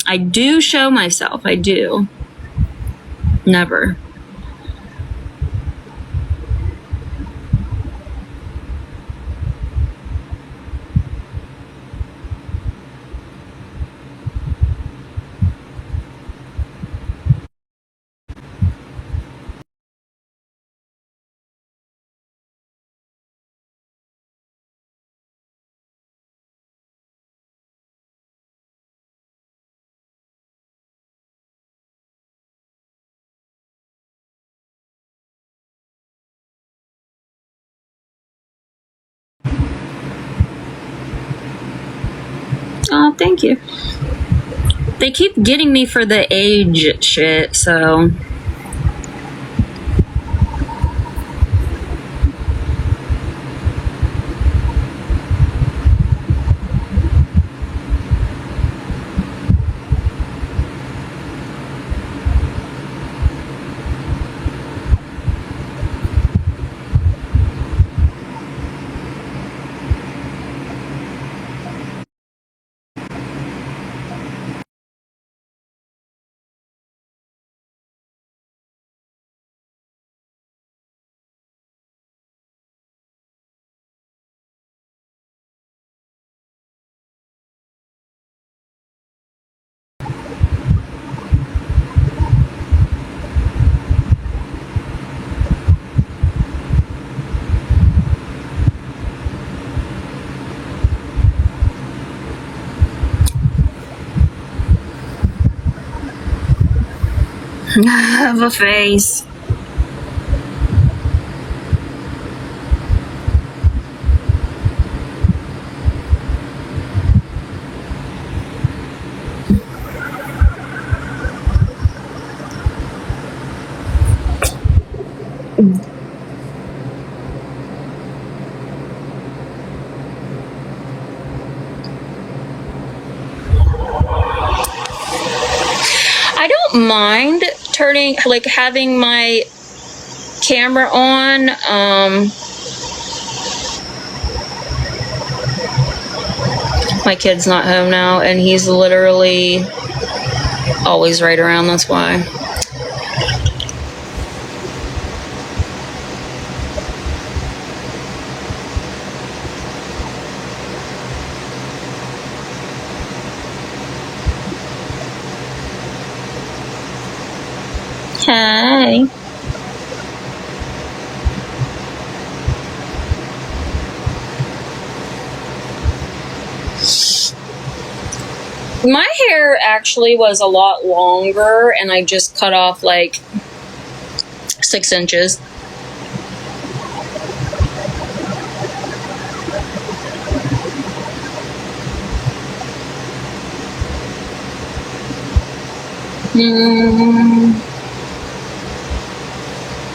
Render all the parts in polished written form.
I do show myself. I do. Never. Oh, thank you. They keep getting me for the age shit, so. I have a face. I don't mind turning, like, having my camera on. My kid's not home now, and he's literally always right around, that's why. Hey. My hair actually was a lot longer, and I just cut off like 6 inches.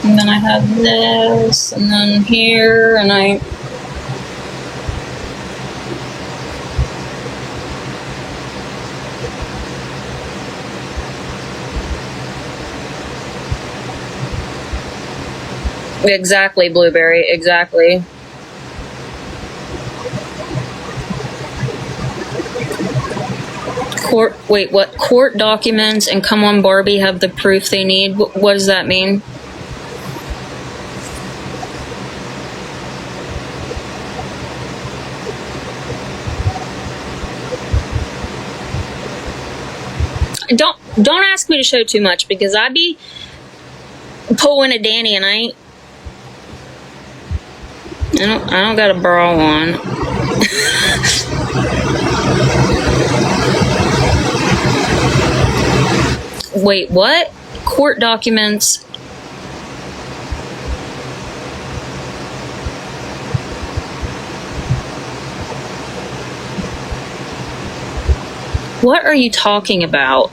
And then I have this, and then here, and I... Exactly, Blueberry, exactly. Wait, what? Court documents and Come On Barbie have the proof they need? What does that mean? Don't ask me to show too much, because I be pulling a Danny and I don't got a bra on. Wait, what? Court documents. What are you talking about?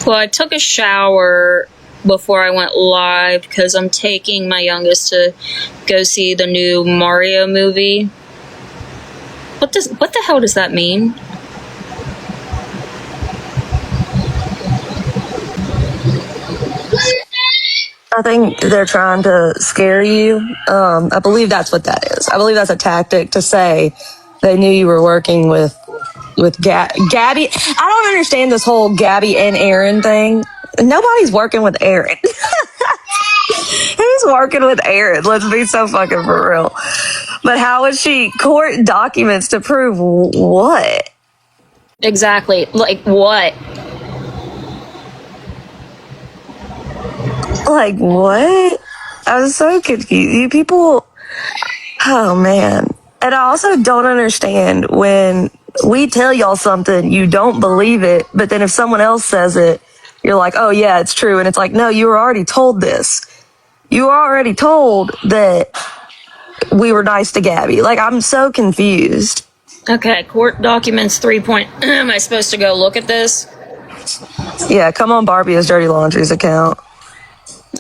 Well, I took a shower before I went live because I'm taking my youngest to go see the new Mario movie. What the hell does that mean? I think they're trying to scare you. I believe that's what that is. I believe that's a tactic to say they knew you were working with Gabby. I don't understand this whole Gabby and Aaron thing. Nobody's working with Aaron. Who's working with Aaron? Let's be so fucking for real. But how would she court documents to prove what? Exactly. Like what? Like what? I was so confused. You people, oh man. And I also don't understand when we tell y'all something, you don't believe it, but then if someone else says it, you're like, oh yeah, it's true. And it's like, no, you were already told this. You were already told that we were nice to Gabby. Like, I'm so confused. Okay, court documents 3 point. Am I supposed to go look at this? Yeah, come on Barbie's Dirty Laundry's account.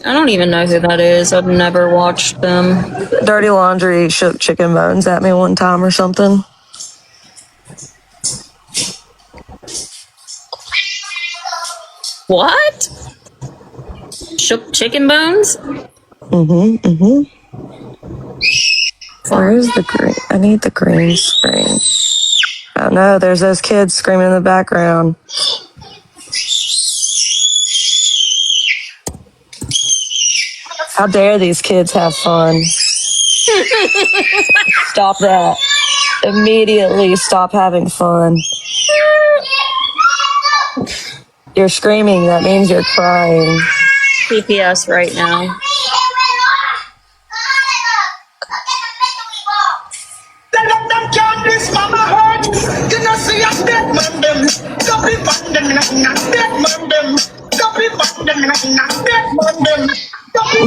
I don't even know who that is. I've never watched them. Dirty Laundry shook chicken bones at me one time or something. What? Shook chicken bones? Where is the green? I need the green screen. Oh no, there's those kids screaming in the background. How dare these kids have fun? Stop that. Immediately stop having fun. You're screaming, that means you're crying. CPS right now.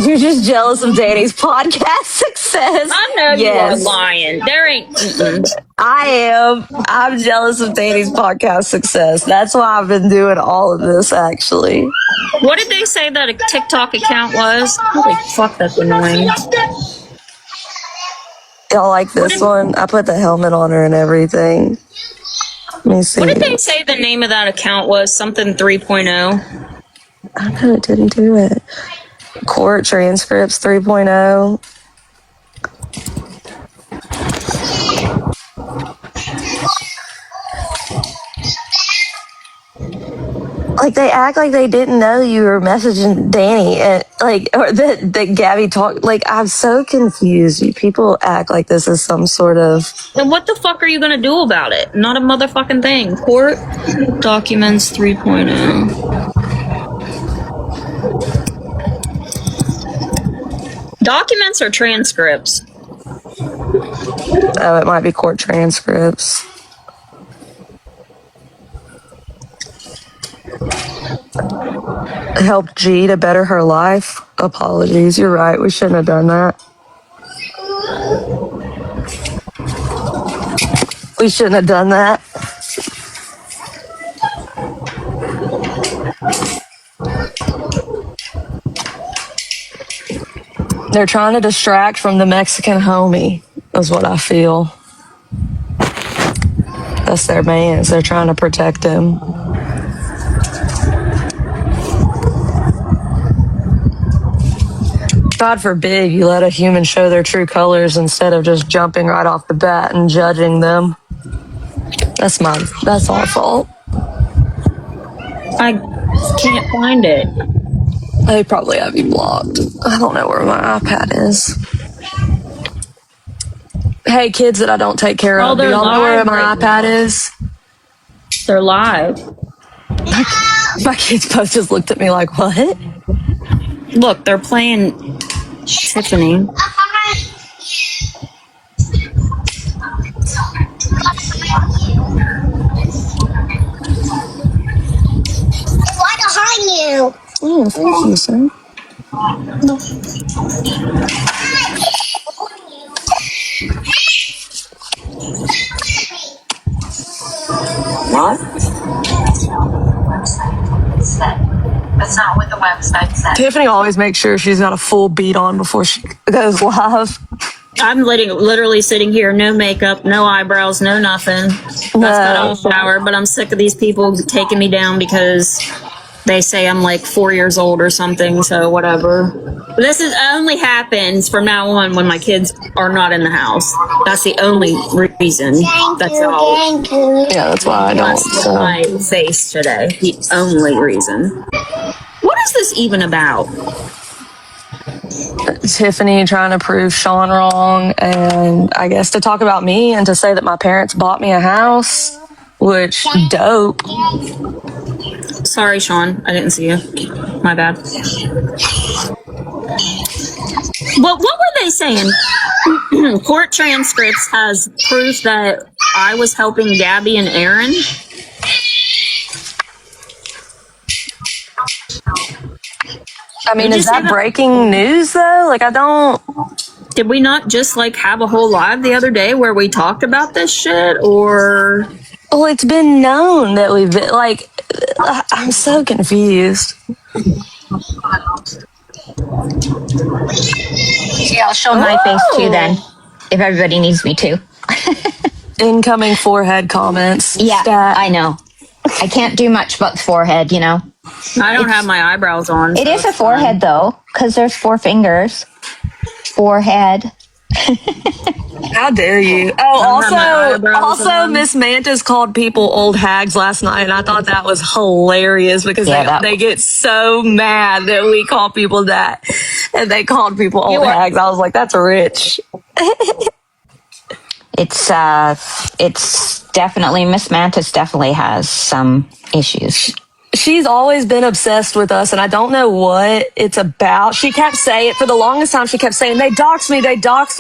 You're just jealous of Danny's podcast success. I know you are lying. There ain't. I am. I'm jealous of Danny's podcast success. That's why I've been doing all of this, actually. What did they say that a TikTok account was? Holy fuck, that's annoying. Y'all like this one? I put the helmet on her and everything. Let me see. What did they say the name of that account was? Something 3.0? I know it didn't do it. Court transcripts 3.0. Like, they act like they didn't know you were messaging Danny and or that Gabby talked. Like, I'm so confused. You people act like this is some sort of. And what the fuck are you gonna do about it? Not a motherfucking thing. Court documents 3.0. Documents or transcripts? Oh, it might be court transcripts. Helped G to better her life. Apologies, you're right. We shouldn't have done that. We shouldn't have done that. They're trying to distract from the Mexican homie, is what I feel. That's their man. They're trying to protect him. God forbid you let a human show their true colors instead of just jumping right off the bat and judging them. That's our fault. I can't find it. They probably have you blocked. I don't know where my iPad is. Hey, kids that I don't take care of, do y'all know where my iPad is? They're live. My kids both just looked at me like, what? Look, they're playing Tiffany. Right behind you. Oh, thank you, sir. What? That's not what the website said. Tiffany always makes sure she's got a full beat on before she goes live. I'm literally sitting here, no makeup, no eyebrows, no nothing. That's got a shower, but I'm sick of these people taking me down because They say I'm like 4 years old or something, so whatever. But this only happens from now on when my kids are not in the house. That's the only reason. That's all. Thank you. Yeah, that's why I don't. Must So. my face today. The only reason. What is this even about? Tiffany trying to prove Sean wrong, and I guess to talk about me and to say that my parents bought me a house, which dope. Sorry, Sean. I didn't see you. My bad. Well, what were they saying? Court transcripts has proof that I was helping Gabby and Aaron. I mean, Did you is say that that? breaking news though? Like, I don't. Did we not just like have a whole live the other day where we talked about this shit, or? Well, it's been known that we've been like. I'm so confused. Yeah, I'll show my face too then, if everybody needs me to. Incoming forehead comments. Yeah, Stat. I know. I can't do much but the forehead, you know. I don't have my eyebrows on. It so is a it's fine. forehead though, because there's 4 fingers. Forehead. How dare you? Oh, don't have my eyebrows also, on. Miss Mantis called people old hags last night, and I thought that was hilarious because they get so mad that we call people that, and they called people old hags. I was like, that's rich. It's definitely, Miss Mantis definitely has some issues. She's always been obsessed with us, and I don't know what it's about. She kept saying, for the longest time, she kept saying, they doxed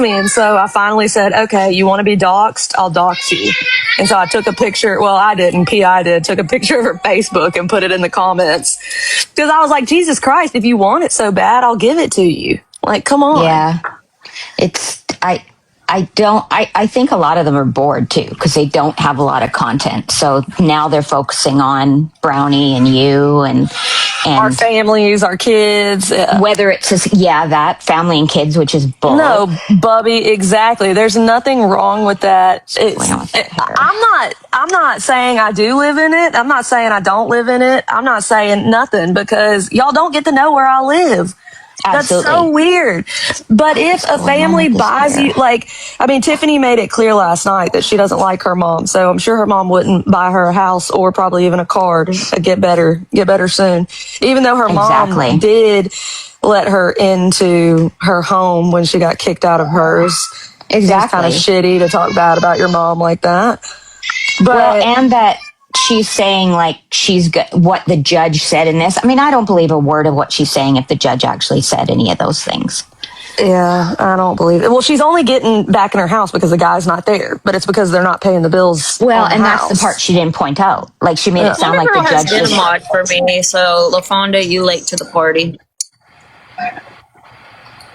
me. And so I finally said, okay, you want to be doxed? I'll dox you. And so I took a picture. Well, I didn't. P.I. did. Took a picture of her Facebook and put it in the comments. Because I was like, Jesus Christ, if you want it so bad, I'll give it to you. Like, come on. Yeah. I think a lot of them are bored too because they don't have a lot of content. So now they're focusing on Brownie and you and our families, our kids. Whether it's that family and kids, which is bull. No, Bubby, exactly. There's nothing wrong with that. I'm not saying I do live in it. I'm not saying I don't live in it. I'm not saying nothing because y'all don't get to know where I live. Absolutely. That's so weird. But if a family buys you, Tiffany made it clear last night that she doesn't like her mom. So I'm sure her mom wouldn't buy her a house or probably even a car to get better soon. Even though her mom did let her into her home when she got kicked out of hers. Exactly. It's kind of shitty to talk bad about your mom like that. But and that she's saying like what the judge said in this. I mean, I don't believe a word of what she's saying if the judge actually said any of those things. Yeah, I don't believe it. Well, she's only getting back in her house because the guy's not there, but it's because they're not paying the bills. Well, and that's the part she didn't point out. Like she made it sound like the judge has been a mod for me. So LaFonda, you late to the party. I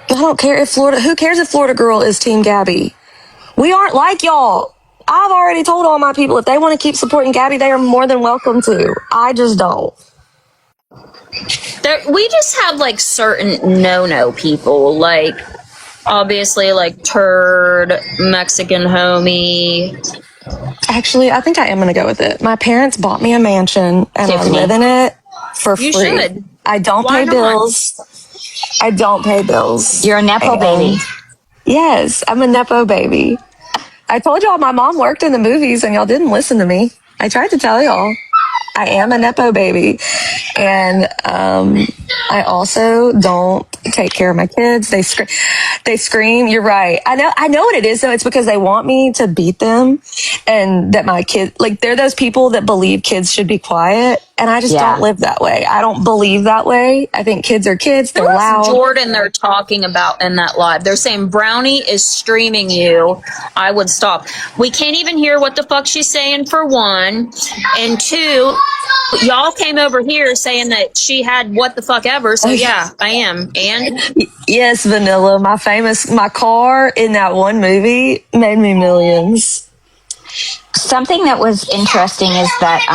don't care if Florida. Who cares if Florida Girl is Team Gabby? We aren't like y'all. I've already told all my people if they want to keep supporting Gabby, they are more than welcome to. I just don't. We just have like certain no people, like obviously like turd, Mexican homie. Actually, I think I am going to go with it. My parents bought me a mansion and Tiffany. I live in it for free. You should. I don't pay bills. I don't pay bills. You're a Nepo baby. Yes, I'm a Nepo baby. I told y'all my mom worked in the movies and y'all didn't listen to me. I tried to tell y'all. I am a Nepo baby. And I also don't take care of my kids. They scream. You're right. I know what it is though. It's because they want me to beat them and that my kids, like they're those people that believe kids should be quiet. And I just don't live that way. I don't believe that way. I think kids are kids. They're loud. Jordan they're talking about in that live. They're saying Brownie is streaming you. I would stop. We can't even hear what the fuck she's saying for one. And two, y'all came over here saying that she had what the fuck ever. So yeah, I am. And yes, Vanilla, my car in that one movie made me millions. Something that was interesting is that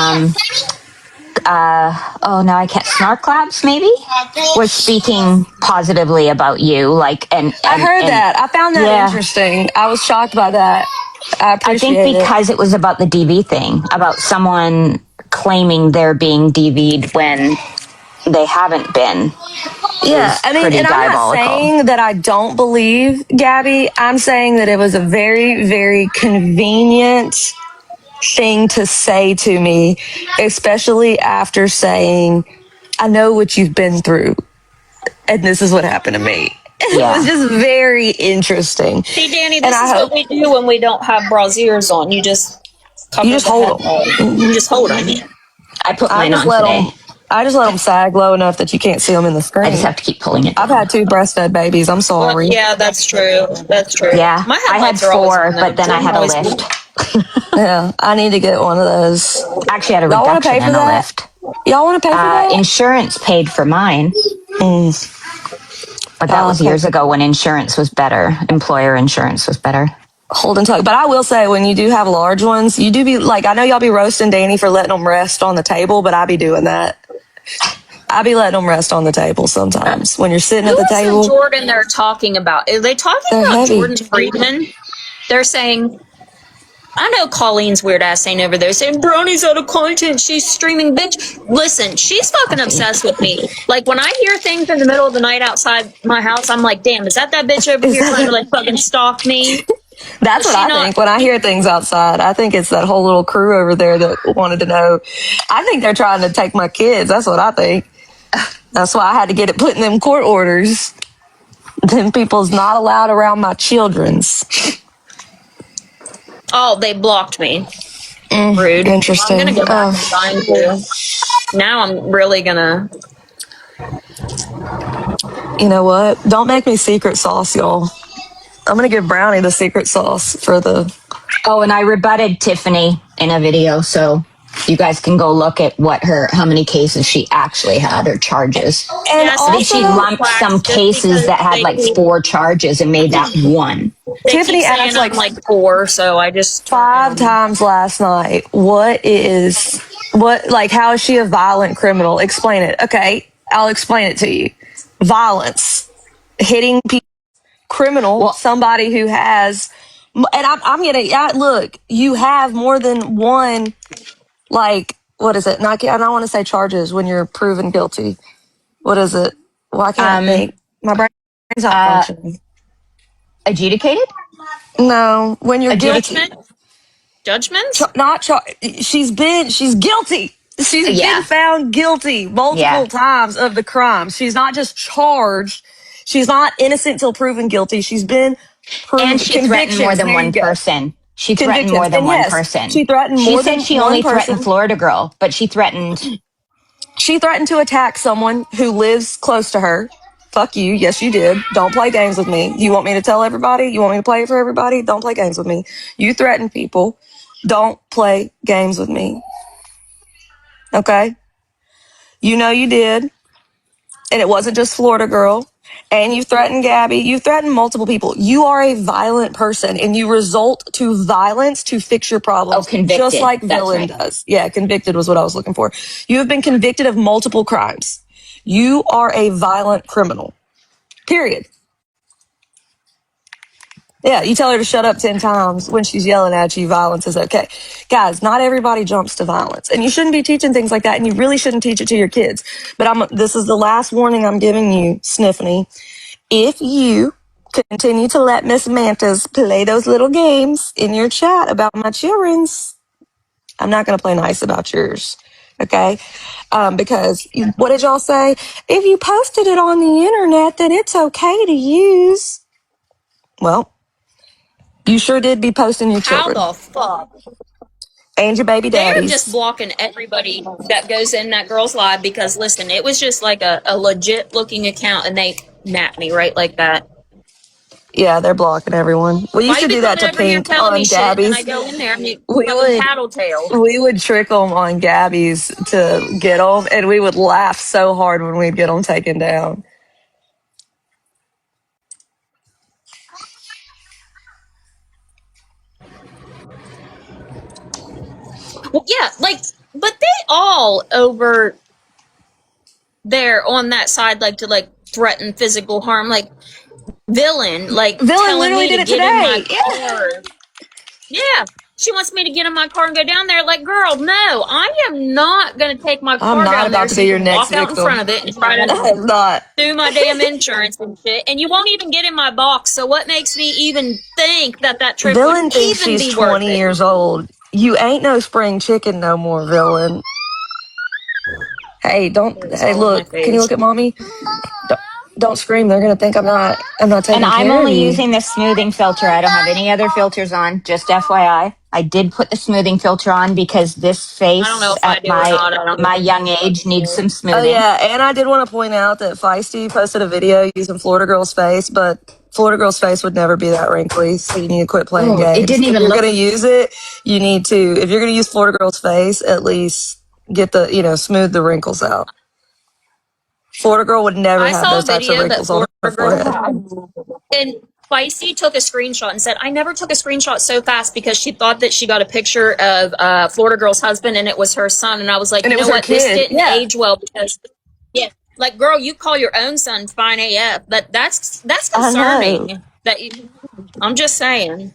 now I can't. Snark Labs maybe was speaking positively about you, like and I heard that. I found that interesting. I was shocked by that. I think because it was about the DV thing, about someone claiming they're being DV'd when they haven't been. Yeah, I mean, and I'm not saying that I don't believe Gabby. I'm saying that it was a very, very convenient thing to say to me, especially after saying, I know what you've been through, and this is what happened to me. It was just very interesting. See, Danny, this is what we do when we don't have brasiers on. You just cover you just the hold head. them. You just hold them. I put mine on today. I just let them sag low enough that you can't see them in the screen. I just have to keep pulling it down. I've had 2 breastfed babies. I'm sorry. Well, yeah, that's true. That's true. Yeah, I had 4, but then I had a lift. Yeah, I need to get one of those. Actually, I had a reduction and a lift. Y'all want to pay for that? Insurance paid for mine. But that was years ago when insurance was better. Employer insurance was better. Holding tight. But I will say, when you do have large ones, you do be like, I know y'all be roasting Danny for letting them rest on the table, but I be doing that. I be letting them rest on the table sometimes when you're sitting at the table. Who is Jordan they're talking about? Are they talking about Jordan Friedman? They're saying, I know Colleen's weird ass saying over there saying Brownie's out of content. She's streaming, bitch. Listen, she's fucking obsessed with me. Like when I hear things in the middle of the night outside my house, I'm like, damn, is that bitch over here trying to like fucking stalk me? That's what I think when I hear things outside. I think it's that whole little crew over there that wanted to know. I think they're trying to take my kids. That's what I think. That's why I had to get it put in them court orders. Them people's not allowed around my children's. Oh, they blocked me. Rude. Interesting. I'm gonna go back and find you. Now I'm really gonna. You know what? Don't make me secret sauce, y'all. I'm gonna give Brownie the secret sauce for the. Oh, and I rebutted Tiffany in a video, so you guys can go look at how many cases she actually had or charges. And Yeah, also, she lumped some cases that had like 4 charges and made that 1. Tiffany asked like 4, so I just 5 times last night. How is she a violent criminal? Explain it. Okay, I'll explain it to you. Violence, hitting people, criminal, somebody who has, and I'm gonna look. You have more than one. Like, what is it? I don't want to say charges when you're proven guilty. What is it? Why can't I think? My brain's not functioning. Adjudicated? No, when you're guilty. Judgments? She's guilty. She's been found guilty multiple times of the crime. She's not just charged. She's not innocent till proven guilty. She's been proven. And she threatened more than one person. She threatened more than one person. She threatened more than one person. She said she only threatened Florida girl, but she threatened. She threatened to attack someone who lives close to her. Fuck you. Yes, you did. Don't play games with me. You want me to tell everybody? You want me to play it for everybody? Don't play games with me. You threaten people. Don't play games with me. Okay? You know you did. And it wasn't just Florida girl. And you threatened Gabby. You threatened multiple people. You are a violent person, and you resort to violence to fix your problems. Oh, convicted. Just like Villain does. Yeah, convicted was what I was looking for. You have been convicted of multiple crimes. You are a violent criminal. Period. Yeah, you tell her to shut up 10 times when she's yelling at you, violence is okay. Guys, not everybody jumps to violence. And you shouldn't be teaching things like that, and you really shouldn't teach it to your kids. But this is the last warning I'm giving you, Sniffany. If you continue to let Miss Mantas play those little games in your chat about my children's, I'm not going to play nice about yours. Okay? Because what did y'all say? If you posted it on the internet, then it's okay to use. Well, you sure did be posting your children. How the fuck? And your baby daddies. They're just blocking everybody that goes in that girl's live because, listen, it was just like a legit looking account and they napped me right like that. Yeah, they're blocking everyone. We used to do that to Pink on Gabby's. I go in there and tattletale. We would trick them on Gabby's to get them, and we would laugh so hard when we'd get them taken down. Well, yeah, but they all over there on that side like to threaten physical harm. Villain literally did it today. Yeah, She wants me to get in my car and go down there. Like, girl, no, I am not going to take my I'm car not down there about to so be you your can next walk out in victim. front of it and try I to am not. do my damn insurance and shit. And you won't even get in my box. So what makes me even think that trip would Villain thinks even she's be worth 20 it? years old. You ain't no spring chicken no more, Villain. Hey, It's hey, all in my look, can you face. look at mommy? Don't scream. They're going to think I'm not And taking I'm care of only you. using the smoothing filter. I don't have any other filters on, just FYI. I did put the smoothing filter on because this I don't know face if I at do or not. I don't my young know. age needs some Oh, smoothing. yeah, and I did want to point out that Feisty posted a video using Florida Girl's face, but Florida Girl's face would never be that wrinkly, so you need to quit playing Oh, it games. didn't If even you're look. going to use it, if you're going to use Florida Girl's face, at least get smooth the wrinkles out. Florida Girl would never I have saw a those types of video that wrinkles on Florida her girl forehead. and Spicy took a screenshot and said, I never took a screenshot so fast because she thought that she got a picture of Florida girl's husband and it was her son. And I was like, And you it know was her what? This kid. didn't Yeah. age well because, yeah, like, girl, you call your own son fine AF. That's I know. concerning. I'm just saying.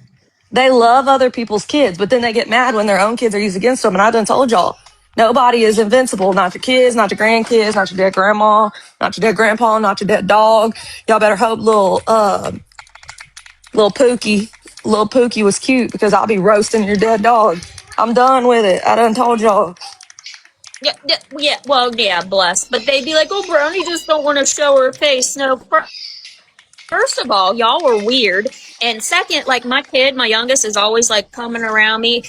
They love other people's kids, but then they get mad when their own kids are used against them. And I done told y'all, nobody is invincible. Not your kids, not your grandkids, not your dead grandma, not your dead grandpa, not your dead dog. Y'all better hope little Pookie was cute because I'll be roasting your dead dog. I'm done with it. I done told y'all. Yeah. Well, yeah, bless. But they'd be like, oh, Brownie just don't want to show her face. No, first of all, y'all were weird. And second, like my youngest, is always like coming around me.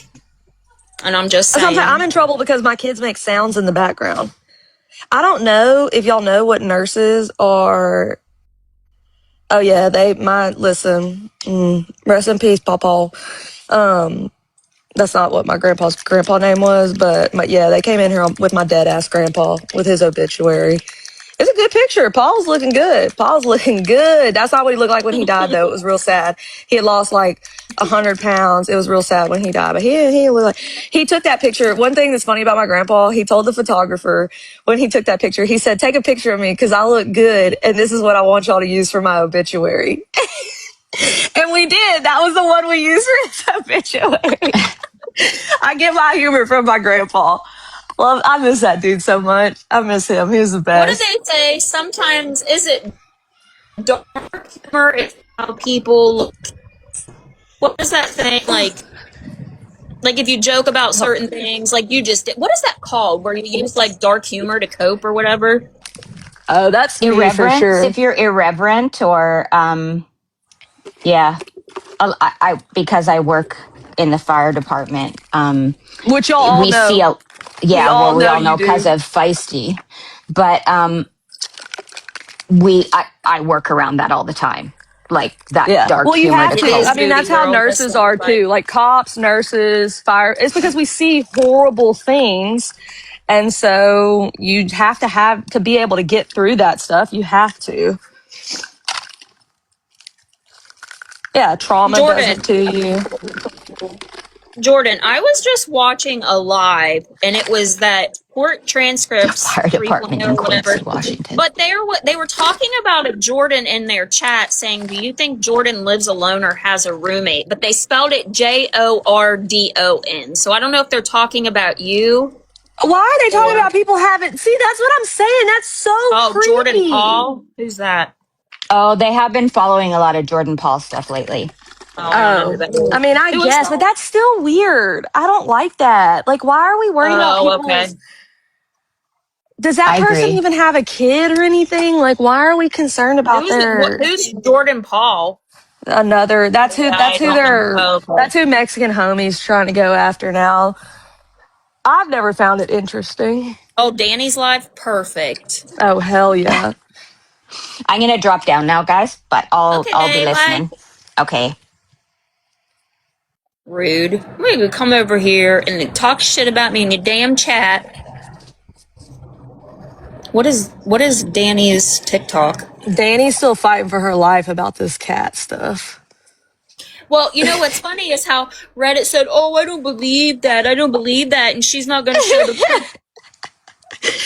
And I'm just That's what I'm saying. I'm saying. in trouble because my kids make sounds in the background. I don't know if y'all know what nurses are. Oh yeah, listen. Rest in peace, Pawpaw. That's not what my grandpa's grandpa name was, but yeah, they came in here with my dead ass grandpa with his obituary. It's a good picture. Paul's looking good. Paul's looking good. That's not what he looked like when he died, though. It was real sad. He had lost like 100 pounds. It was real sad when he died, but he looked like he took that picture. One thing that's funny about my grandpa, he told the photographer when he took that picture, he said, "Take a picture of me because I look good, and this is what I want y'all to use for my obituary." And we did. That was the one we used for his obituary. I get my humor from my grandpa. Well, I miss that dude so much. I miss him. He was the What do best. they say? Sometimes is it dark humor? It's how people look. What is that thing like if you joke about certain things, like you just did. What is that called? Where you use like dark humor to cope or whatever? Oh, that's me for Irreverence, sure. if you're irreverent or, yeah, because I work in the fire department, Which y'all all we see know. We all we know all you know because do. of feisty, but I work around that all the time, like that Yeah. dark Well, you humor have to It to. is I cope. mean, Booty that's how Girl. That's nurses what are I'm like. too. Like cops, nurses, fire. It's because we see horrible things. And so you have to be able to get through that stuff. You have to. Yeah. Trauma does it Jordan, to you. Jordan, I was just watching a live, and it was that court The transcripts fire 3.0 department in or whatever. Quincy, Washington. But they were talking about a Jordan in their chat, saying, "Do you think Jordan lives alone or has a roommate?" But they spelled it Jordon. So I don't know if they're talking about you Why are they talking or about people having? See, that's what I'm saying. That's so Jordan creepy. Paul. Who's that? Oh, they have been following a lot of Jordan Paul stuff lately. Oh, I don't know who Oh, that I is. mean, I Who is guess, but that? that's still weird. I don't like that. Like, why are we worried about Oh, okay. people's? Does that I person agree. even have a kid or anything? Like, why are we concerned about their Who's Jordan Paul? another? I don't know. Oh, okay. That's who Mexican homies trying to go after now. I've never found it interesting. Oh, Danny's live. Perfect. Oh hell yeah! I'm gonna drop down now, guys, but I'll be Okay, bye. listening. Okay. Rude. Maybe come over here and talk shit about me in your damn chat. What is Danny's TikTok? Danny's still fighting for her life about this cat stuff. Well, you know what's funny is how Reddit said, "Oh, I don't believe that. I don't believe that," and she's not going to show the proof.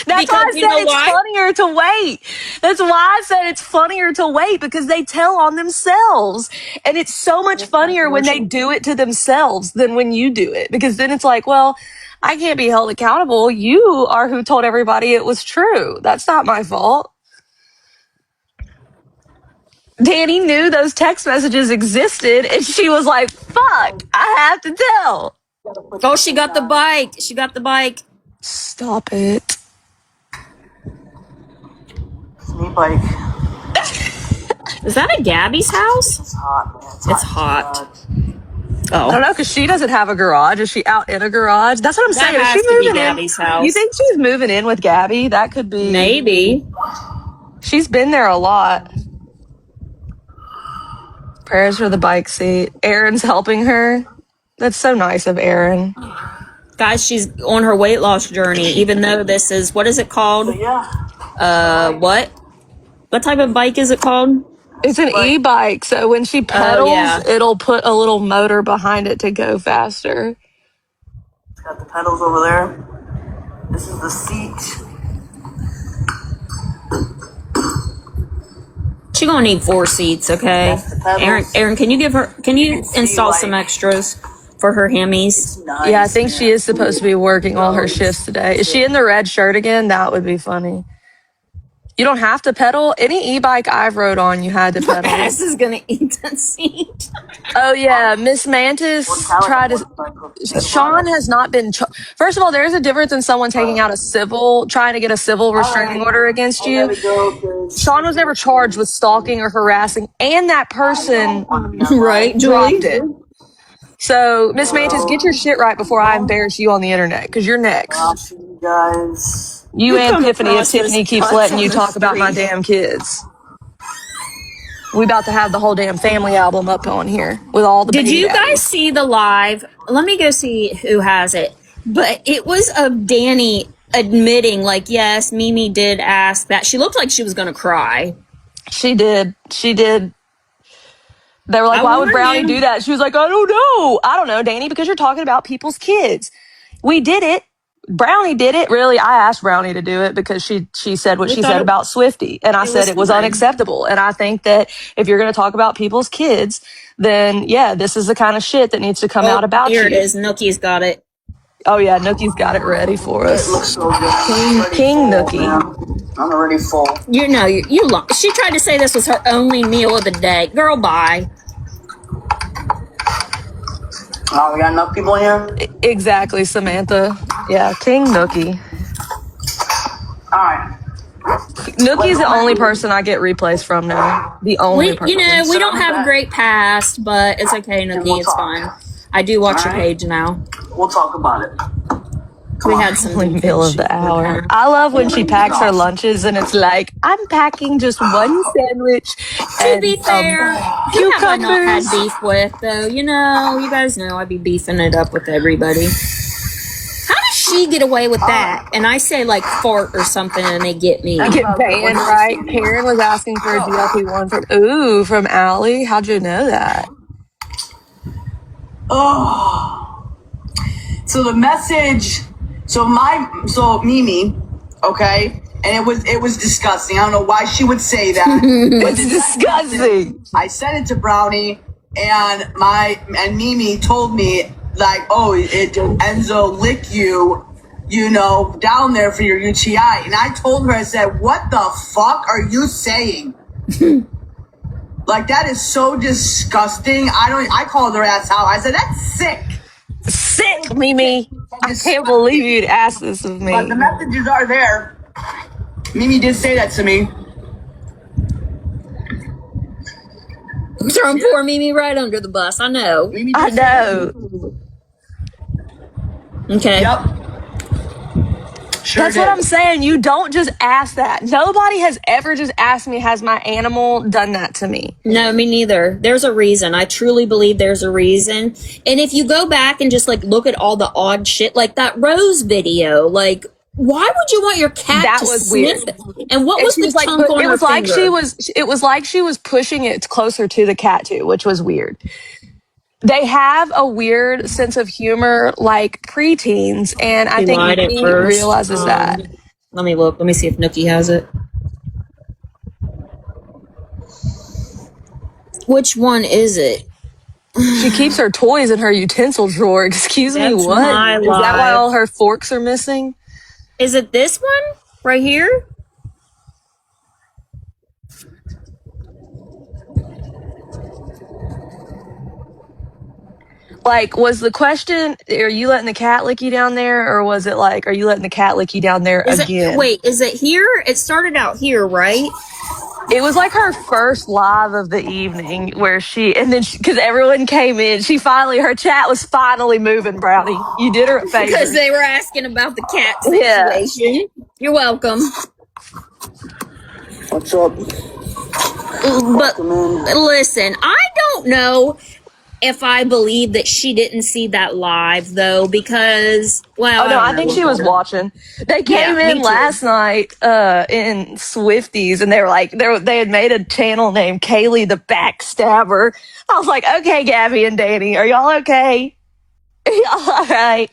That's why I Because you said know it's why? funnier to wait. That's why I said it's funnier to wait, because they tell on themselves. And it's so much funnier when they do it to themselves than when you do it. Because then it's like, well, I can't be held accountable. You are who told everybody it was true. That's not my fault. Danny knew those text messages existed, and she was like, fuck, I have to tell. Oh, she got the bike. She got the bike. Stop it. Knee bike. Is that at Gabby's house? It's hot, man. It's hot. I don't Oh, know, because she doesn't have a garage. Is she out in a garage? That's what I'm that saying. Is she has to be moving in? Gabby's You house. think she's moving in with Gabby? That could be. Maybe. She's been there a lot. Prayers for the bike seat. Aaron's helping her. That's so nice of Aaron. Guys, she's on her weight loss journey, even though this is, what is it called? But yeah. What? What type of bike is it called? It's an e-bike, so when she pedals, yeah. it'll put a little motor behind it to go faster. It's got the pedals over there. This is the seat. She gonna need 4 seats, okay? That's the pedals. Aaron, can you see, install like- some extras for her hammies? It's nice, Yeah, I think man. she is supposed to be working all her shifts today. Is she in the red shirt again? That would be funny. You don't have to pedal. Any e-bike I've rode on, you had to pedal. Ass is gonna eat that seat. Oh yeah, Miss Mantis tried to. Sean has not been. First of all, there is a difference in someone taking out trying to get a civil restraining order against you. Sean was never charged with stalking or harassing, and that person Right, dropped it. So, Miss Mantis, get your shit right before I embarrass you on the internet, because you're next. I'll see you guys. You and come Tiffany, if across this Tiffany keeps cuss letting on you the talk about my street. damn kids. We about to have the whole damn family album up on here with all the Did baby you daddies. guys see the live? Let me go see who has it. But it was of Danny admitting, like, yes, Mimi did ask that. She looked like she was gonna cry. She did. She did. They were like, I why would warned Brownie you. do that? She was like, I don't know. I don't know, Danny, because you're talking about people's kids. We did it. Brownie did it. Really, I asked Brownie to do it because she said what We she thought said it- about Swifty. And I it said was it was fine. unacceptable. And I think that if you're going to talk about people's kids, then yeah, this is the kind of shit that needs to come out about here you. it is. Nooky's got it. Oh yeah, Nookie's got it ready for It us. looks so good. King Full, Nookie. man. I'm already full. You know, you she tried to say this was her only meal of the day. Girl, bye. Oh, we got enough people here? Exactly, Samantha. Yeah, King Nookie. Alright. Nookie's the only person I get replays from now. The only person. We don't have a great past, but it's okay, we'll Nookie. It's talk. fine. I do watch your Alright. page now. We'll talk about it. We had some Only meal of the hour. I love when she packs her lunches and it's like, I'm packing just one sandwich To and be fair, who have I not had cucumbers. beef with, though? You know, you guys know I'd be beefing it up with everybody. How does she get away with that? And I say, like, fart or something and they get me. I get banned, right? Karen was asking for a GLP-1 from Allie. How'd you know that? Oh. So the message, so Mimi, okay, and it was disgusting. I don't know why she would say that. It's disgusting. I sent it to Brownie, and Mimi told me like, oh, Enzo lick you, down there for your UTI, and I told her, I said, what the fuck are you saying? Like, that is so disgusting. I called her ass out. I said, that's sick. Sick, Mimi. I can't believe you'd ask this of me. But the messages are there. Mimi did say that to me. Throwing poor Mimi right under the bus. I know. Mimi I did say that to know. me. Okay. Yep. Sure That's did. what I'm saying. You don't just ask that. Nobody has ever just asked me, has my animal done that to me? No, me neither. There's a reason. I truly believe there's a reason. And if you go back and just like look at all the odd shit, like that Rose video, like why would you want your cat That to was sniff weird. it? And what And was she the was like, chunk on it her was like finger? it was like she was pushing it closer to the cat too, which was weird. They have a weird sense of humor, like preteens, and I She think lied at he first. realizes that. Let me look. Let me see if Nookie has it. Which one is it? She keeps her toys in her utensil drawer. Excuse me, That's what? my Is that why life. all her forks are missing? Is it this one right here? Like, was the question, are you letting the cat lick you down there? Or was it like, are you letting the cat lick you down there again? Is it here? It started out here, right? It was like her first live of the evening where and then because everyone came in, her chat was finally moving, Brownie. You did her a favor. Because they were asking about the cat Yeah. situation. You're welcome. What's up? But listen, I don't know if I believe that she didn't see that live, though, because, well, Oh no, I don't think know. she was watching. They came Yeah, me in too. last night in Swifties, and they were like, they had made a channel named Kaylee the Backstabber. I was like, okay, Gabby and Danny, are y'all okay? Are y'all all right?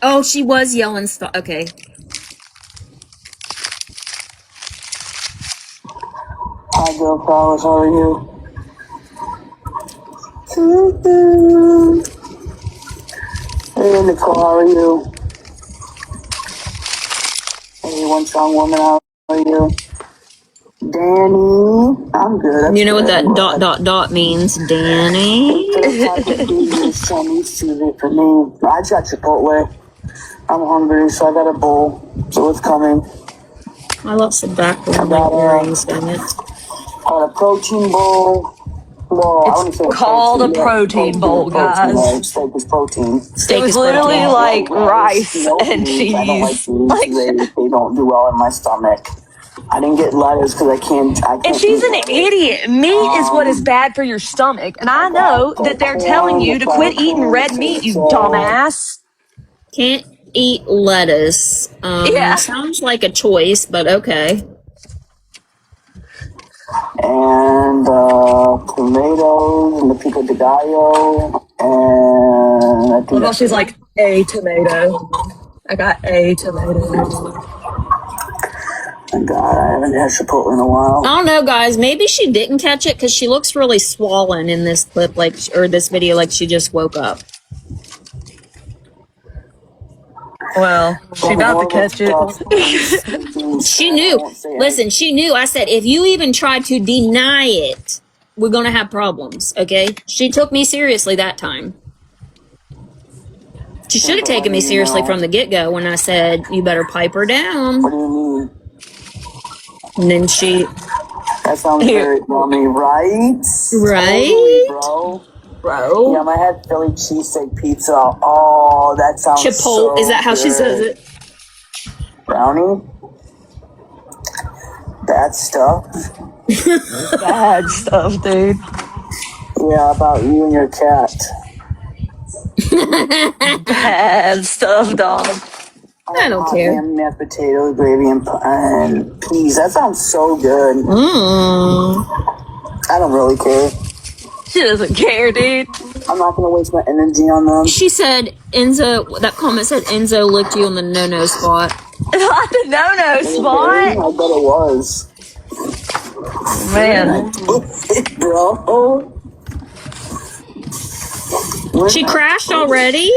Oh, she was yelling stuff. Okay. Hi, girl powers. How are you? Hey, Nicole. How are you? Hey, one strong woman. How are you? Danny. I'm good. That's You know what good. that ... means, Danny? Chinese food for me. I just got Chipotle. I'm hungry, so I got a bowl. So it's coming. I lost the backboard of my earrings, dang it. I got a protein bowl. Well, I wouldn't say Called a protein bowl, guys. Right? Steak is protein. Steak It was is literally protein. like rice and cheese. I don't like beans. They don't do well in my stomach. I didn't get lettuce because I can't. And she's an idiot. Meat is what is bad for your stomach. And I know that they're telling you to quit eating red meat, you dumbass. Can't eat lettuce. Yeah. Sounds like a choice, but okay. And tomatoes and the pico de gallo. And I think Well, she's like, a tomato. I got a tomato. Thank God, I haven't had Chipotle in a while. I don't know, guys. Maybe she didn't catch it because she looks really swollen in this clip, or this video, like she just woke up. Well, she about to catch it. She knew. Listen, she knew. I said, if you even try to deny it, we're going to have problems, okay? She took me seriously that time. She should have taken me seriously from the get-go when I said, you better pipe her down. What do you mean? And then she... That sounds very yummy, right? Right? Totally, Bro. Yeah, I had Philly cheesesteak pizza. Oh, that sounds Chipotle. so Is that how she says it? Brownie? Bad stuff? Bad stuff, dude. Yeah, about you and your cat. Bad stuff, dog. I don't care. Ham, mashed potatoes, gravy, and peas. That sounds so good. I don't really care. She doesn't care, dude. I'm not gonna waste my energy on them. She said, Enzo, that comment said Enzo licked you on the no-no spot. Not the no-no spot. I bet it was. Man. Bro. She crashed already?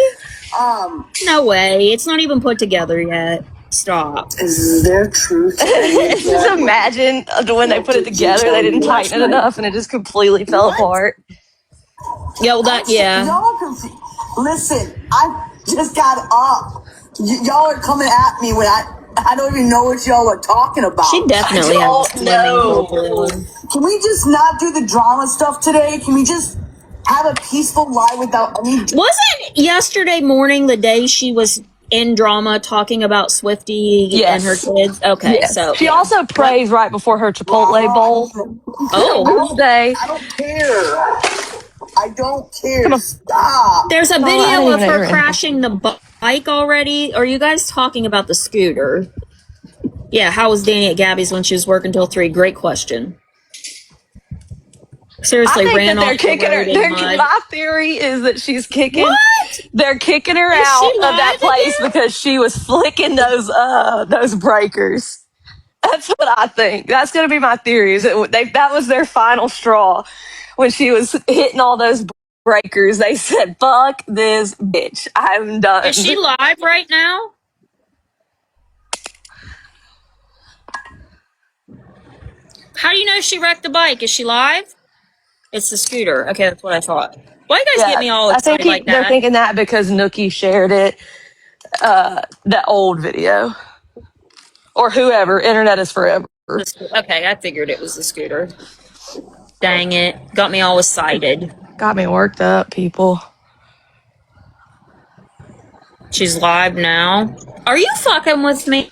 No way. It's not even put together yet. Stop. Is there truth? Just imagine when they put it together, they didn't tighten it enough and it just completely fell apart. Yo, yeah. Listen, I just got up. Y'all are coming at me when I don't even know what y'all are talking about. She definitely has a swimming pool. Can we just not do the drama stuff today? Can we just have a peaceful life without any... Wasn't yesterday morning the day she was in drama talking about Swiftie and her kids? Okay, yes. so... She also prays right before her Chipotle bowl. Oh. Day. I don't care. I don't care. Stop. There's a video of her crashing the bike already. Are you guys talking about the scooter? Yeah, how was Danny at Gabby's when she was working till 3? Great question. Seriously, I think ran that they're off the kicking her. road in mud. My theory is that she's kicking. What? They're kicking her Is out she of that live place again? because she was flicking those breakers. That's what I think. That's going to be my theory. Is that was their final straw when she was hitting all those breakers? They said, "Fuck this bitch. I'm done." Is she live right now? How do you know she wrecked the bike? Is she live? It's the scooter. Okay, that's what I thought. Why you guys get Yeah, me all I think excited like they're that? thinking that because Nookie shared it, that old video, or whoever. Internet is forever. Okay, I figured it was the scooter. Dang it. Got me all excited. Got me worked up, people. She's live now. Are you fucking with me?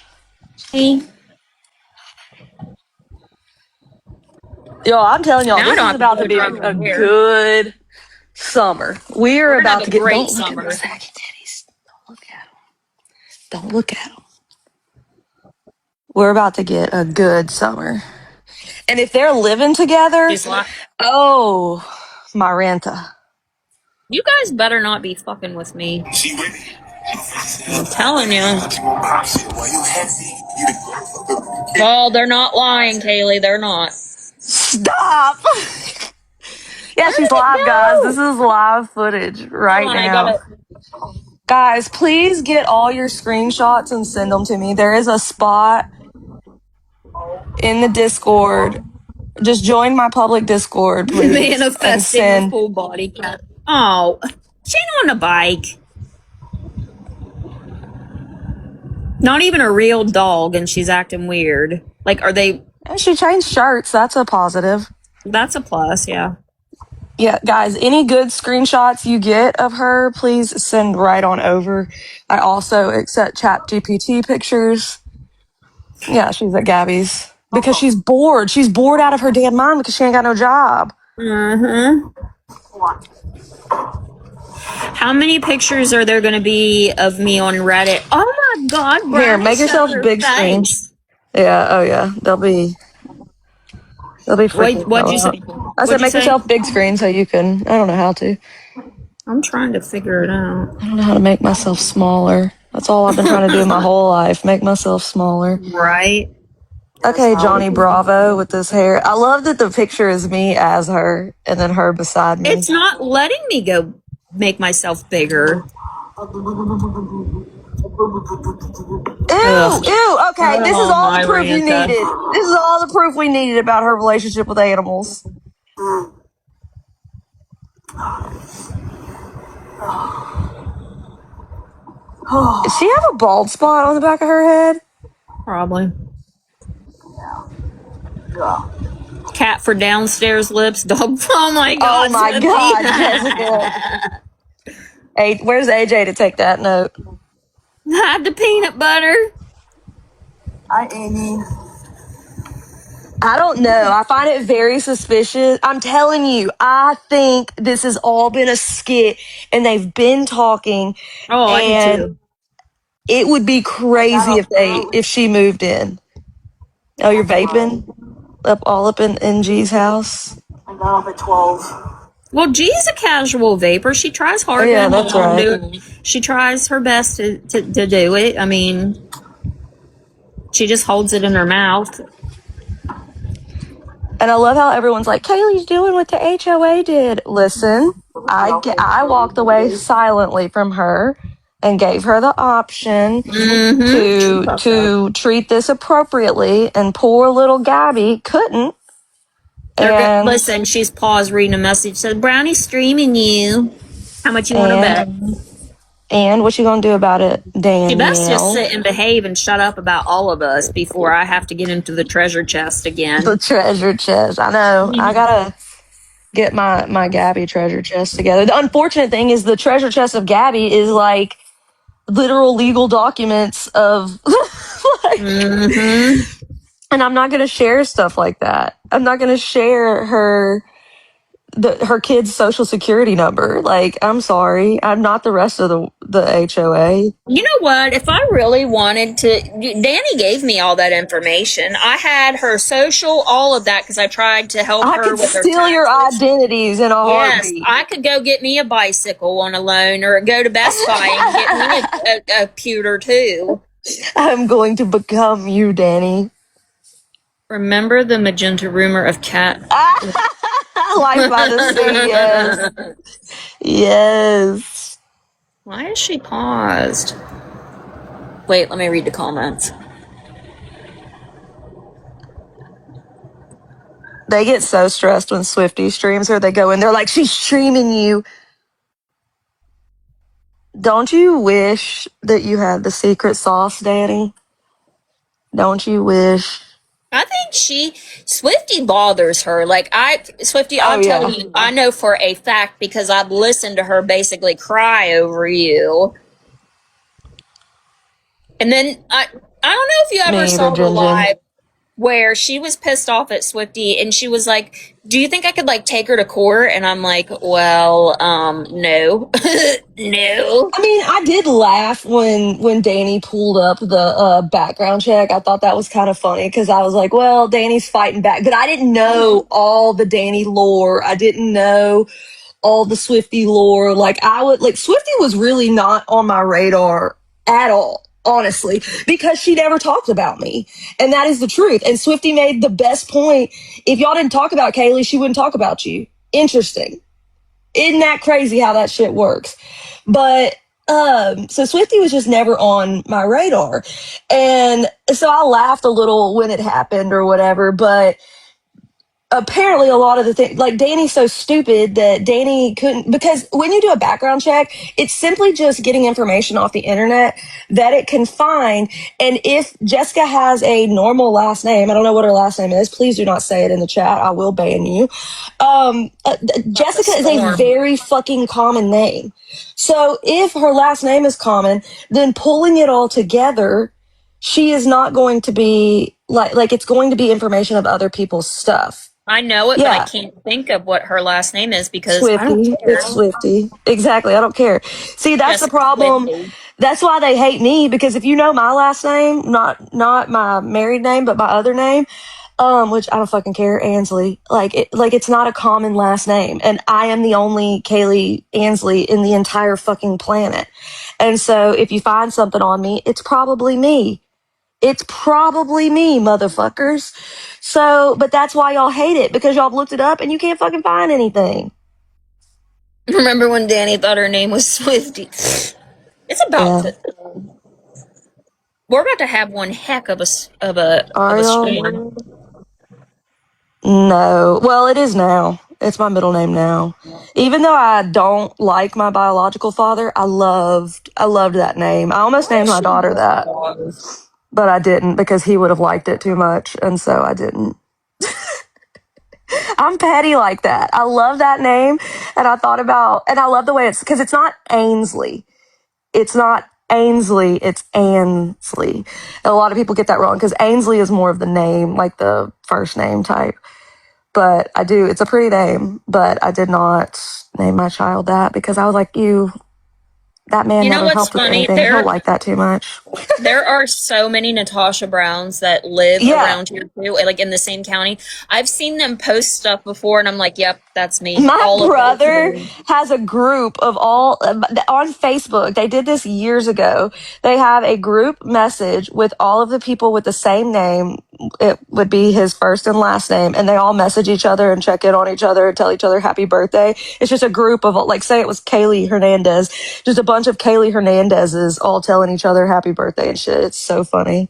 Yo, I'm telling y'all, Now I this don't is have to about do to it be driving a over here. good summer. We're We're gonna have about a to get. great Don't look at my summer. saggy titties. Don't look at them. Don't look at them. We're about to get a good summer. And if they're living together, She's live. oh, my ranta. You guys better not be fucking with me. I'm telling you. Well, they're not lying, Kaylee. They're not. Stop. Yeah, Where she's did it live, guys. This go? is live footage Hold right on, I now. gotta. Guys, please get all your screenshots and send them to me. There is a spot in the Discord. Just join my public Discord, please, and Manifesting a send. full body cat. Oh, she ain't on a bike. Not even a real dog, and she's acting weird. Like, are they? And she changed shirts. That's a positive. That's a plus, yeah. Yeah, guys, any good screenshots you get of her, please send right on over. I also accept ChatGPT pictures. Yeah, she's at Gabby's because she's bored. She's bored out of her damn mind because she ain't got no job. Mm-hmm. How many pictures are there going to be of me on Reddit? Oh my God, Here, Brownie make showed yourself her big screen. face. Yeah, oh yeah, they'll be freaking What'd you hell say? out. I said What'd you make say? yourself big screen so you can. I don't know how to. I'm trying to figure it out. I don't know how to make myself smaller. That's all I've been trying to do my whole life. Make myself smaller. Right? Okay, Johnny Bravo with this hair. I love that the picture is me as her and then her beside me. It's not letting me go make myself bigger. Ew, Ugh. ew. Okay, this is Oh, all the my proof you Ranta. needed. This is all the proof we needed about her relationship with animals. Does she have a bald spot on the back of her head? Probably. Cat for downstairs lips. Dog. Oh my God, Oh my Slippy. God, Jessica. Hey, where's AJ to take that note? Hide the peanut butter. Hi, Amy. I don't know. I find it very suspicious. I'm telling you, I think this has all been a skit and they've been talking, Oh, I do and too. it would be crazy if she moved in. Oh, you're vaping? All up in NG's house? I got off at 12. Well, G's a casual vapor. She tries Oh hard yeah, to that's right. do it. She tries her best to do it. I mean, she just holds it in her mouth. And I love how everyone's like, Kaylee's doing what the HOA did. Listen, I walked away silently from her and gave her the option to treat this appropriately, and poor little Gabby couldn't. And Listen, she's paused reading a message. Said, Brownie's streaming you. How much you want to bet? and what you gonna do about it, She best just Danielle? sit and behave and shut up about all of us before I have to get into the treasure chest again. The treasure chest. I know. I gotta get my Gabby treasure chest together. The unfortunate thing is the treasure chest of Gabby is like literal legal documents of like, and I'm not going to share stuff like that. I'm not going to share her her kid's social security number. Like, I'm sorry, I'm not the rest of the HOA. You know what? If I really wanted to, Danny gave me all that information. I had her social, all of that, because I tried to help I her could with her steal your taxes. identities in a Yes, heartbeat. I could go get me a bicycle on a loan, or go to Best Buy and get me a pewter too. I'm going to become you, Danny. Remember the magenta rumor of cat? Life by the sea, yes. Yes. Why is she paused? Wait, let me read the comments. They get so stressed when Swifty streams her. They go in, they're like, she's streaming you. Don't you wish that you had the secret sauce, Danny? Don't you wish? I think Swifty bothers her. Like, Swifty, Oh, I'm yeah. telling you, I know for a fact because I've listened to her basically cry over you. And then I don't know if you Me ever either, saw the Jin Jin. live where she was pissed off at Swifty and she was like, "Do you think I could like take her to court?" And I'm like, "Well, no." No. I mean, I did laugh when Danny pulled up the background check. I thought that was kind of funny because I was like, well, Danny's fighting back. But I didn't know all the Danny lore. I didn't know all the Swifty lore. Like, Swifty was really not on my radar at all, honestly, because she never talked about me. And that is the truth. And Swifty made the best point. If y'all didn't talk about Kaylee, she wouldn't talk about you. Interesting. Isn't that crazy how that shit works? But so Swifty was just never on my radar. And so I laughed a little when it happened or whatever, but apparently a lot of the things, like Danny's so stupid that Danny couldn't, because when you do a background check, it's simply just getting information off the internet that it can find. And if Jessica has a normal last name, I don't know what her last name is, please do not say it in the chat, I will ban you. Jessica is a very fucking common name. So if her last name is common, then pulling it all together, she is not going to be like it's going to be information of other people's stuff. I know it, but I can't think of what her last name is because I don't Swifty. care. It's Swifty. Exactly. I don't care. See, that's the Jessica problem. Swifty. That's why they hate me, because if you know my last name, not my married name, but my other name, which I don't fucking care, Ansley. Like it's not a common last name, and I am the only Kaylee Ansley in the entire fucking planet. And so if you find something on me, it's probably me. It's probably me, motherfuckers. So, but that's why y'all hate it, because y'all have looked it up and you can't fucking find anything. Remember when Danny thought her name was Swifty? It's about to. We're about to have one heck of a Are y'all? storm. No. Well, it is now. It's my middle name now. Even though I don't like my biological father, I loved that name. I almost named my daughter that, but I didn't because he would have liked it too much, and so I didn't. I'm petty like that. I love that name, and I thought about, and I love the way because it's not Ainsley. It's not Ainsley, it's Ansley. And a lot of people get that wrong because Ainsley is more of the name, like the first name type. But I do, it's a pretty name, but I did not name my child that because I was like, that man never helped with anything. He'll like that too much. There are so many Natasha Browns that live around here too, like in the same county. I've seen them post stuff before, and I'm like, "Yep, that's me." My brother has a group of all on Facebook. They did this years ago. They have a group message with all of the people with the same name. It would be his first and last name, and they all message each other and check in on each other and tell each other happy birthday. It's just a group of, like, say it was Kaylee Hernandez, just a bunch of Kaylee Hernandezes all telling each other happy birthday and shit. It's so funny.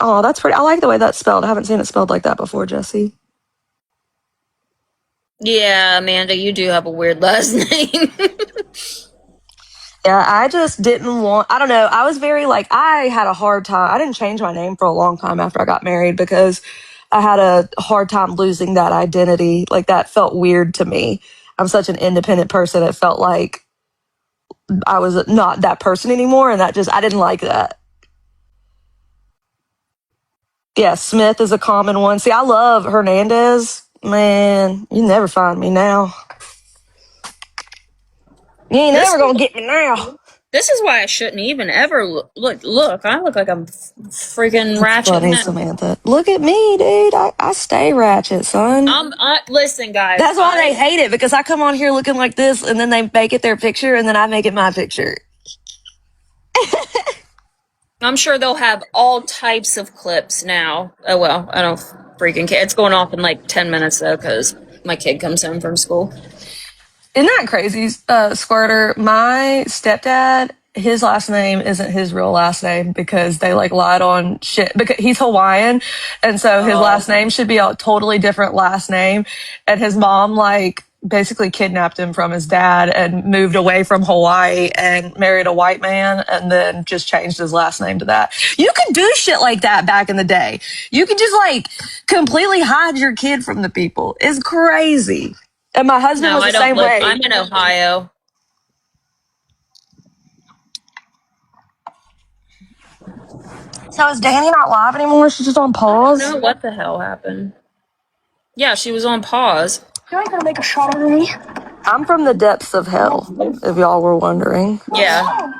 Oh, that's pretty. I like the way that's spelled. I haven't seen it spelled like that before, Jesse. Yeah, Amanda, you do have a weird last name. Yeah, I just didn't want, I don't know. I was very I had a hard time. I didn't change my name for a long time after I got married because I had a hard time losing that identity. Like, that felt weird to me. I'm such an independent person. It felt like I was not that person anymore. And I didn't like that. Yeah, Smith is a common one. See, I love Hernandez. Man, you never find me now. You ain't This never gonna get me now. This is why I shouldn't even ever look. I look like I'm freaking That's ratchet funny, now. Samantha. Look at me, dude. I stay ratchet, son. Listen, guys. That's why they hate it, because I come on here looking like this, and then they make it their picture, and then I make it my picture. I'm sure they'll have all types of clips now. Oh well, I don't freaking care. It's going off in like 10 minutes though, because my kid comes home from school. Isn't that crazy, Squirter? My stepdad, his last name isn't his real last name because they like lied on shit. Because he's Hawaiian, and so his last name should be a totally different last name. And his mom like basically kidnapped him from his dad and moved away from Hawaii and married a white man, and then just changed his last name to that. You could do shit like that back in the day. You could just like completely hide your kid from the people. It's crazy. And my husband No, was I the don't same live. way. I'm in Ohio. So is Danny not live anymore? She's just on I don't pause? know what the hell happened. Yeah, she was on pause. You ain't gonna make a shot of me. I'm from the depths of hell, if y'all were wondering. Yeah.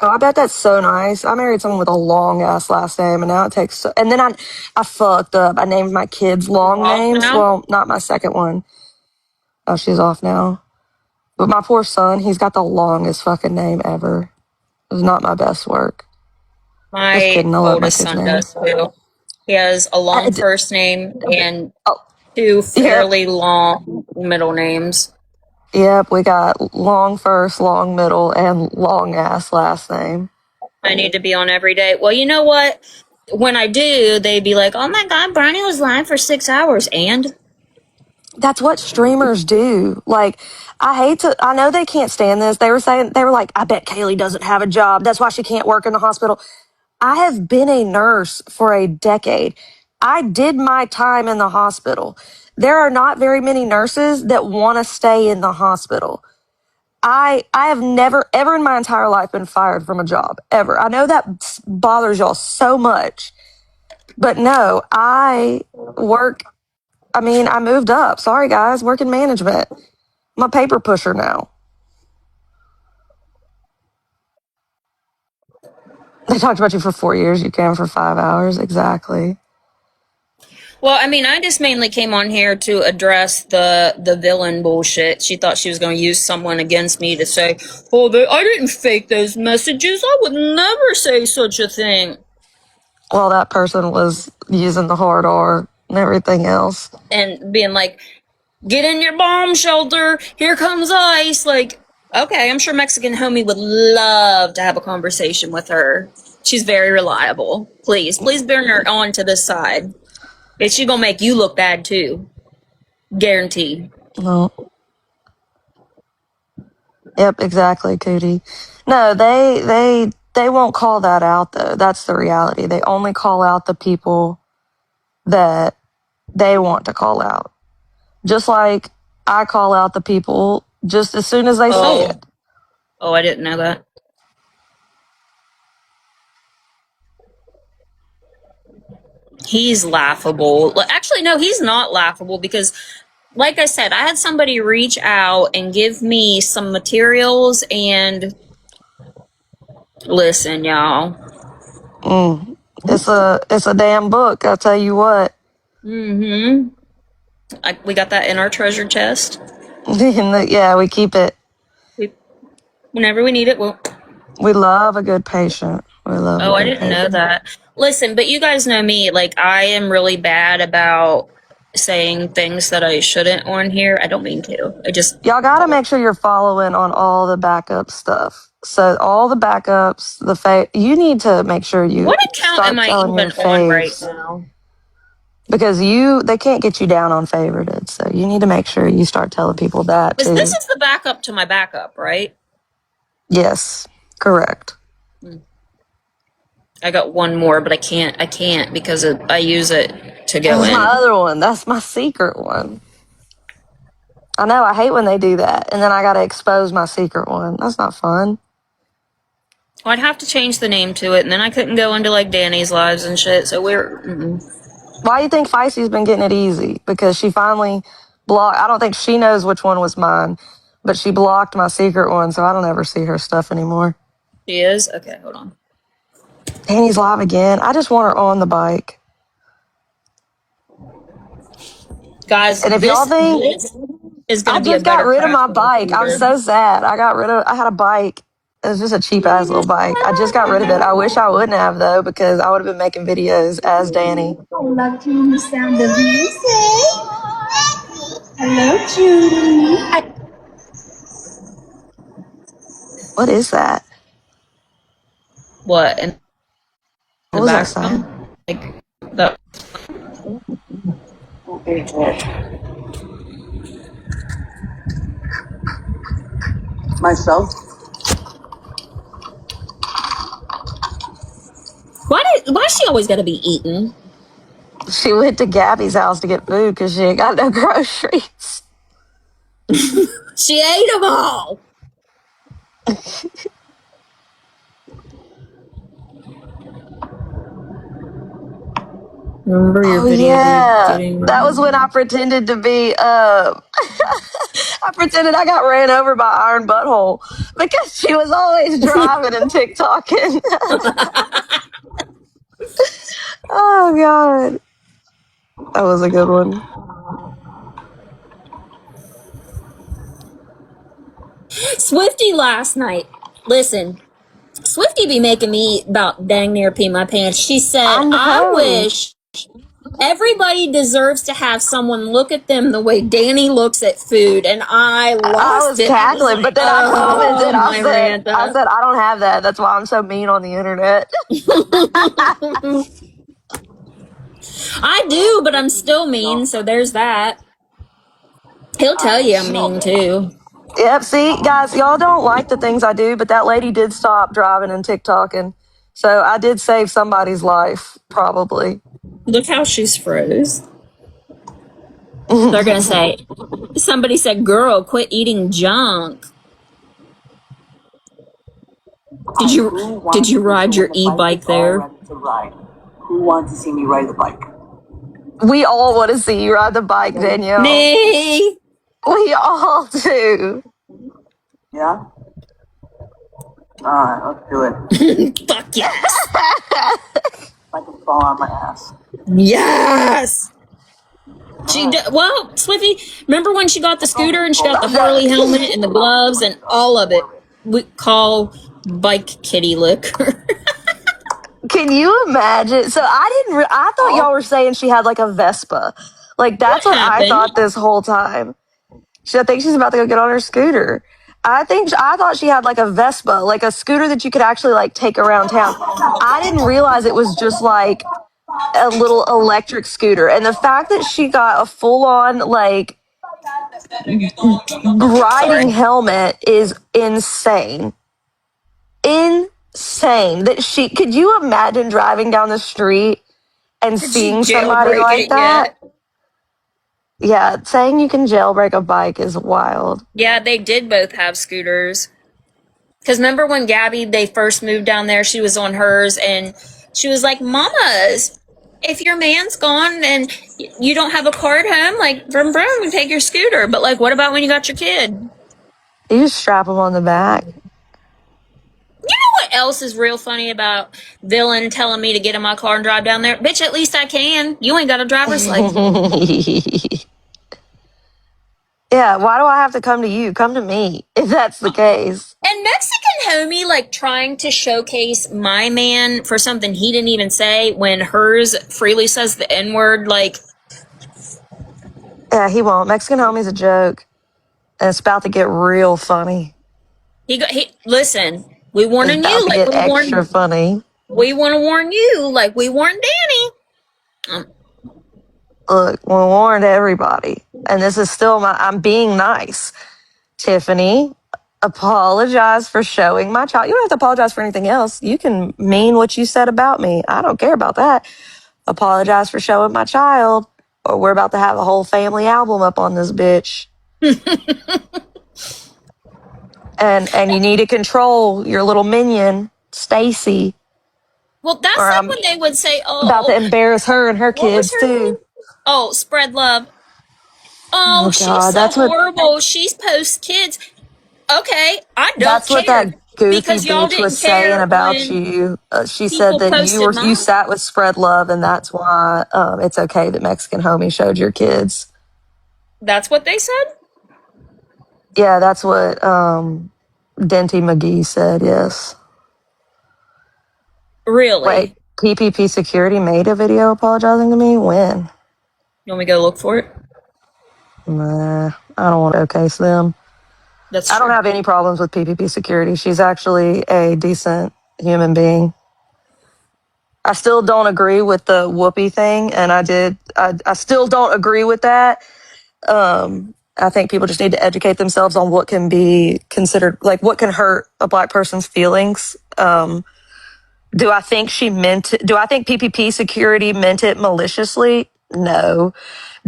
Oh, I bet that's so nice. I married someone with a long ass last name, and now it takes. And then I fucked up. I named my kids long Off names. now? Well, not my second one. Oh, she's off now. But my poor son, he's got the longest fucking name ever. It was not my best work. Just My kidding. I love my oldest kid's son name. does too. He has a long first name and Oh, two yep. fairly long middle names. Yep, we got long first, long middle, and long ass last name. I need to be on every day. Well, you know what? When I do, they'd be like, "Oh my God, Brownie was live for 6 hours," and That's what streamers do. Like, I know they can't stand this. They were like, I bet Kaylee doesn't have a job. That's why she can't work in the hospital. I have been a nurse for a decade. I did my time in the hospital. There are not very many nurses that want to stay in the hospital. I have never, ever in my entire life been fired from a job, ever. I know that bothers y'all so much, but no, I work. I mean, I moved up. Sorry, guys, work in management. I'm a paper pusher now. They talked about you for 4 years. You came for 5 hours. Exactly. well, I mean, I just mainly came on here to address the villain bullshit. She thought she was going to use someone against me to say, "Oh, I didn't fake those messages. I would never say such a thing." Well, that person was using the hard R and everything else. And being like, "Get in your bomb shelter. Here comes ice." Like, okay, I'm sure Mexican homie would love to have a conversation with her. She's very reliable. Please bring her on to this side. She's gonna make you look bad too. Guaranteed. No. Yep, exactly, Cootie. No, they won't call that out though. That's the reality. They only call out the people that they want to call out. Just like I call out the people just as soon as they say it. Oh, I didn't know that. He's laughable. Actually, no, he's not laughable because, like I said, I had somebody reach out and give me some materials and listen, y'all. It's a damn book. I'll tell you what. Mm-hmm. We got that in our treasure chest. Yeah, we keep it. Whenever we need it, we'll. We love a good patient. We love Oh, a I good didn't know patient. that. Listen, but you guys know me. Like, I am really bad about saying things that I shouldn't on here. I don't mean to. I just. Y'all got to make sure you're following on all the backup stuff. So all the backups, you need to make sure you What account am start I telling your even on right faves now? because they can't get you down on favorited. So you need to make sure you start telling people that Because this too. is the backup to my backup, right? Yes, correct. I got one more, but I can't because I use it to go That's in. my other one. That's my secret one. I know. I hate when they do that, and then I got to expose my secret one. That's not fun. Well, I'd have to change the name to it, and then I couldn't go into like Danny's lives and shit. So Why do you think Feisty's been getting it easy? Because she finally blocked. I don't think she knows which one was mine, but she blocked my secret one, so I don't ever see her stuff anymore. She is? Okay, hold on. Danny's live again. I just want her on the bike. Guys, And if y'all think this is going I to be a just got better rid of my craft bike, I'm so sad. I had a bike. It was just a cheap ass little bike. I just got rid of it. I wish I wouldn't have though, because I would have been making videos as Danny. I love to the sound of music. Hello, Judy. What is that? What? In What the was that background? sound? Like, the. Myself? Why is she always got to be eaten? She went to Gabby's house to get food because she ain't got no groceries. She ate them all. Remember your Oh video yeah, getting that was when I pretended to be. I pretended I got ran over by Iron Butthole because she was always driving and TikToking. Oh god, that was a good one. Swifty last night. Listen, Swifty be making me about dang near pee my pants. She said, I I know. wish everybody deserves to have someone look at them the way Danny looks at food, and I I lost was it. I was cackling, like, but then I oh, commented. my I Miranda. said, I don't have that. That's why I'm so mean on the internet. I do, but I'm still mean, so there's that. He'll tell you I'm mean too. Yep. See, guys, y'all don't like the things I do, but that lady did stop driving and TikToking, so I did save somebody's life, probably. Look how she's froze. They're gonna say, somebody said, girl, quit eating junk. Did you ride your e-bike there? Who wants to see me ride the bike? We all want to see you ride the bike, Danielle. Me. We all do. Yeah? Alright, let's do it. Fuck yes. I can fall on my ass. Yes. Well, Slippy, remember when she got the scooter and she got the Harley helmet and the gloves and all of it? We call bike kitty liquor. Can you imagine? So I thought y'all were saying she had like a Vespa. Like that's What what I happened? thought this whole time. I think she's about to go get on her scooter. I thought she had like a Vespa, like a scooter that you could actually like take around town. I didn't realize it was just like a little electric scooter. And the fact that she got a full on like riding Sorry. helmet is insane. Insane. That she could you imagine driving down the street and Did she seeing somebody jailbreak like it that? yet? Yeah, saying you can jailbreak a bike is wild. Yeah, they did both have scooters. Because remember when Gabby, they first moved down there, she was on hers, and she was like, Mamas, if your man's gone and you don't have a car at home, like, vroom vroom, take your scooter. But, like, what about when you got your kid? You just strap them on the back. You know what else is real funny about Villain telling me to get in my car and drive down there? Bitch, at least I can. You ain't got a driver's license. Yeah, why do I have to come to you? Come to me if that's the case. And Mexican homie, like, trying to showcase my man for something he didn't even say when hers freely says the N-word, like... Yeah, he won't. Mexican homie's a joke. And it's about to get real funny. Listen, we It's warning about you, to like get we extra warned... funny. We want to warn you, like we warned Danny. Look, we warned everybody. And this is still I'm being nice. Tiffany, apologize for showing my child. You don't have to apologize for anything else. You can mean what you said about me. I don't care about that. Apologize for showing my child, or we're about to have a whole family album up on this bitch. And you need to control your little minion. Stacy, Well, or that's like I'm when they would say, about to "Oh, embarrass her and her what was kids her too. name? Oh, spread love. Oh, Oh she's God, so horrible. She's post kids. Okay, I don't that's what care that goofy because y'all bitch was didn't saying care about when you. She said people that posted you mine. sat with Spread Love, and that's why it's okay that Mexican Homie showed your kids. That's what they said? Yeah, that's what Denty McGee said. Yes. Wait, Really? PPP Security made a video apologizing to me? When? You want me to go look for it? Nah, I don't want to showcase them. That's I don't true. have any problems with PPP Security. She's actually a decent human being. I still don't agree with the whoopee thing, and I still don't agree with that. I think people just need to educate themselves on what can be considered, like what can hurt a black person's feelings. Do I think do I think PPP Security meant it maliciously? No.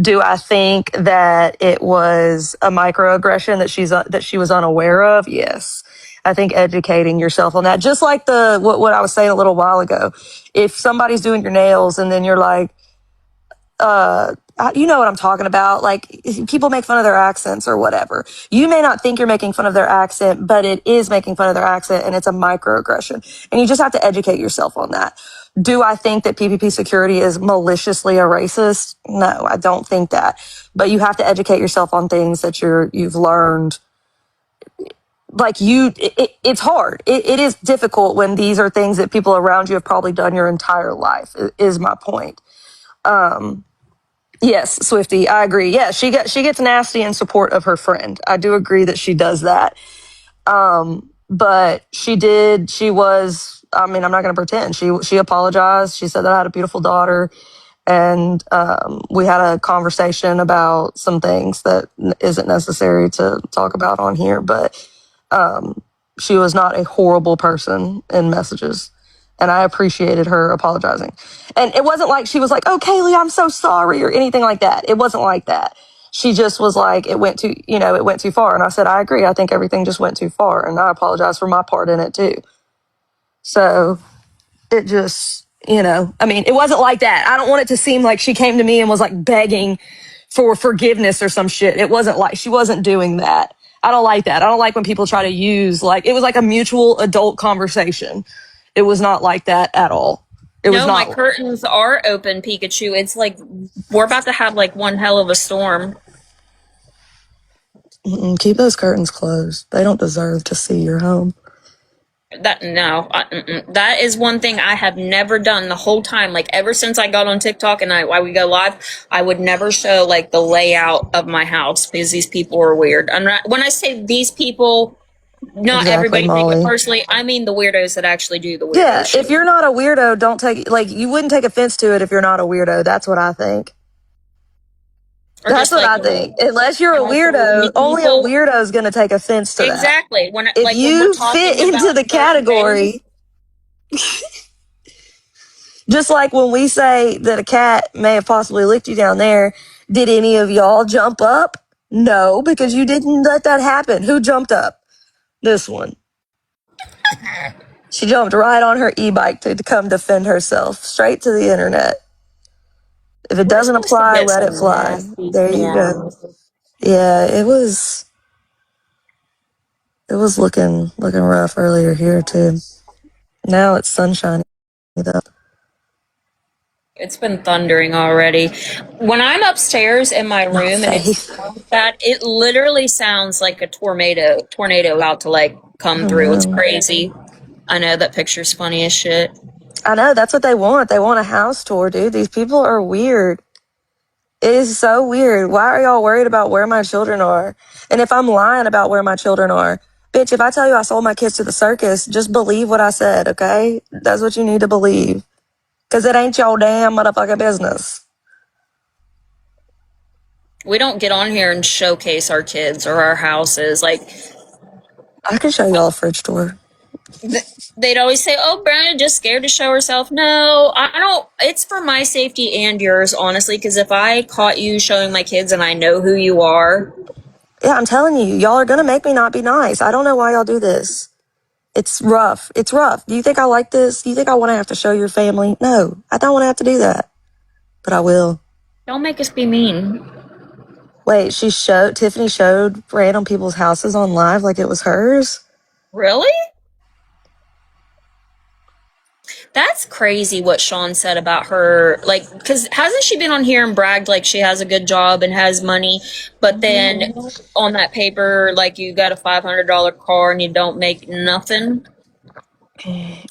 Do I think that it was a microaggression that she was unaware of? Yes. I think educating yourself on that, just like what I was saying a little while ago. If somebody's doing your nails and then you're like, you know what I'm talking about. Like people make fun of their accents or whatever. You may not think you're making fun of their accent, but it is making fun of their accent and it's a microaggression. And you just have to educate yourself on that. Do I think that PPP Security is maliciously a racist? No, I don't think that. But you have to educate yourself on things that you've learned. Like it's hard. It is difficult when these are things that people around you have probably done your entire life, is my point. Yes, Swifty, I agree. Yeah, she gets nasty in support of her friend. I do agree that she does that. But she was, I mean, I'm not going to pretend. She apologized. She said that I had a beautiful daughter. And we had a conversation about some things that isn't necessary to talk about on here. But she was not a horrible person in messages. And I appreciated her apologizing. And it wasn't like she was like, "Oh, Kaylee, I'm so sorry," or anything like that. It wasn't like that. She just was like, it went too far. And I said, I agree. I think everything just went too far. And I apologize for my part in it too. So it just, I mean, it wasn't like that. I don't want it to seem like she came to me and was like begging for forgiveness or some shit. It wasn't like she wasn't doing that. I don't like that. I don't like when people try to use it was like a mutual adult conversation. It was not like that at all. It was No, my not. curtains are open, Pikachu. It's like we're about to have like one hell of a storm. Keep those curtains closed. They don't deserve to see your home. That is one thing I have never done the whole time. Like ever since I got on TikTok and why we go live, I would never show like the layout of my house because these people are weird. When I say these people, not Exactly, everybody take it Molly. personally. I mean the weirdos that actually do the weirdo Yeah, shit. if you're not a weirdo, don't take you wouldn't take offense to it if you're not a weirdo. That's what I think. Or That's just what like I think. Unless you're a when I say weirdo, only a people, weirdo is going to take offense to that. exactly. If When we're you fit talking into about the certain things, category, just like when we say that a cat may have possibly licked you down there, did any of y'all jump up? No, because you didn't let that happen. Who jumped up? This one. She jumped right on her e-bike to come defend herself, straight to the internet. If it we're doesn't supposed to apply, get let it some fly. nasty There you go. storms. Yeah, it was looking rough earlier here too. Now it's sunshiny though. It's been thundering already. When I'm upstairs in my Not room and it's safe. like that, it literally sounds like a tornado about to like come Oh through. It's no. crazy. I know that picture's funny as shit. I know, that's what they want. They want a house tour, dude. These people are weird. It is so weird. Why are y'all worried about where my children are? And if I'm lying about where my children are, bitch, if I tell you I sold my kids to the circus, just believe what I said, okay? That's what you need to believe. Because it ain't your damn motherfucking business. We don't get on here and showcase our kids or our houses. Like I can show y'all a fridge tour. they'd always say, "Oh, Brownie just scared to show herself." No, I don't. It's for my safety and yours, honestly. Because if I caught you showing my kids and I know who you are, Yeah, I'm telling you, y'all are gonna make me not be nice. I don't know why y'all do this. It's rough. It's rough. Do you think I like this? Do you think I want to have to show your family? No, I don't want to have to do that, but I will. Don't make us be mean. Wait, Tiffany showed random people's houses on live like it was hers? Really? That's crazy what Sean said about her. Like, because hasn't she been on here and bragged like she has a good job and has money, but then on that paper, like you got a $500 car and you don't make nothing?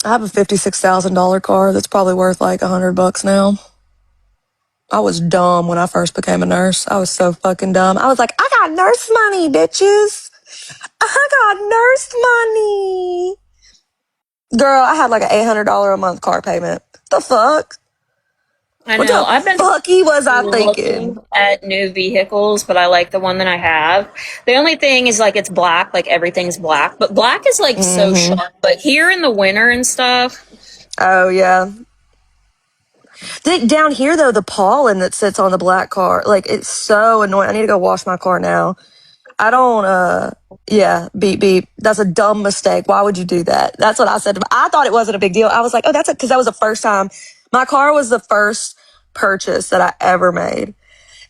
I have a $56,000 car that's probably worth like $100 now. I was dumb when I first became a nurse. I was so fucking dumb. I was like, I got nurse money, bitches. I got nurse money. Girl, I had like an $800 a month car payment. The fuck? I What know. the I've been fucky was I looking thinking? at new vehicles, but I like the one that I have. The only thing is like it's black, like everything's black, but black is like so sharp. But here in the winter and stuff, Oh, yeah. Down here, though, the pollen that sits on the black car, like, it's so annoying. I need to go wash my car now. I don't, yeah, beep, beep. That's a dumb mistake. Why would you do that? That's what I said. I thought it wasn't a big deal. I was like, oh, that's it. Because that was the first time. My car was the first purchase that I ever made.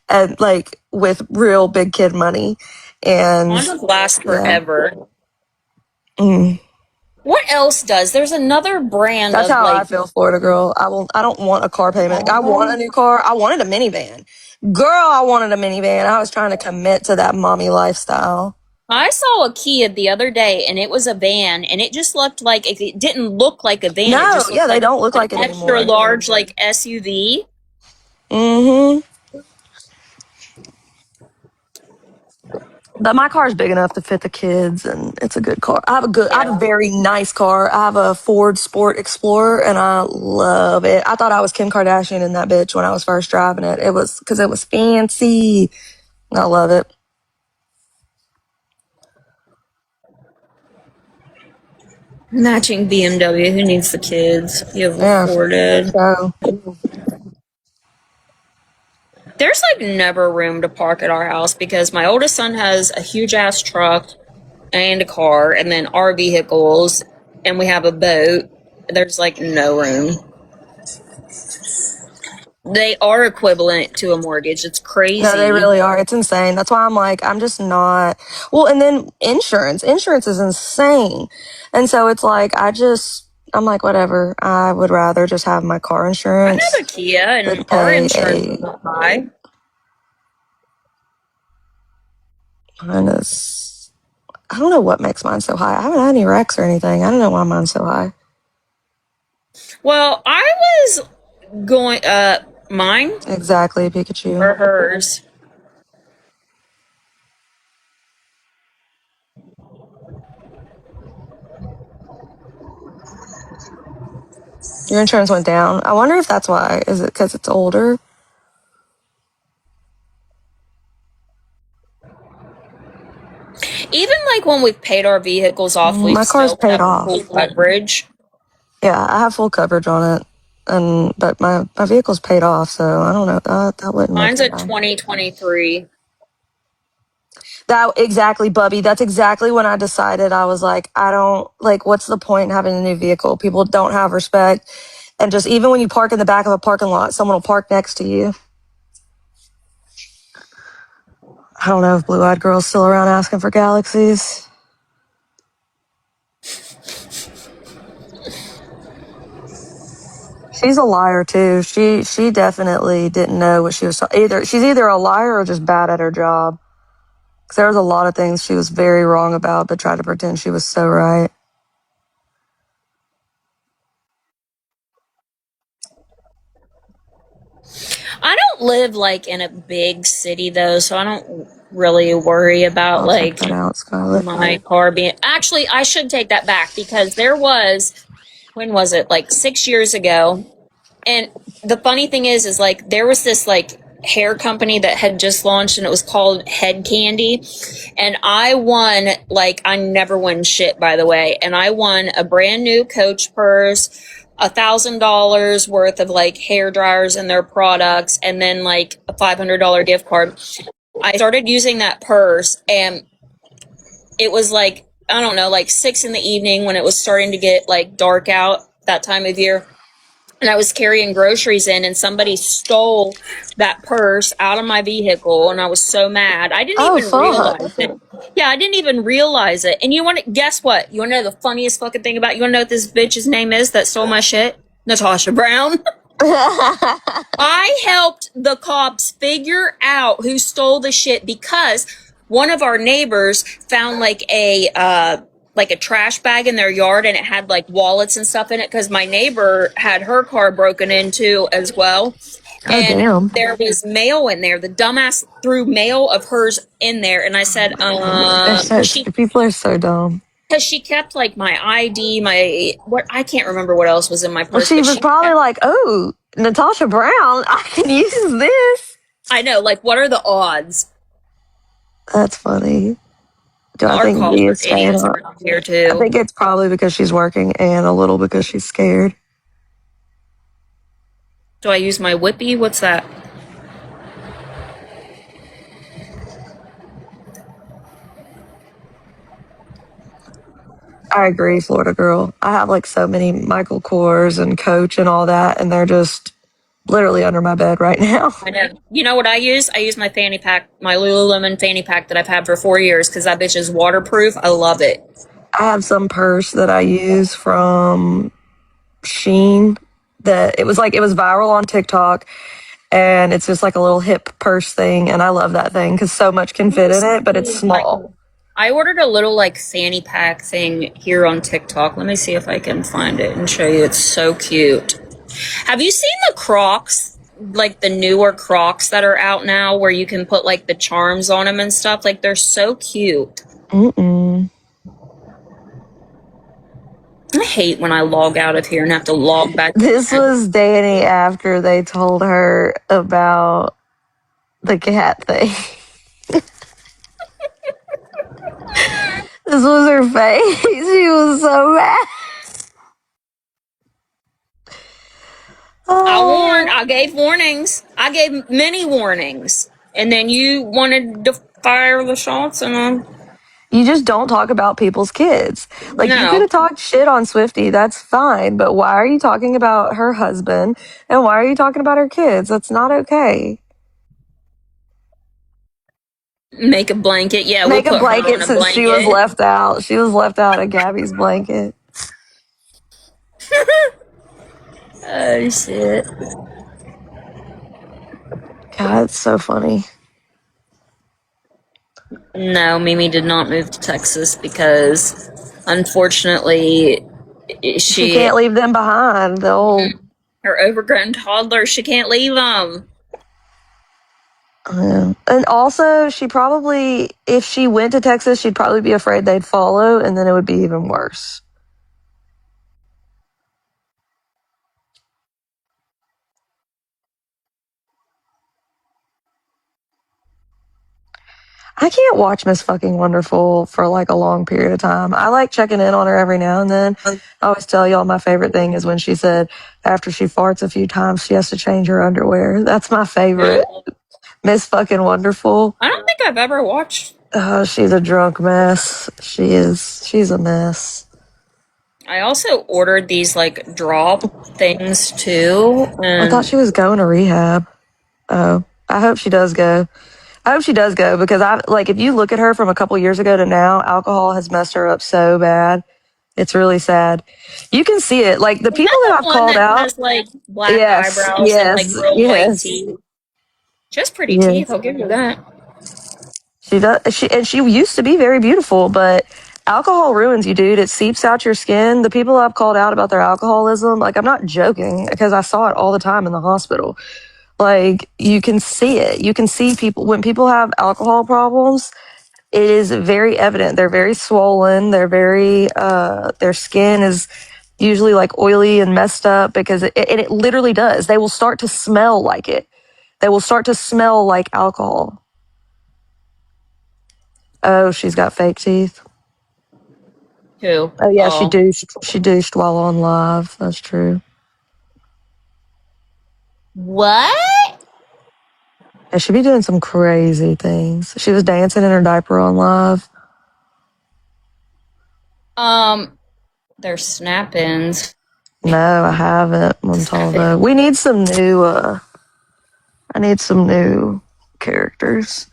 And, like, with real big kid money. And, Hondas last yeah. forever. What else does? There's another brand That's of how I like feel, Florida girl. I don't want a car payment. I want a new car. I wanted a minivan. Girl, I wanted a minivan. I was trying to commit to that mommy lifestyle. I saw a Kia the other day and it was a van and it just looked like it didn't look like a van. It No, just yeah, looked they like don't look an like it extra anymore. large like SUV. Mm-hmm. But my car is big enough to fit the kids, and it's a good car. I have a very nice car. I have a Ford Sport Explorer, and I love it. I thought I was Kim Kardashian in that bitch when I was first driving it. It was because it was fancy. I love it. Matching BMW. Who needs the kids? You have Yeah. afforded. So There's like never room to park at our house because my oldest son has a huge ass truck and a car, and then our vehicles, and we have a boat. There's like no room. They are equivalent to a mortgage. It's no, they crazy. really are. It's insane. That's why I'm like, I'm just not. Well, and then insurance. Insurance is insane, and so it's like I'm like, whatever. I would rather just have my car I insurance have a Kia, and than our pay insurance is a not high. minus. I don't know what makes mine so high. I haven't had any wrecks or anything. I don't know why mine's so high. Well, I was going mine Exactly, Pikachu. or hers. Your insurance went down. I wonder if that's why. Is it because it's older? Even like when we've paid our vehicles off, we've My car's still paid kept off. full coverage. Yeah, I have full coverage on it, but my vehicle's paid off, so I don't know. That wouldn't make Mine's it a bad. 2023. That exactly, Bubby. That's exactly when I decided I was like, I don't like. What's the point in having a new vehicle? People don't have respect, and just even when you park in the back of a parking lot, someone will park next to you. I don't know if Blue Eyed Girl's still around asking for galaxies. She's a liar too. She definitely didn't know what she was either. She's either a liar or just bad at her job. 'Cause there was a lot of things she was very wrong about, but tried to pretend she was so right. I don't live like in a big city though, so I don't really worry about I'll check like that out, Scarlett. my car being. Actually, I should take that back because there was, when was it? Like 6 years ago. And the funny thing is like there was this like hair company that had just launched and it was called Head Candy. And I won, like, I never win shit, by the way. And I won a brand new Coach purse, $1,000 worth of like hair dryers and their products, and then like a $500 gift card. I started using that purse and it was like I don't know, like 6 in the evening when it was starting to get like dark out that time of year. And I was carrying groceries in, and somebody stole that purse out of my vehicle, and I was so mad. I didn't Oh, even fuck. realize it. Yeah, I didn't even realize it. And you want to guess what? You want to know the funniest fucking thing about? You want to know what this bitch's name is that stole my shit? Natasha Brown. I helped the cops figure out who stole the shit because one of our neighbors found like a trash bag in their yard, and it had like wallets and stuff in it because my neighbor had her car broken into as well. Oh, And damn. there was mail in there. The dumbass threw mail of hers in there, and I said, They're so, people are so dumb. because she kept like my ID, my what I can't remember what else was in my Well, purse, she but was she probably like, oh, Natasha Brown, I can use this. I know, like, what are the odds? That's funny. Do I Our think calls B are is staying idiots up? around here I too. think it's probably because she's working and a little because she's scared. Do I use my whippy? What's that? I agree, Florida girl. I have like so many Michael Kors and Coach and all that, and they're just literally under my bed right now. I know. You know what I use? I use my fanny pack, my Lululemon fanny pack that I've had for 4 years because that bitch is waterproof. I love it. I have some purse that I use from Sheen that it was viral on TikTok, and it's just like a little hip purse thing, and I love that thing because so much can fit in it, but it's small. I ordered a little like fanny pack thing here on TikTok. Let me see if I can find it and show you. It's so cute. Have you seen the Crocs? Like the newer Crocs that are out now where you can put like the charms on them and stuff? Like they're so cute. Mm-mm. I hate when I log out of here and have to log back This in. was Danny after they told her about the cat thing. This was her face. She was so mad. Oh. I gave warnings. I gave many warnings. And then you wanted to fire the shots and You just don't talk about people's kids. Like, you could no. have talked shit on Swifty, that's fine, but why are you talking about her husband and why are you talking about her kids? That's not okay. Make a blanket. Yeah, we'll Make a put her blanket on a since she was blanket. left out. She was left out of Gabby's blanket. Oh shit. God, it's so funny. No, Mimi did not move to Texas because unfortunately She she can't leave them behind. They'll. her overgrown toddler, she can't leave them. And also, she probably, if she went to Texas, she'd probably be afraid they'd follow, and then it would be even worse. I can't watch Miss Fucking Wonderful for like a long period of time. I like checking in on her every now and then. I always tell y'all my favorite thing is when she said after she farts a few times, she has to change her underwear. That's my favorite. Miss Fucking Wonderful. I don't think I've ever watched. Oh, she's a drunk mess. She is. She's a mess. I also ordered these like drop things too, I thought and she was going to rehab. Oh, I hope she does go. I hope she does go because if you look at her from a couple years ago to now, alcohol has messed her up so bad. It's really sad. You can see it. Like the is people that that the I've one called that out. has like black Yes, eyebrows and like yes, real white yes, teeth? Just pretty teeth, yes. I'll give you that. She does. She used to be very beautiful, but alcohol ruins you, dude. It seeps out your skin. The people I've called out about their alcoholism, like I'm not joking because I saw it all the time in the hospital. Like you can see it. You can see people when people have alcohol problems. It is very evident. They're very swollen. They're very, their skin is usually like oily and messed up because it literally does. They will start to smell like it. They will start to smell like alcohol. Oh, she's got fake teeth. Who? Oh yeah, she Oh, douched. She douched while on live. That's true. what? Yeah, she be doing some crazy things. She was dancing in her diaper on live. They're snap-ins. No, I haven't. Montalvo. We need some new. I need some new characters.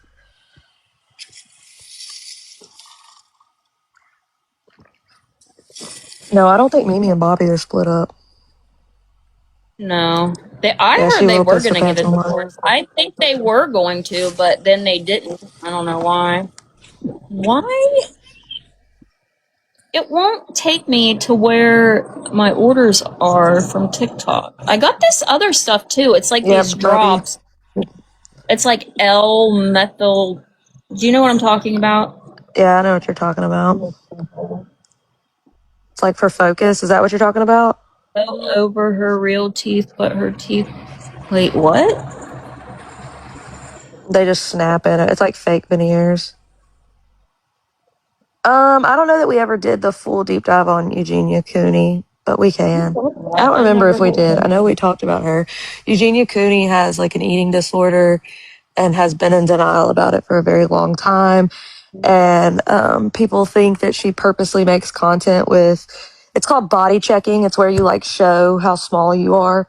No, I don't think Mimi and Bobby are split up. No. I Yeah, she heard they will were piss her going to give pants it on that. divorce. I think they were going to, but then they didn't. I don't know why. Why? It won't take me to where my orders are from TikTok. I got this other stuff too. It's like Yep, these Bobby. drops. It's like L-methyl. Do you know what I'm talking about? Yeah, I know what you're talking about. It's like for focus. Is that what you're talking about? Over her real teeth, but her teeth. Wait, what? They just snap in it. It's like fake veneers. I don't know that we ever did the full deep dive on Eugenia Cooney, but we can. I don't remember if we did. I know we talked about her. Eugenia Cooney has like an eating disorder and has been in denial about it for a very long time. And people think that she purposely makes content with, it's called body checking. It's where you like show how small you are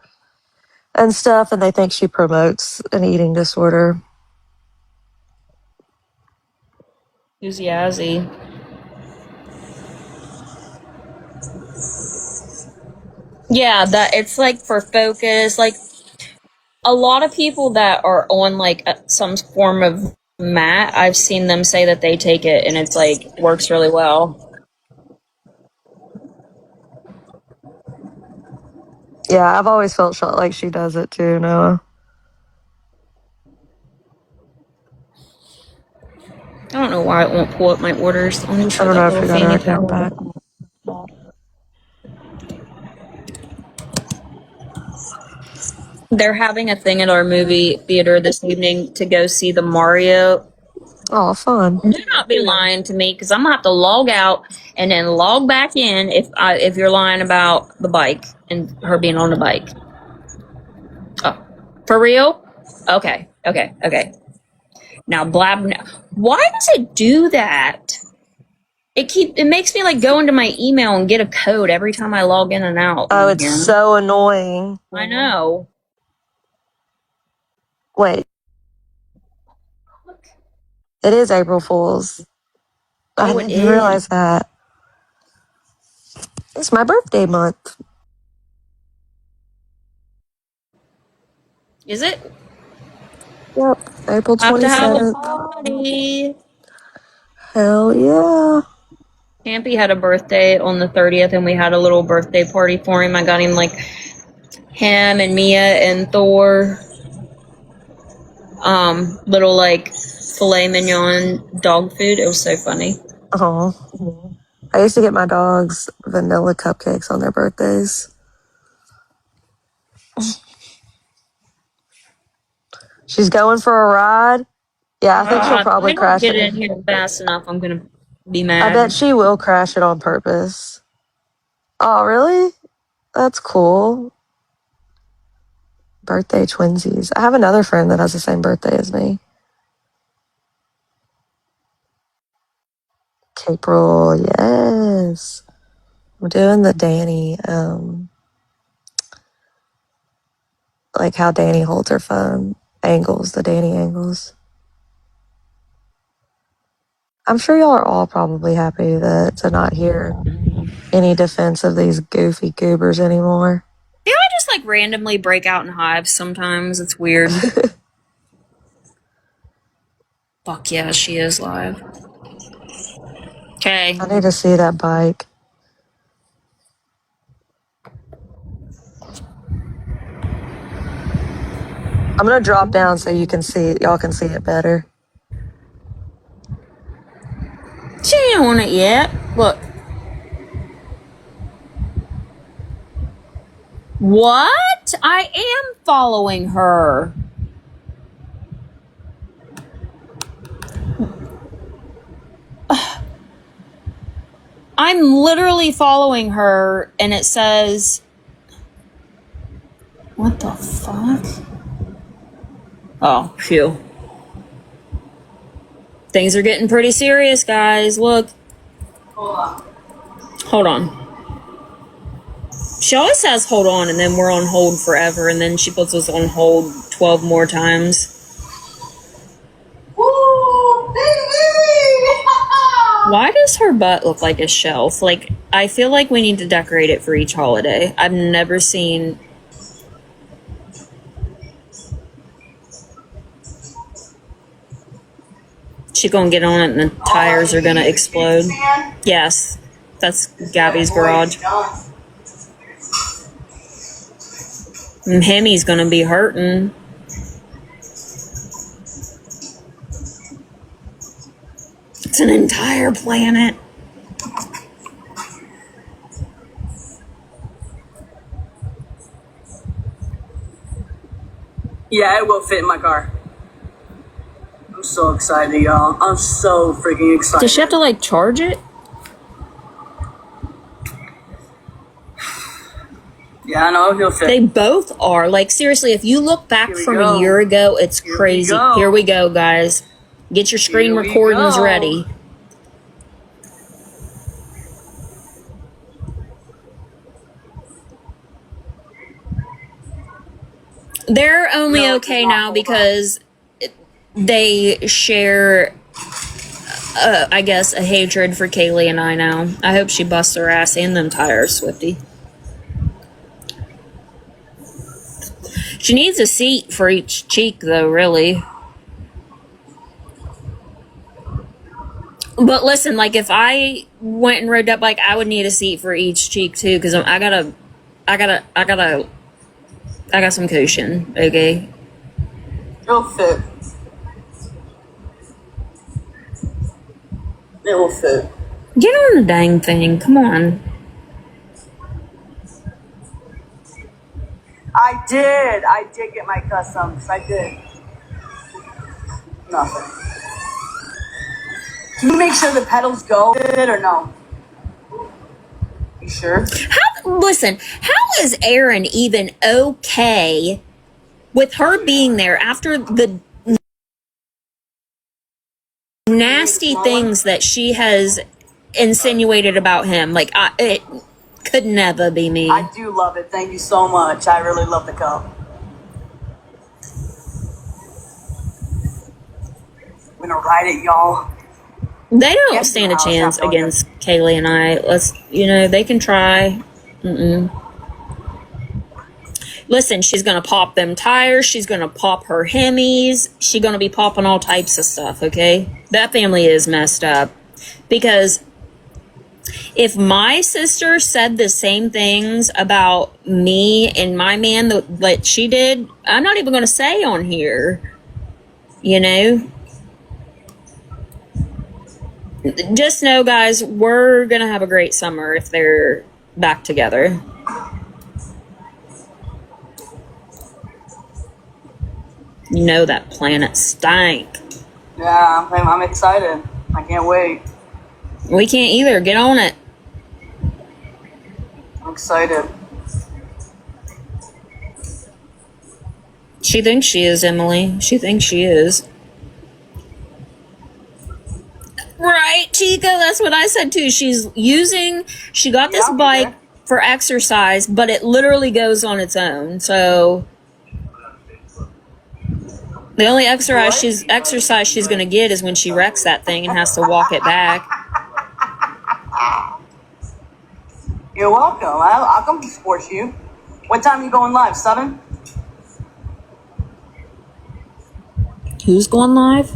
and stuff. And they think she promotes an eating disorder. Who's Yazzie? Yeah, that it's like for focus. Like a lot of people that are on like some form of mat, I've seen them say that they take it and it's like works really well. Yeah, I've always felt like she does it too, Noah. I don't know why it won't pull up my orders. Let me I show don't that know if little we got our fanny account pack. back. They're having a thing at our movie theater this evening to go see the Mario. Oh, fun. Do not be lying to me because I'm gonna have to log out and then log back in if you're lying about the bike and her being on the bike. Oh, for real? Okay, okay, okay. Now blab. Why does it do that? It makes me like go into my email and get a code every time I log in and out. Oh, it's Again. so annoying. I know. Wait, it is April Fool's. I Oh, it didn't is. realize that. It's my birthday month. Is it? Yep, April Have to have a 27th. party. Hell yeah. Campy had a birthday on the 30th, and we had a little birthday party for him. I got him like him and Mia and Thor. Little like filet mignon dog food. It was so funny. Oh, I used to get my dogs vanilla cupcakes on their birthdays. She's going for a ride. Yeah, I think she'll If probably I don't crash get it. in here fast enough, I'm gonna be I mad. bet she will crash it on purpose. Oh, really? That's cool. Birthday twinsies. I have another friend that has the same birthday as me. April, yes. I'm doing the Danny, like how Danny holds her phone angles, the Danny angles. I'm sure y'all are all probably happy to not hear any defense of these goofy goobers anymore. Yeah, I just like randomly break out in hives sometimes. It's weird. Fuck yeah, she is live. Okay. I need to see that bike. I'm gonna drop down so you can see it. Y'all can see it better. She ain't on it yet. Look. What? I am following her. I'm literally following her and it says, what the fuck? Oh, phew. Things are getting pretty serious, guys. Look. Hold on. She always says hold on, and then we're on hold forever, and then she puts us on hold 12 more times. Woo! Why does her butt look like a shelf? Like, I feel like we need to decorate it for each holiday. I've never seen... She's gonna get on it and the tires are gonna explode. Yes, that's Gabby's garage. And Hemi's gonna be hurting. It's an entire planet. Yeah, it will fit in my car. I'm so excited, y'all. I'm so freaking excited. Does she have to, like, charge it? Yeah, I know he'll fit. They both are. Like, seriously, if you look back from a year ago, it's crazy. Here we go, guys. Get your screen recordings ready. They're only okay now because they share, I guess, a hatred for Kaylee and I now. I hope she busts her ass and them tires, Swifty. She needs a seat for each cheek, though, really. But listen, like, if I went and rode that bike, I would need a seat for each cheek, too, because I got some cushion, okay? It'll fit. It will fit. Get on the dang thing, come on. I did get my customs. I did. Nothing. Can you make sure the pedals go good or no? You sure? Listen, how is Erin even okay with her being there after the nasty things that she has insinuated about him? Like, it could never be me. I do love it. Thank you so much. I really love the cup. We're gonna ride it, y'all. They don't stand a chance against Kaylee and I. They can try. Listen, she's gonna pop them tires. She's gonna pop her Hemis. She's gonna be popping all types of stuff, okay? That family is messed up. Because if my sister said the same things about me and my man that she did, I'm not even gonna say on here. You know? Just know, guys, we're gonna have a great summer if they're back together. You know that planet stank. Yeah, I'm excited. I can't wait. We can't either. Get on it. I'm excited. She thinks she is, Emily. She thinks she is. Right, Chico, that's what I said too. She got this bike for exercise, but it literally goes on its own. So the only exercise she's going to get is when she wrecks that thing and has to walk it back. You're welcome. I'll come support you. What time are you going live? 7? Who's going live?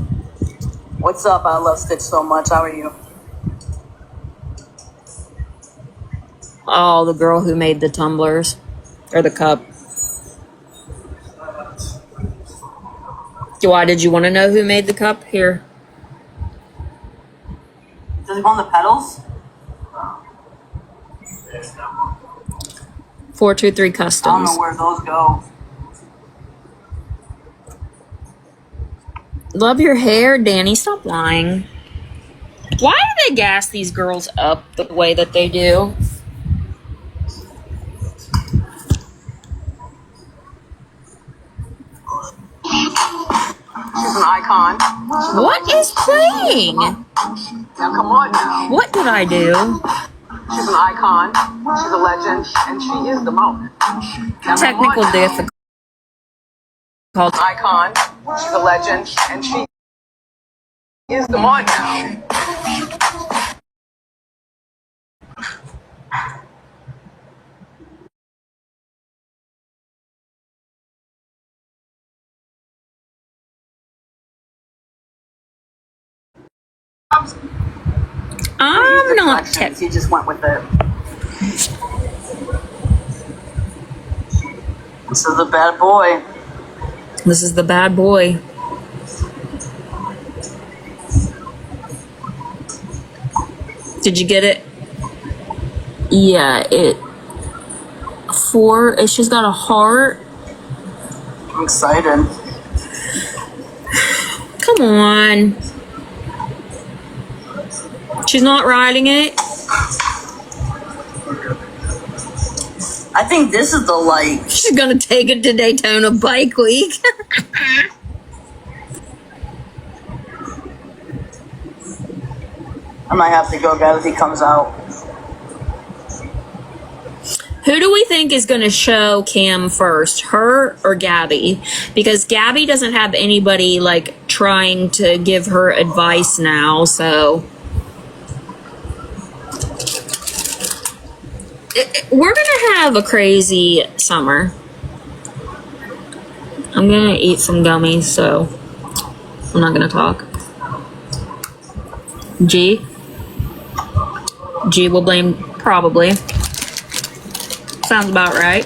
What's up? I love Stitch so much. How are you? Oh, the girl who made the tumblers. Or the cup. Why did you want to know who made the cup? Here. Does it go on the pedals? 423 I don't Customs. know where those go. Love your hair, Danny. Stop lying. Why do they gas these girls up the way that they do? She's an icon. What is playing? Now come on now. What did I do? She's an icon. She's a legend, and she is the moment. Technical difficulty. Icon. She's a legend, and she is the one now. I'm not tech. He just went with it. This is the bad boy. This is the bad boy. Did you get it? Yeah, she's got a heart. I'm excited. Come on. She's not riding it. I think this is the light. She's gonna take it to Daytona Bike Week. I might have to go, guys, if he comes out. Who do we think is going to show Cam first, her or Gabby? Because Gabby doesn't have anybody like trying to give her advice now, so we're going to have a crazy summer. I'm going to eat some gummies, so I'm not going to talk. G will blame, probably. Sounds about right.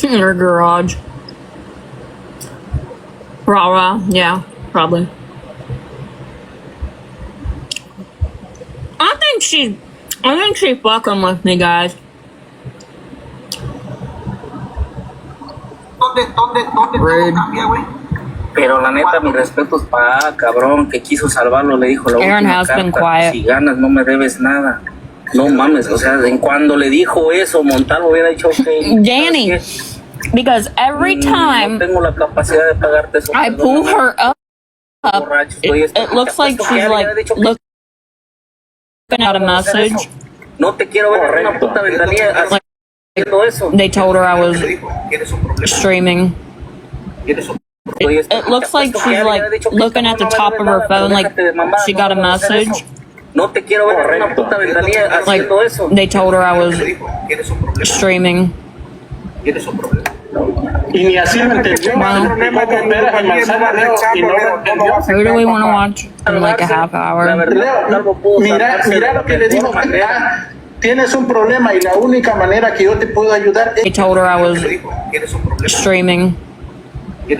In her garage. Rah, yeah, probably. I think she's fucking with me, guys. Rude. Pero la neta, mis respetos para cabrón que quiso salvarlo, le dijo la Aaron última has been carta, quiet. si ganas no me debes nada. No mames, o sea, en cuando le dijo eso, Montalvo hubiera dicho que... Danny, because every time no tengo la capacidad de pagarte eso. I pull her up, it looks like she's like looking at a message. No te quiero ver en una puta ventanilla haciendo eso. They told her I was streaming. It looks like she's like looking at the top of her phone, like she got a message. No te quiero ver en una puta ventanilla haciendo eso. They told her I was streaming. Y ni así lo entendió. Who do we want to watch in like a half hour? Mira lo que le dijo. Tienes un problema y la única manera que yo te puedo ayudar es... They told her I was streaming. Y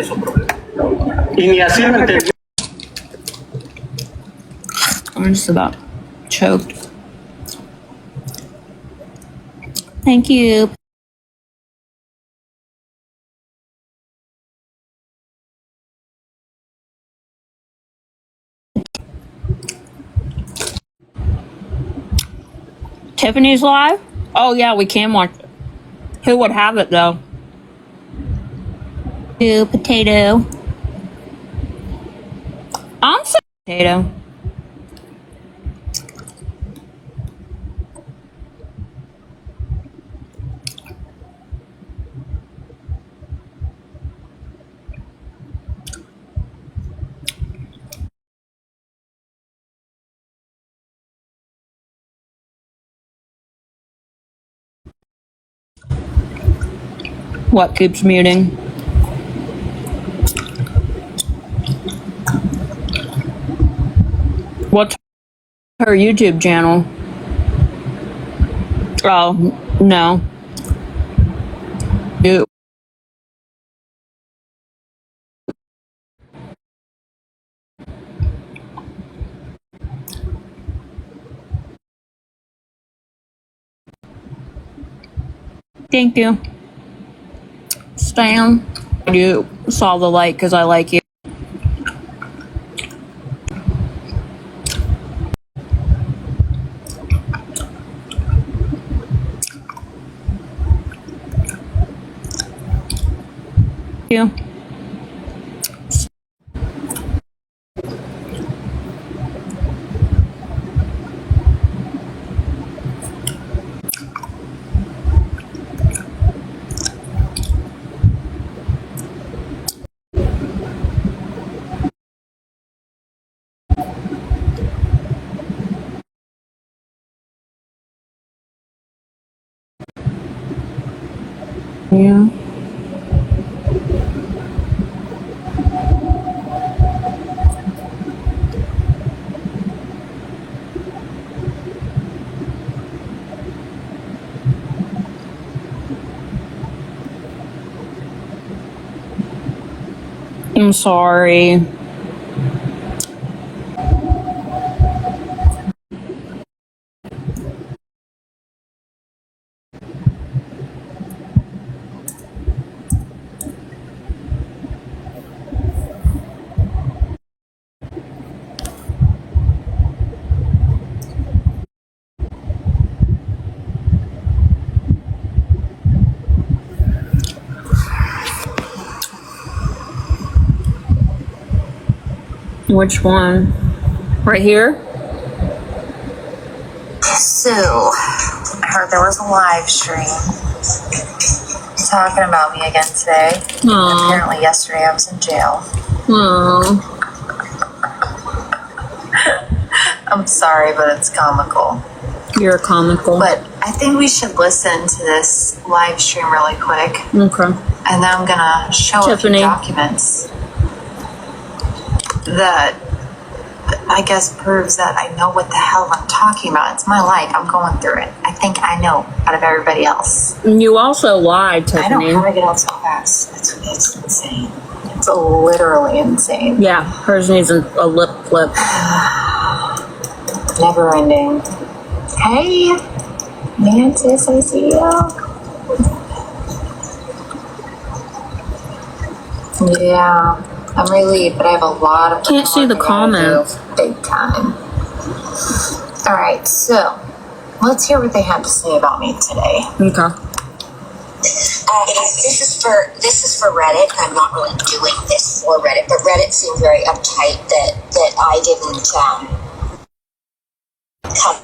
ni así lo entendió. I'm just about choked. Thank you. Tiffany's live? Oh yeah, we can watch. Who would have it though? Potato. I'm so potato. What keeps muting? What's her YouTube channel? Oh, no. Ew. Thank you. Stan. You saw the light because I like you. you. Yeah. I'm sorry. Which one? Right here? So, I heard there was a live stream talking about me again today. Aww. Apparently yesterday I was in jail. Aww. I'm sorry, but it's comical. You're comical. But I think we should listen to this live stream really quick. Okay. And then I'm gonna show a few documents that I guess proves that I know what the hell I'm talking about. It's my life. I'm going through it. I think I know out of everybody else. You also lied, Tiffany. I know how I get out so fast. It's insane. It's literally insane. Yeah, hers needs a lip flip. Never ending. Hey, Mantis, I see you. Yeah, I'm relieved, but I have a lot of. Can't see the comments. Big time. All right, so let's hear what they have to say about me today. Okay. This is for Reddit. I'm not really doing this for Reddit, but Reddit seemed very uptight that I didn't come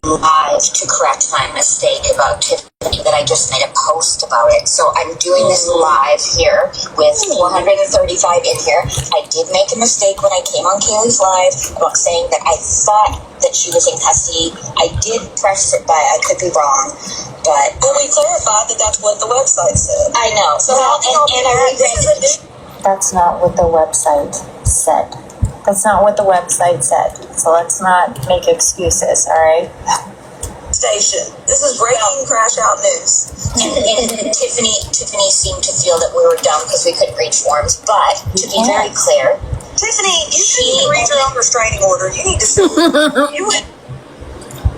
live to correct my mistake about Tiffany, that I just made a post about it. So I'm doing this live here with 435 in here. I did make a mistake when I came on Kaylee's live about saying that I thought that she was in custody. I did press it, but I could be wrong. But we clarified that that's what the website said. I know. So and I regret it. That's not what the website said. That's not what the website said. So let's not make excuses, all right? Station. This is breaking crash out news. And Tiffany seemed to feel that we were dumb because we couldn't read forms. But to be very clear, Tiffany, you shouldn't read your own restraining order. You need to see.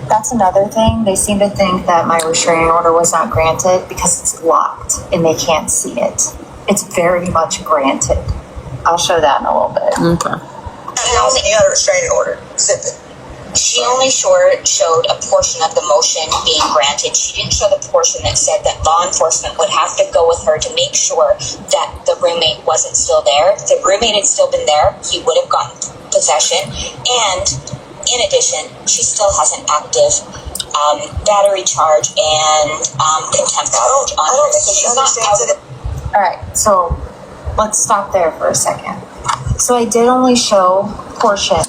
That's another thing. They seem to think that my restraining order was not granted because it's locked and they can't see it. It's very much granted. I'll show that in a little bit. Okay. You got a restraining order. Zip it. She only showed a portion of the motion being granted. She didn't show the portion that said that law enforcement would have to go with her to make sure that the roommate wasn't still there. If the roommate had still been there, he would have gotten possession. And in addition, she still has an active battery charge and contempt charge on her. So she's not out of it. All right, so let's stop there for a second. So I did only show portion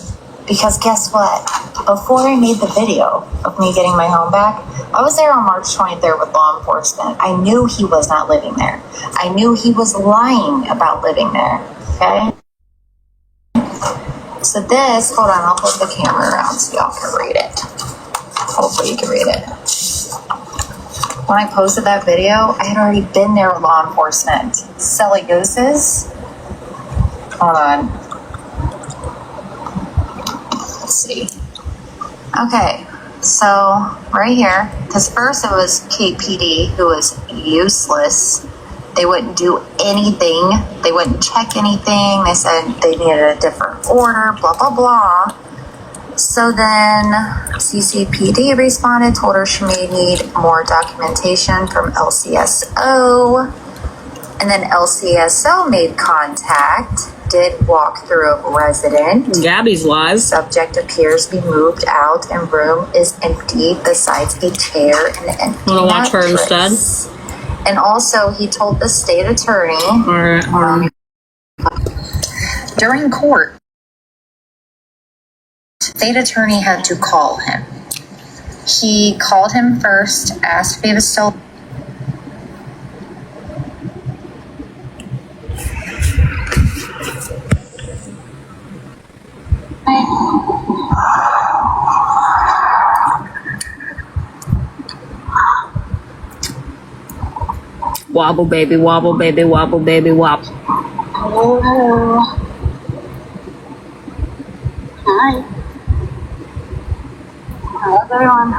because guess what? Before I made the video of me getting my home back, I was there on March 23rd with law enforcement. I knew he was not living there. I knew he was lying about living there, okay? So this, hold on, I'll put the camera around so y'all can read it. Hopefully you can read it. When I posted that video, I had already been there with law enforcement. Selly Gooses. Hold on. Let's see. Okay, so right here, because first it was KPD, who was useless. They wouldn't do anything. They wouldn't check anything. They said they needed a different order, blah, blah, blah. So then CCPD responded, told her she may need more documentation from LCSO. And then LCSO made contact, did walk through a resident. Gabby's live. Subject appears to be moved out and room is empty besides a chair and an empty Wanna watch her instead? And also he told the state attorney during court, state attorney had to call him. He called him first, asked if he was still wobble, baby, wobble, baby, wobble, baby, wobble. Hello. Hi. How's everyone?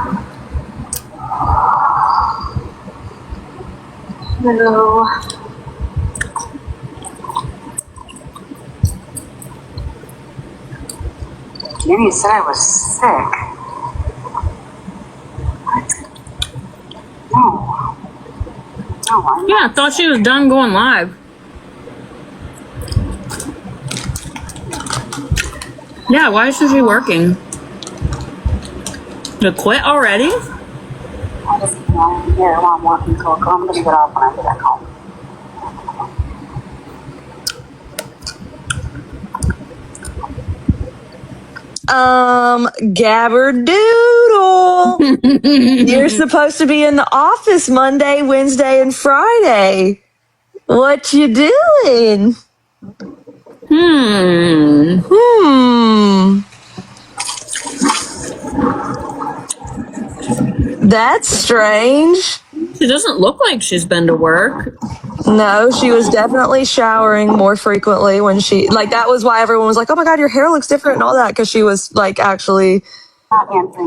Hello. Jenny said I was sick. What? No. No, I'm Yeah, I thought she was done going live. Yeah, why isn't she working? To quit already? I just, I'm here while I'm working, so I'm going to get off when I get back home. Gabberdoodle. You're supposed to be in the office Monday, Wednesday, and Friday. What you doing? That's strange. She doesn't look like she's been to work. No, she was definitely showering more frequently when she, like, that was why everyone was like, oh my God, your hair looks different and all that, because she was, like, actually,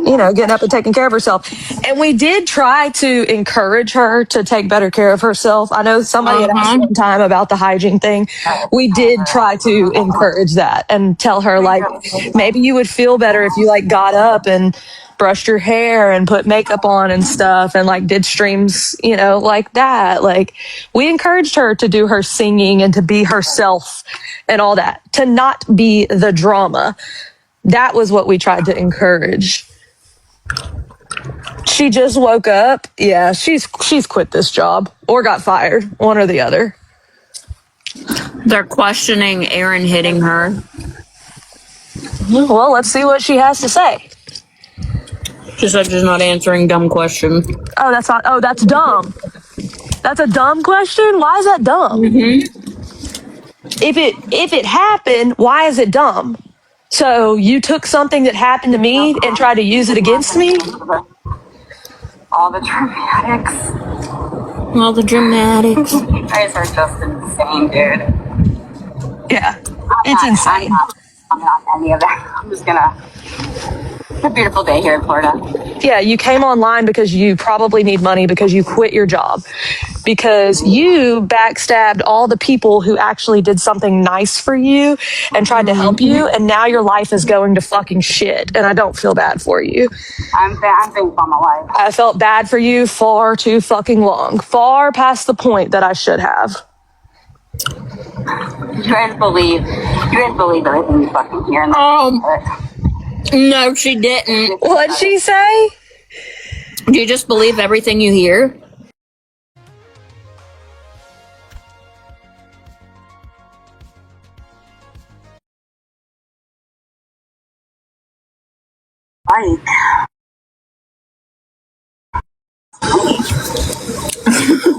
you know, getting up and taking care of herself. And we did try to encourage her to take better care of herself. I know somebody had asked one time about the hygiene thing. We did try to encourage that and tell her, like, maybe you would feel better if you, like, got up and brushed your hair and put makeup on and stuff and, like, did streams, you know, like that. Like, we encouraged her to do her singing and to be herself and all that, to not be the drama. That was what we tried to encourage. She just woke up. Yeah, she's quit this job or got fired, one or the other. They're questioning Aaron hitting her. Well, let's see what she has to say. She said she's not answering dumb questions. Oh, that's not. Oh, that's dumb. That's a dumb question. Why is that dumb? If it happened, why is it dumb? So you took something that happened to me and tried to use it against me? All the dramatics. All the dramatics. You guys are just insane, dude. Yeah, it's insane. I'm not any of that. I'm just gonna. It's a beautiful day here in Florida. Yeah, you came online because you probably need money because you quit your job. Because you backstabbed all the people who actually did something nice for you and tried to help you, and now your life is going to fucking shit, and I don't feel bad for you. I'm thankful for my life. I felt bad for you far too fucking long, far past the point that I should have. You guys believe everything you fucking hear in the No, she didn't. What'd she say? Do you just believe everything you hear? Like,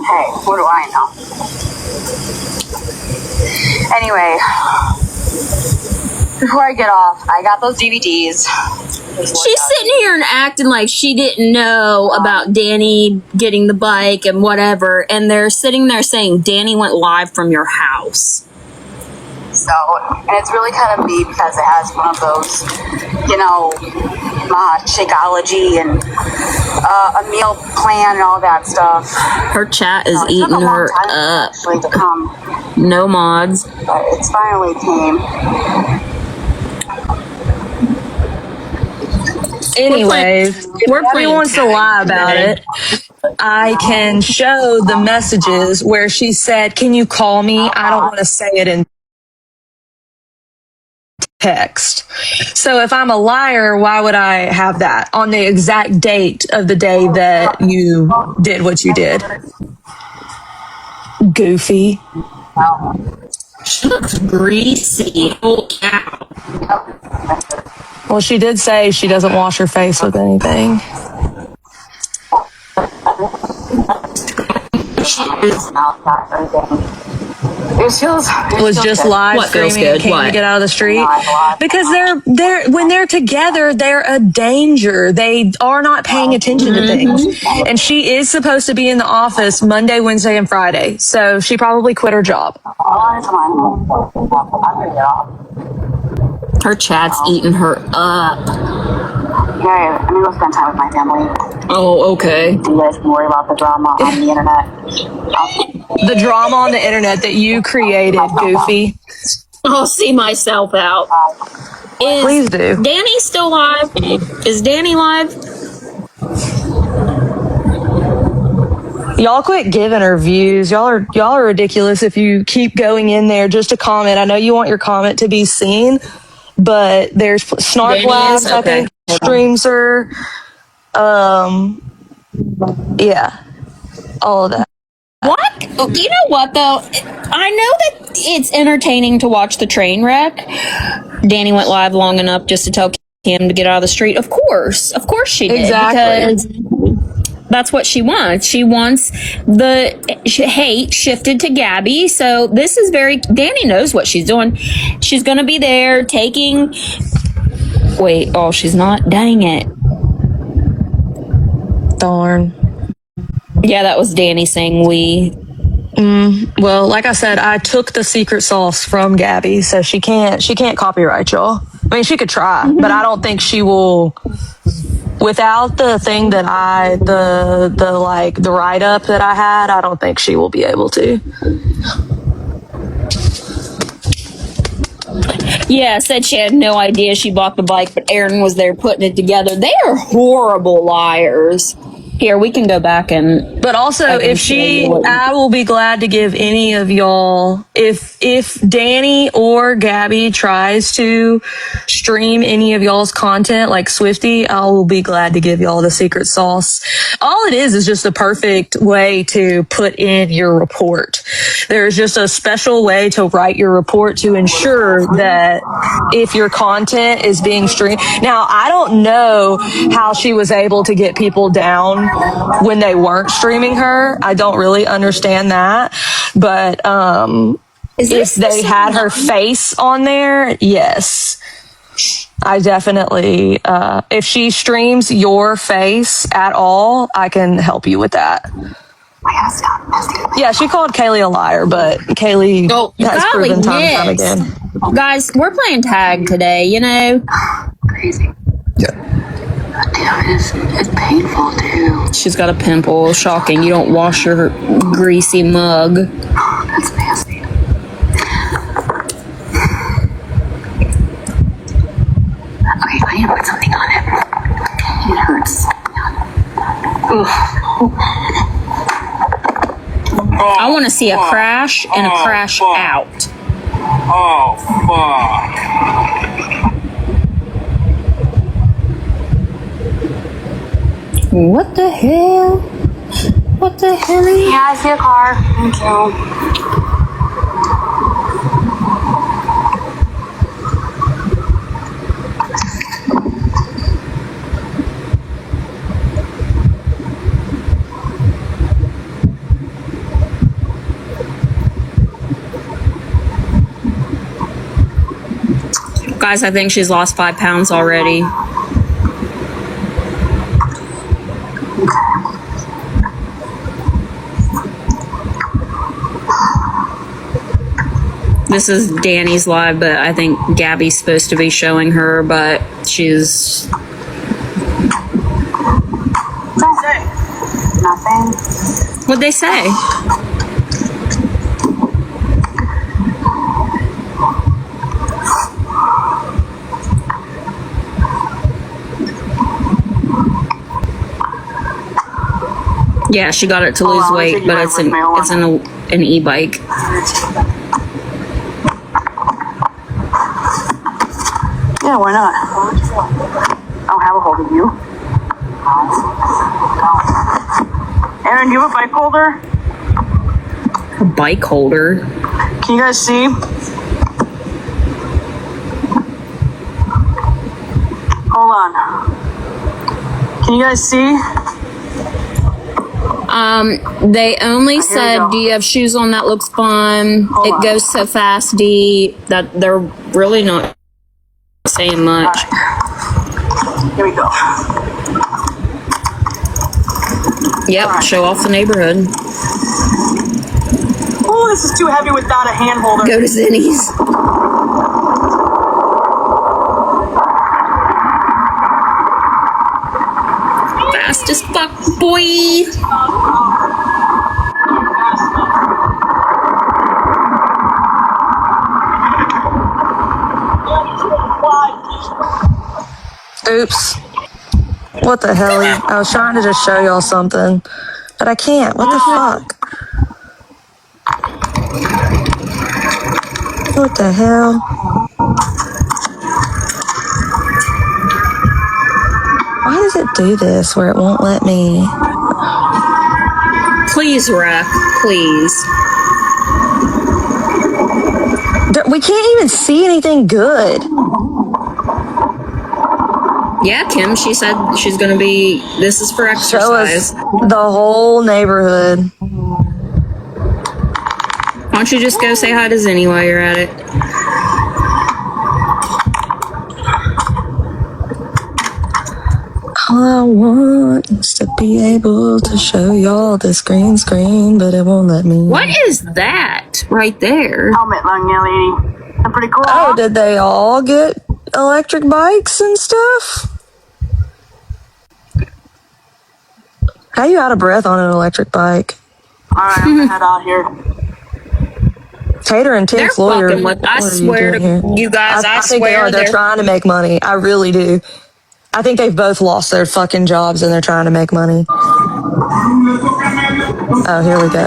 hey, what do I know? Anyway, before I get off, I got those DVDs. She's sitting here and acting like she didn't know about Danny getting the bike and whatever, and they're sitting there saying Danny went live from your house. So, and it's really kind of neat because it has one of those, you know, Shakeology and a meal plan and all that stuff. Her chat is eating her up. Actually, to come. No mods. But it's finally came. Anyways, if Gabby wants to lie about it, I can show the messages where she said, "Can you call me? I don't want to say it in text." So if I'm a liar, why would I have that on the exact date of the day that you did what you did? Goofy. She looks greasy. Holy cow. Well, she did say she doesn't wash her face with anything. It was just live What feels screaming good? Cam to What? get out of the street because they're when they're together, they're a danger. They are not paying attention to things. And she is supposed to be in the office Monday, Wednesday, and Friday. So she probably quit her job. Her chat's eating her up. Yeah, I'm gonna go spend time with my family. Oh, okay. You guys can worry about the drama on the internet. The drama on the internet that you created, Goofy. I'll see myself out. Please do. Danny still live? Is Danny live? Y'all quit giving her views. Y'all are ridiculous if you keep going in there just to comment. I know you want your comment to be seen, but there's Snark Danny Labs, is? I Okay. think, streams her. Yeah, all of that. What? You know what, though? I know that it's entertaining to watch the train wreck. Danny went live long enough just to tell Kim to get out of the street. Of course she did. Exactly. Because that's what she wants. She wants the hate shifted to Gabby. So this is Danny knows what she's doing. She's going to be there taking... Wait, oh, she's not? Dang it. Darn. Yeah, that was Danny saying we. Well, like I said, I took the secret sauce from Gabby, so she can't copyright y'all. I mean, she could try, but I don't think she will. Without the thing that the write up that I had, I don't think she will be able to. Yeah, said she had no idea she bought the bike, but Aaron was there putting it together. They are horrible liars. Here, we can go back and... But also, I will be glad to give any of y'all, if Danny or Gabby tries to stream any of y'all's content like Swifty, I will be glad to give y'all the secret sauce. All it is just the perfect way to put in your report. There's just a special way to write your report to ensure that if your content is being streamed. Now, I don't know how she was able to get people down when they weren't streaming her. I don't really understand that. But if they had her face on there, yes. I definitely, if she streams your face at all, I can help you with that. Yeah, she called Kaylee a liar, but Kaylee has proven time and time again. Guys, we're playing tag today, you know? Crazy. Yeah. Damn, it's painful too. She's got a pimple. Shocking. You don't wash your greasy mug. That's nasty. Okay, I need to put something on it. It hurts. I want to see a crash and a crash out. Oh, fuck. What the hell? What the hell? Yeah, I see a car. Thank you. Guys, I think she's lost 5 pounds already. This is Danny's live, but I think Gabby's supposed to be showing her, but she's... Nothing. What'd they say? Yeah, she got it to lose weight, but it's an e-bike. Yeah, why not? I don't have a hold of you. Aaron, do you have a bike holder? A bike holder? Can you guys see? Hold on. Can you guys see? They only said, do you have shoes on? That looks fun. It goes so fast, D, that they're really not saying much. Here we go. Yep, show off the neighborhood. Oh, this is too heavy without a hand holder. Go to Zinnies. Fast as fuck, boy. Oops. What the hell? I was trying to just show y'all something, but I can't. What the fuck? What the hell? Why does it do this where it won't let me? Please, Ref, please. We can't even see anything good. Yeah, Kim, she said she's gonna be, this is for exercise. Show us the whole neighborhood. Why don't you just go say hi to Zinni while you're at it? All I want is to be able to show y'all this green screen, but it won't let me. What is that right there? Helmet, long lady. That's pretty cool. Oh, did they all get electric bikes and stuff? How you out of breath on an electric bike? Alright, I'm gonna head out here. Tater and Tim's lawyer. Fucking with, I swear to you guys, I think they swear are. They're trying to make money. I really do. I think they've both lost their fucking jobs and they're trying to make money. Oh, here we go.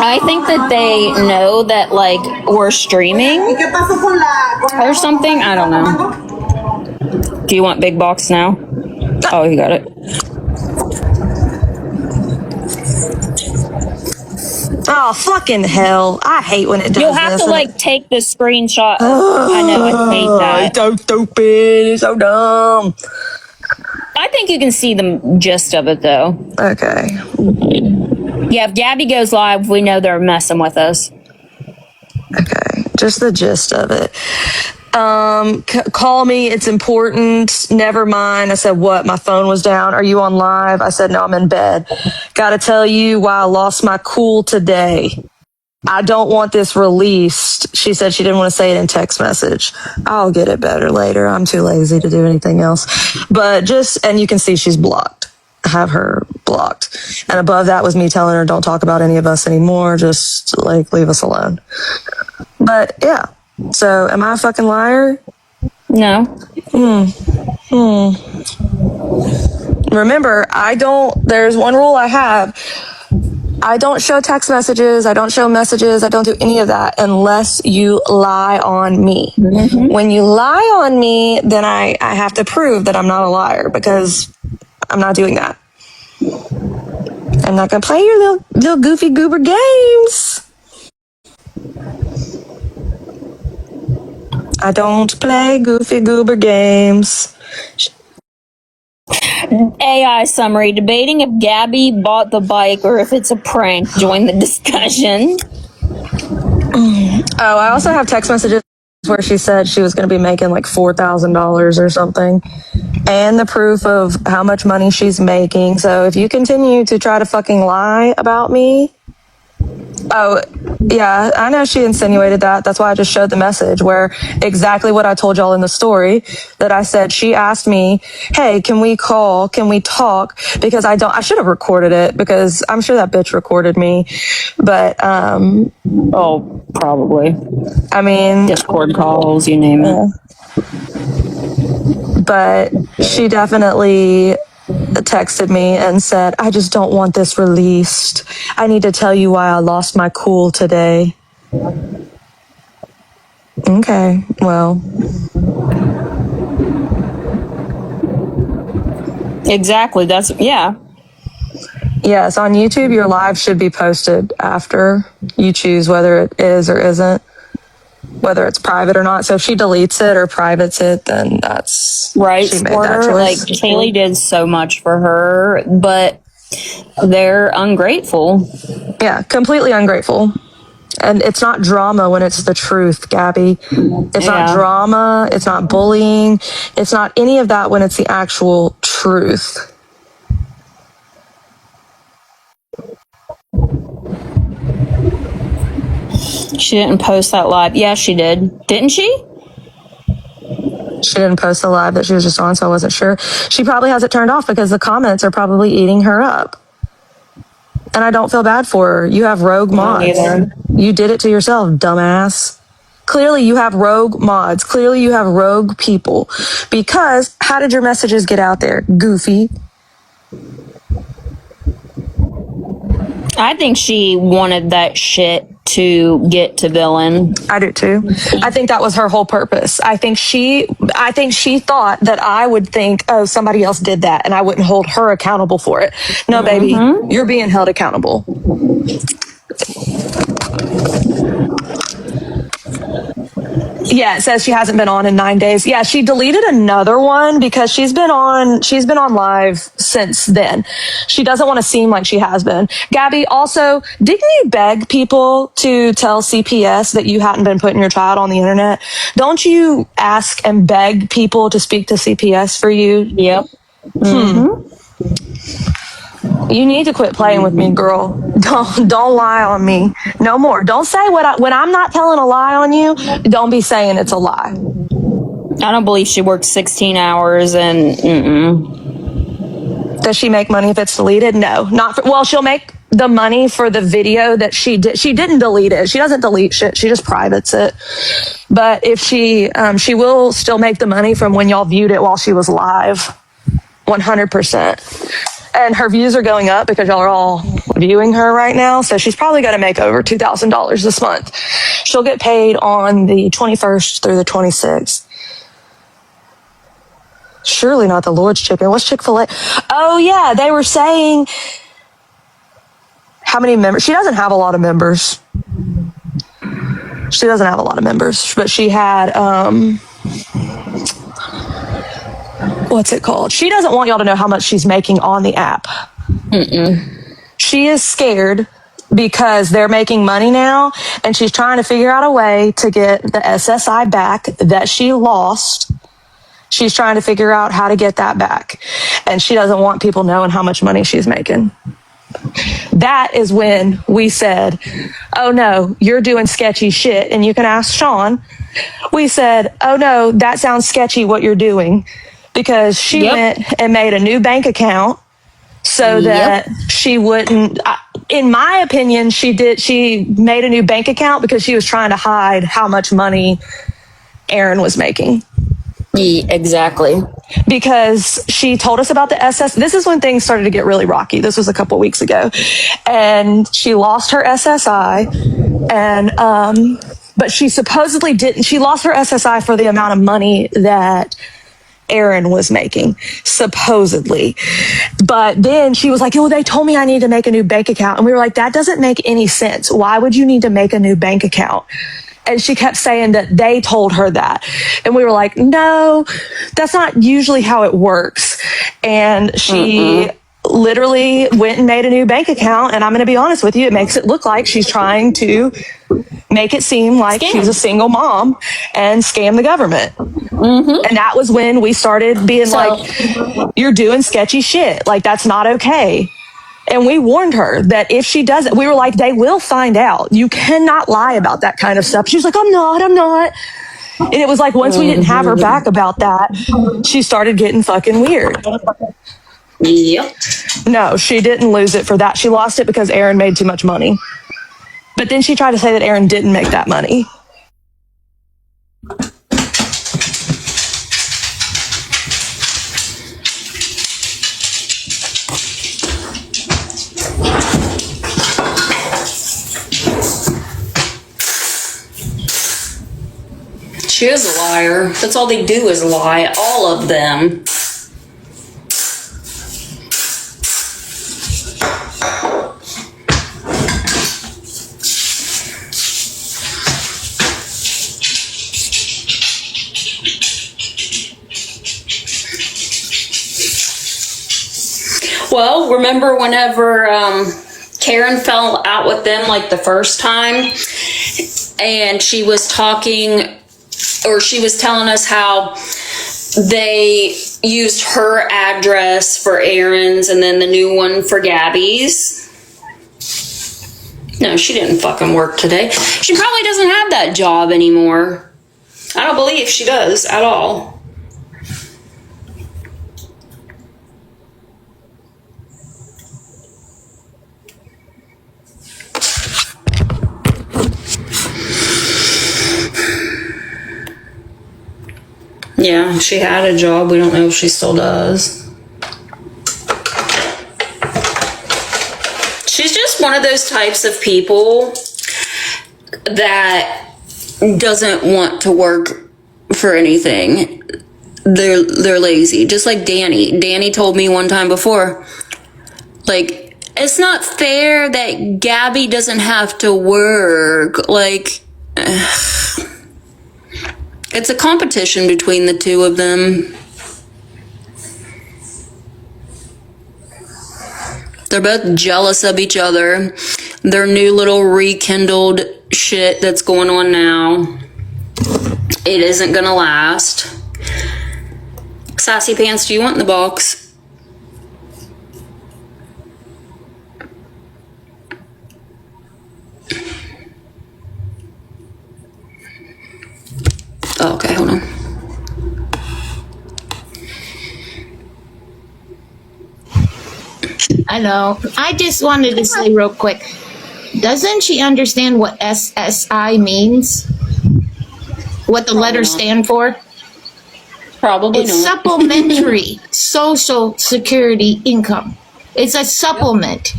I think that they know that, like, we're streaming or something. I don't know. Do you want big box now? Oh, you got it. Oh, fucking hell. I hate when it does this. You'll have to, like, take the screenshot. I know, I hate that. It's so stupid. It's so dumb. I think you can see the gist of it, though. Okay. Yeah, if Gabby goes live, we know they're messing with us. Okay, just the gist of it. Call me, it's important. Never mind. I said, what? My phone was down. Are you on live? I said, no, I'm in bed. Gotta tell you why I lost my cool today. I don't want this released. She said she didn't want to say it in text message. I'll get it better later. I'm too lazy to do anything else. But just, and you can see she's blocked. I have her blocked. And above that was me telling her, don't talk about any of us anymore. Just, like, leave us alone. But, yeah. So, am I a fucking liar? No. Remember, there's one rule I have. I don't show text messages. I don't show messages. I don't do any of that unless you lie on me. Mm-hmm. When you lie on me, then I have to prove that I'm not a liar because I'm not doing that. I'm not going to play your little goofy goober games. I don't play goofy goober games. AI summary, debating if Gabby bought the bike or if it's a prank. Join the discussion. Oh, I also have text messages where she said she was going to be making like $4,000 or something, and the proof of how much money she's making. So if you continue to try to fucking lie about me, oh, yeah, I know she insinuated that. That's why I just showed the message where exactly what I told y'all in the story that I said. She asked me, hey, can we call? Can we talk? Because I should have recorded it because I'm sure that bitch recorded me. But, oh, probably. I mean, Discord calls, you name it. But she definitely texted me and said, I just don't want this released. I need to tell you why I lost my cool today. Okay, well. Exactly. That's, yeah. Yes, on YouTube, your live should be posted after you choose whether it is or isn't, whether it's private or not. So if she deletes it or privates it, then that's right. she made that Squirter, like, choice. Kaylee did so much for her, but they're ungrateful. Yeah, completely ungrateful. And it's not drama when it's the truth, Gabby. It's not drama. It's not bullying. It's not any of that when it's the actual truth. She didn't post that live. Yeah, she did. Didn't she? She didn't post the live that she was just on, so I wasn't sure. She probably has it turned off because the comments are probably eating her up. And I don't feel bad for her. You have rogue mods. You did it to yourself, dumbass. Clearly you have rogue mods. Clearly you have rogue people. Because how did your messages get out there? Goofy. I think she wanted that shit to get to villain. I do too. I think that was her whole purpose. I think she thought that I would think, oh, somebody else did that and I wouldn't hold her accountable for it. No, baby, you're being held accountable. Yeah, it says she hasn't been on in 9 days. Yeah, she deleted another one because she's been on live since then. She doesn't want to seem like she has been. Gabby, also, didn't you beg people to tell CPS that you hadn't been putting your child on the internet? Don't you ask and beg people to speak to CPS for you? Yep. You need to quit playing with me, girl. Don't lie on me no more. Don't say when I'm not telling a lie on you. Don't be saying it's a lie. I don't believe she worked 16 hours and. Does she make money if it's deleted? No, not for, well. She'll make the money for the video that she did. She didn't delete it. She doesn't delete shit. She just privates it. But if she will still make the money from when y'all viewed it while she was live, 100%. And her views are going up because y'all are all viewing her right now. So she's probably going to make over $2,000 this month. She'll get paid on the 21st through the 26th. Surely not the Lord's Chicken. What's Chick-fil-A? Oh, yeah. They were saying how many members. She doesn't have a lot of members. She doesn't have a lot of members. But she had... what's it called? She doesn't want y'all to know how much she's making on the app. She is scared because they're making money now, and she's trying to figure out a way to get the SSI back that she lost. She's trying to figure out how to get that back, and she doesn't want people knowing how much money she's making. That is when we said, oh no, you're doing sketchy shit, and you can ask Sean. We said, oh no, that sounds sketchy what you're doing. Because she went and made a new bank account so that she wouldn't, in my opinion, she made a new bank account because she was trying to hide how much money Aaron was making. Exactly. Because she told us about the SS. This is when things started to get really rocky. This was a couple weeks ago. And she lost her SSI. And, but she supposedly didn't. She lost her SSI for the amount of money that Aaron was making, supposedly. But then she was like, oh, they told me I need to make a new bank account. And we were like, that doesn't make any sense. Why would you need to make a new bank account? And she kept saying that they told her that. And we were like, no, that's not usually how it works. And she literally went and made a new bank account. And I'm going to be honest with you, it makes it look like she's trying to make it seem like she's a single mom and scam the government. And that was when we started being like, you're doing sketchy shit. Like, that's not okay. And we warned her that if she does it, we were like, they will find out. You cannot lie about that kind of stuff. She was like, I'm not. And it was like, once we didn't have her back about that, she started getting fucking weird. Yep. No, she didn't lose it for that. She lost it because Aaron made too much money. But then she tried to say that Aaron didn't make that money. She is a liar. That's all they do is lie. All of them. Well, remember whenever Karen fell out with them like the first time, and she was talking, or she was telling us how they used her address for Aaron's and then the new one for Gabby's. No, she didn't fucking work today. She probably doesn't have that job anymore. I don't believe she does at all. Yeah, she had a job. We don't know if she still does. She's just one of those types of people that doesn't want to work for anything. They're lazy. Just like Danny. Danny told me one time before, like, it's not fair that Gabby doesn't have to work. Like, it's a competition between the two of them. They're both jealous of each other. Their new little rekindled shit that's going on now, it isn't gonna last. Sassy Pants, do you want in the box? Oh, okay, hold on. Hello. I just wanted to say real quick, doesn't she understand what SSI means? What the letters stand for? Probably It's not. supplementary social security income. It's a supplement.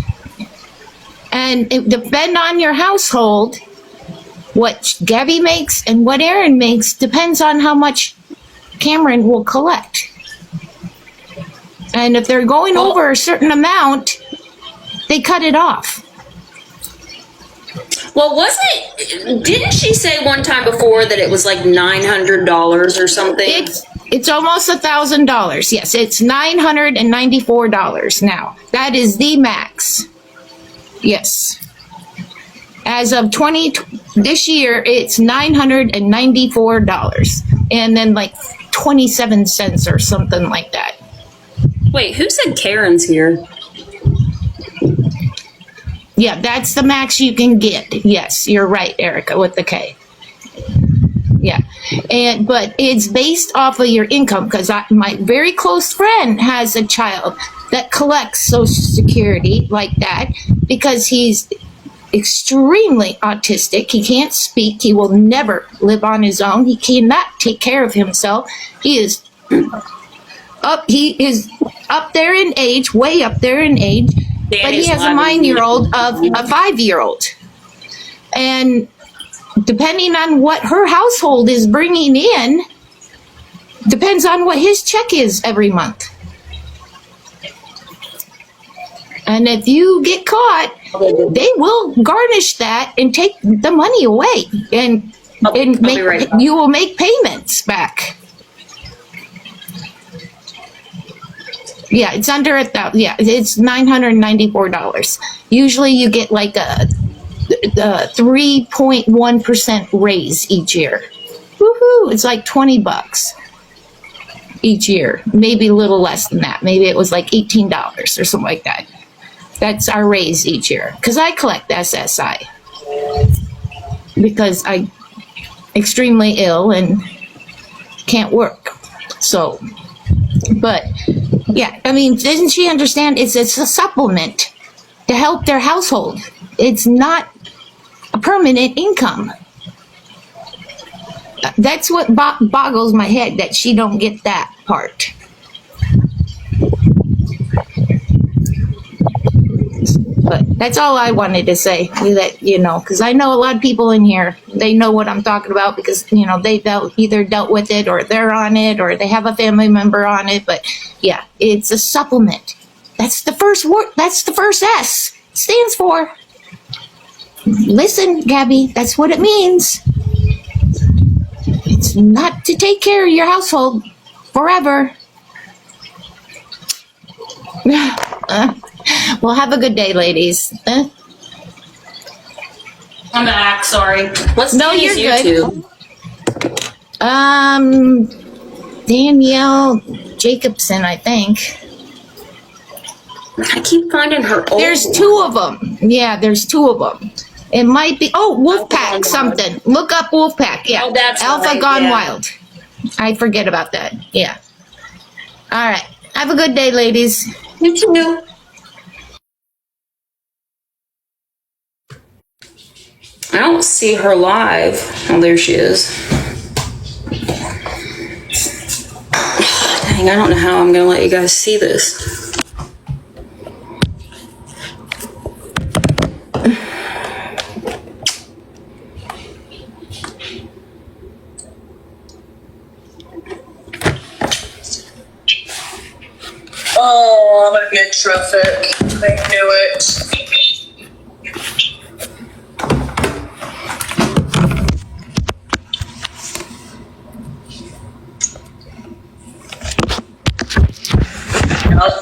And it depends on your household. What Gabby makes and what Aaron makes depends on how much Cameron will collect. And if they're going over a certain amount, they cut it off. Well, didn't she say one time before that it was like $900 or something? It's almost $1,000. Yes, it's $994 now. That is the max. Yes. As of this year, it's $994, and then like 27 cents or something like that. Wait, who said Karen's here? Yeah, that's the max you can get. Yes, you're right, Erica, with the K. Yeah, but it's based off of your income, because my very close friend has a child that collects Social Security like that because he's extremely autistic. He can't speak. He will never live on his own. He cannot take care of himself. He is up there in age, way up there in age. Danny's but he has a 9-year-old of a 5-year-old. And depending on what her household is bringing in, depends on what his check is every month. And if you get caught, they will garnish that and take the money away, and you will make payments back. Yeah, it's under $1,000. Yeah, it's $994. Usually, you get like a 3.1% raise each year. Woohoo! It's like $20 each year, maybe a little less than that. Maybe it was like $18 or something like that. That's our raise each year. Because I collect SSI. Because I'm extremely ill and can't work. So, but, yeah, I mean, doesn't she understand it's a supplement to help their household? It's not a permanent income. That's what boggles my head, that she don't get that part. But that's all I wanted to say. That, you know, because I know a lot of people in here, they know what I'm talking about because, you know, they either dealt with it or they're on it or they have a family member on it. But yeah, it's a supplement. That's the first word. That's the first S. It stands for. Listen, Gabby, that's what it means. It's not to take care of your household forever. Well, have a good day, ladies. I'm back. Sorry. Let's No, do you're YouTube. good. Danielle Jacobson, I think. I keep finding her old. There's two of them. Yeah, there's two of them. It might be. Oh, Wolfpack something. Look up Wolfpack. Yeah. Oh, that's Alpha right, Gone yeah. Wild. I forget about that. Yeah. All right. Have a good day, ladies. You too. I don't see her live. Oh, there she is. Dang, I don't know how I'm going to let you guys see this. Oh, I'm in traffic. I knew it.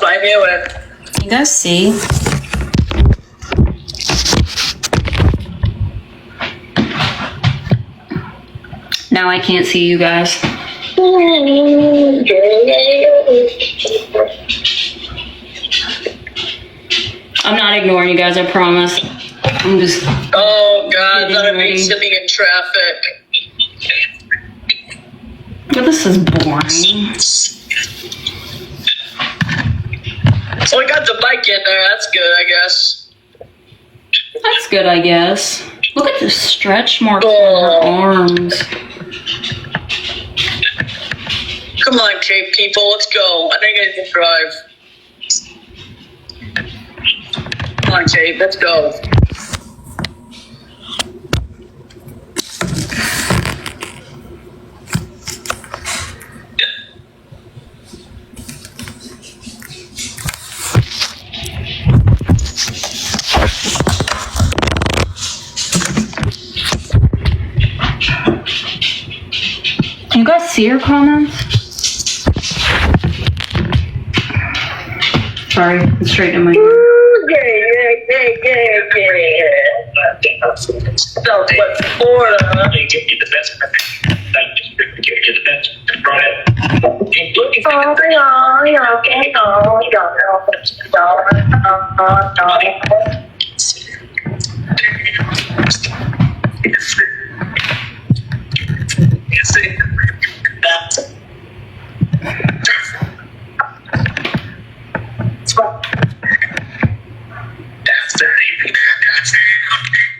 I knew it. You guys see? Now I can't see you guys. I'm not ignoring you guys, I promise. I'm just... Oh, God, Getting I'm ready. sitting in traffic. But this is boring. So we got the bike in there. That's good, I guess. That's good, I guess. Look at the stretch marks on her arms. Come on, Cape people, let's go. I think I can drive. Come on, Cape, let's go. Can you guys see her comments? Sorry, it's straight in my ear. Southwest Florida.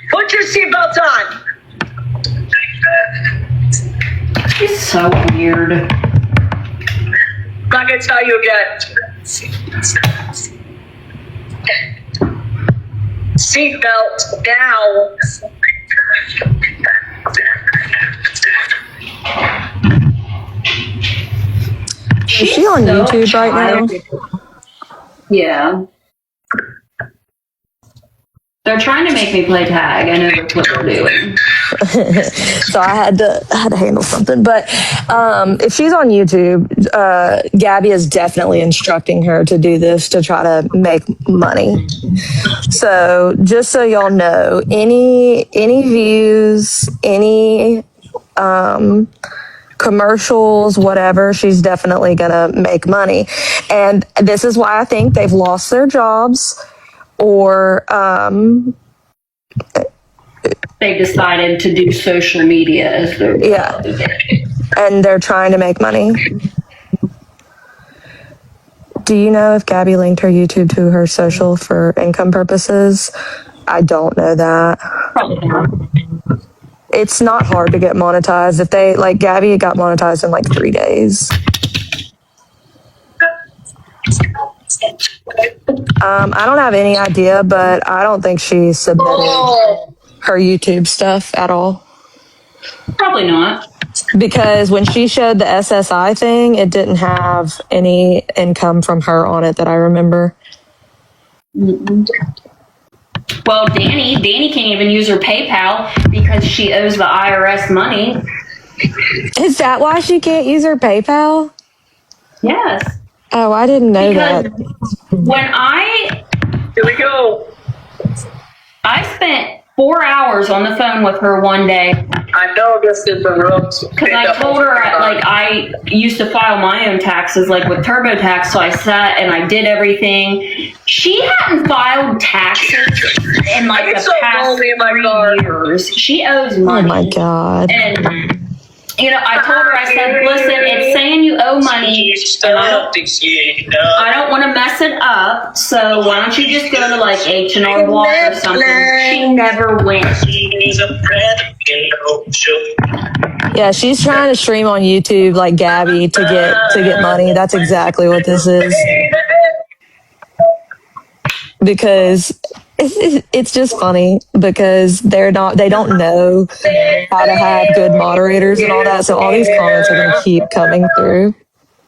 Put your seatbelt on. She's so weird. I'm not gonna tell you again. Seatbelt now. Is she on YouTube right now? Yeah. They're trying to make me play tag. I know that's what they're doing. So I had to handle something. But if she's on YouTube, Gabby is definitely instructing her to do this to try to make money. So just so y'all know, any views, any commercials, whatever, she's definitely gonna make money. And this is why I think they've lost their jobs, or They decided to do social media as their yeah, and they're trying to make money. Do you know if Gabby linked her YouTube to her social for income purposes? I don't know that. Probably not. It's not hard to get monetized. If they, like, Gabby got monetized in like 3 days. I don't have any idea, but I don't think she submitted her YouTube stuff at all. Probably not. Because when she showed the SSI thing, it didn't have any income from her on it that I remember. Well, Danny can't even use her PayPal because she owes the IRS money. Is that why she can't use her PayPal? Yes. Oh, I didn't know Because that. when Here we go. I spent 4 hours on the phone with her one day. I know this is the ropes. Because I told her, like, I used to file my own taxes, like with TurboTax, so I sat and I did everything. She hadn't filed taxes in, like, the past 3 years. She owes money. Oh, my God. And, you know, I told her, I said, listen, it's saying you owe money, and I don't want to mess it up, so why don't you just go to, like, H&R Block or something. She never went. Yeah, she's trying to stream on YouTube like Gabby to get money. That's exactly what this is. Because it's just funny because they don't know how to have good moderators and all that. So all these comments are going to keep coming through.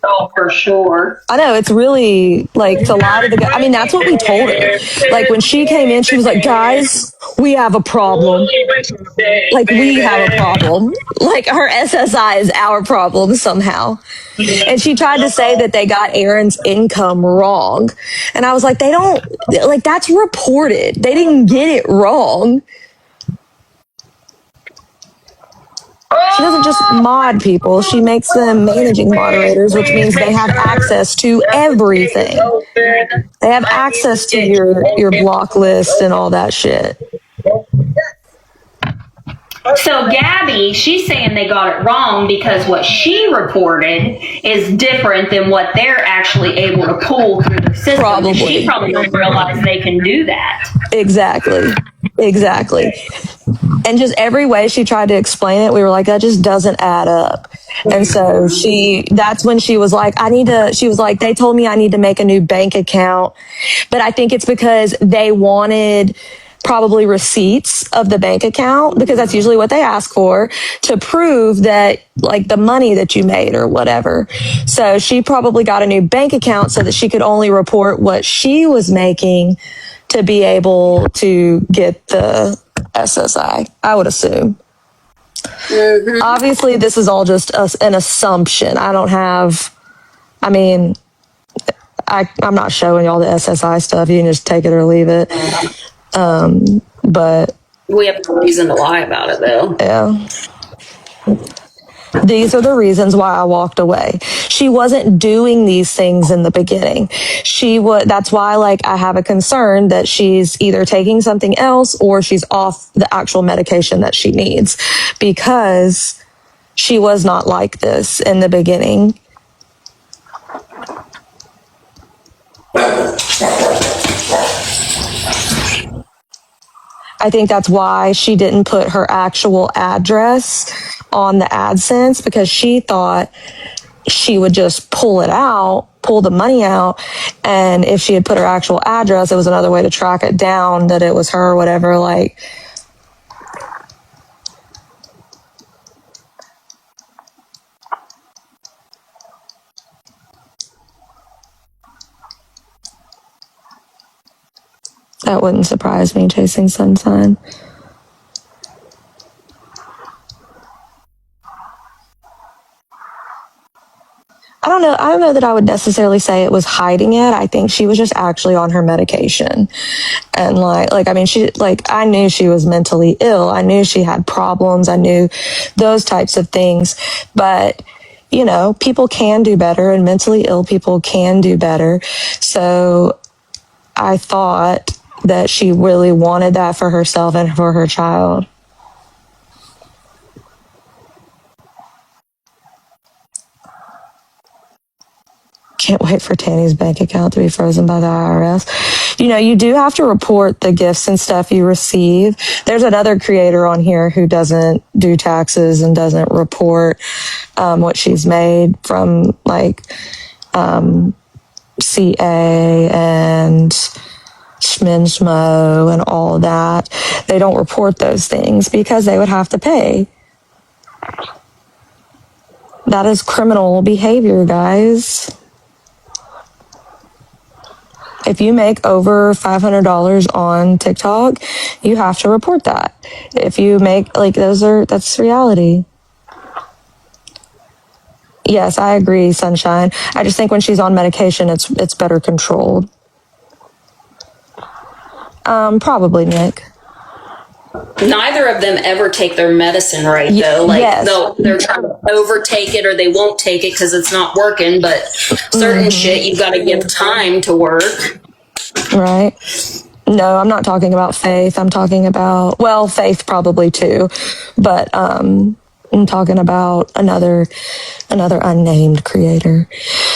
Oh, for sure. I know, it's really like to lie to the guy. I mean, that's what we told her. Like when she came in, she was like, guys, we have a problem. Like we have a problem. Like her SSI is our problem somehow. And she tried to say that they got Aaron's income wrong. And I was like, they don't, like that's reported. They didn't get it wrong. She doesn't just mod people. She makes them managing moderators, which means they have access to everything. They have access to your block list and all that shit. So Gabby, she's saying they got it wrong because what she reported is different than what they're actually able to pull through the system. Probably. She probably don't realize they can do that. Exactly. And just every way she tried to explain it, we were like, that just doesn't add up. And so that's when she was like, she was like, they told me I need to make a new bank account. But I think it's because they wanted probably receipts of the bank account, because that's usually what they ask for to prove that like the money that you made or whatever. So she probably got a new bank account so that she could only report what she was making to be able to get the SSI, I would assume. Mm-hmm. Obviously, this is all just an assumption. I'm not showing y'all the SSI stuff. You can just take it or leave it. But we have no reason to lie about it, though. Yeah. These are the reasons why I walked away. She wasn't doing these things in the beginning. That's why, like, I have a concern that she's either taking something else or she's off the actual medication that she needs, because she was not like this in the beginning. I think that's why she didn't put her actual address on the AdSense, because she thought she would just pull the money out. And if she had put her actual address, it was another way to track it down that it was her or whatever. Like, that wouldn't surprise me, chasing sunshine. I don't know that I would necessarily say it was hiding it. I think she was just actually on her medication. And I knew she was mentally ill. I knew she had problems. I knew those types of things. But, you know, people can do better, and mentally ill people can do better. So I thought that she really wanted that for herself and for her child. Can't wait for Tanny's bank account to be frozen by the IRS. You know, you do have to report the gifts and stuff you receive. There's another creator on here who doesn't do taxes and doesn't report what she's made from CA and Schminschmo and all of that. They don't report those things because they would have to pay. That is criminal behavior, guys. If you make over $500 on TikTok, you have to report that. If you make, like, that's reality. Yes, I agree, Sunshine. I just think when she's on medication, it's better controlled. Probably, Nick. Neither of them ever take their medicine right, though. Like, yes. they're trying to overtake it or they won't take it because it's not working. But certain shit, you've got to give time to work. Right. No, I'm not talking about Faith. I'm talking about, well, Faith probably too. But I'm talking about another unnamed creator.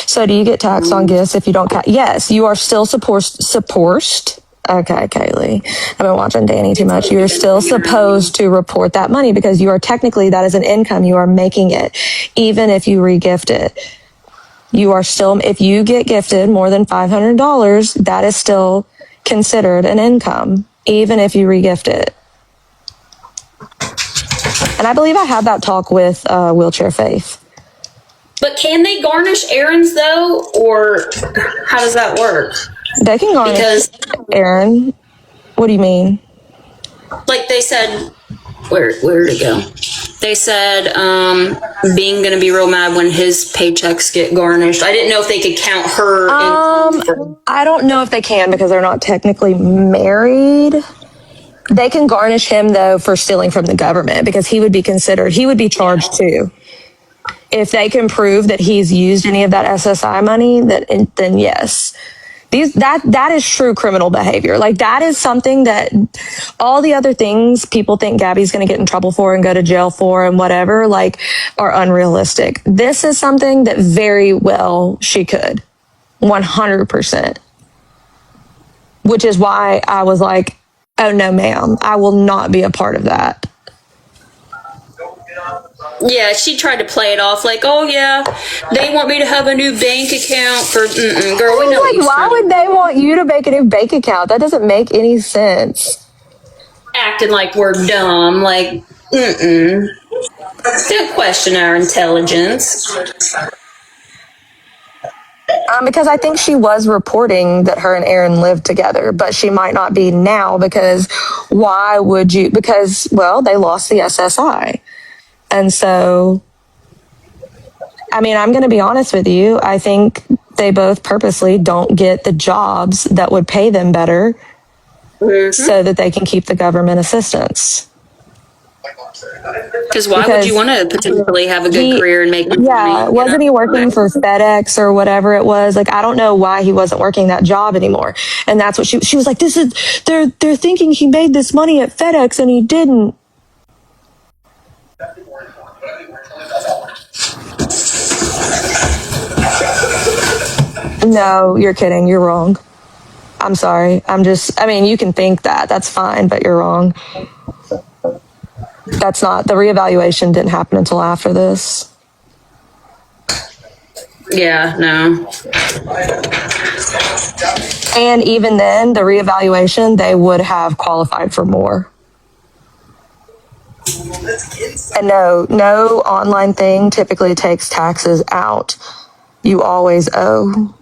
So do you get taxed on gifts if you don't yes, you are still supposed. Okay, Kaylee. I've been watching Danny too much. You're still supposed to report that money because you are technically, that is an income. You are making it, even if you regift it. You are still, if you get gifted more than $500, that is still considered an income, even if you regift it. And I believe I had that talk with Wheelchair Faith. But can they garnish errands though, or how does that work? They can garnish Aaron. What do you mean? Like they said, where did it go? They said Being gonna be real mad when his paychecks get garnished. I didn't know if they could count her. I don't know if they can because they're not technically married. They can garnish him though for stealing from the government because he would be charged too. If they can prove that he's used any of that SSI money, then yes. That is true criminal behavior. Like, that is something that all the other things people think Gabby's going to get in trouble for and go to jail for and whatever, like, are unrealistic. This is something that very well she could. 100%. Which is why I was like, oh no, ma'am, I will not be a part of that. Yeah, she tried to play it off like, oh yeah, they want me to have a new bank account for, girl, we know. Like, why would they want you to make a new bank account? That doesn't make any sense. Acting like we're dumb, like, Don't question our intelligence. Because I think she was reporting that her and Aaron lived together, but she might not be now because why would you? Because, well, they lost the SSI. And so, I mean, I'm going to be honest with you. I think they both purposely don't get the jobs that would pay them better so that they can keep the government assistance. Because why would you want to potentially have a good career and make money? Yeah, wasn't he working for FedEx or whatever it was? Like, I don't know why he wasn't working that job anymore. And that's what she was like, they're thinking he made this money at FedEx and he didn't. No, you're kidding. You're wrong. I'm sorry. I mean, you can think that. That's fine, but you're wrong. That's not, the reevaluation didn't happen until after this. Yeah, no. And even then, the reevaluation, they would have qualified for more. And no online thing typically takes taxes out. You always owe.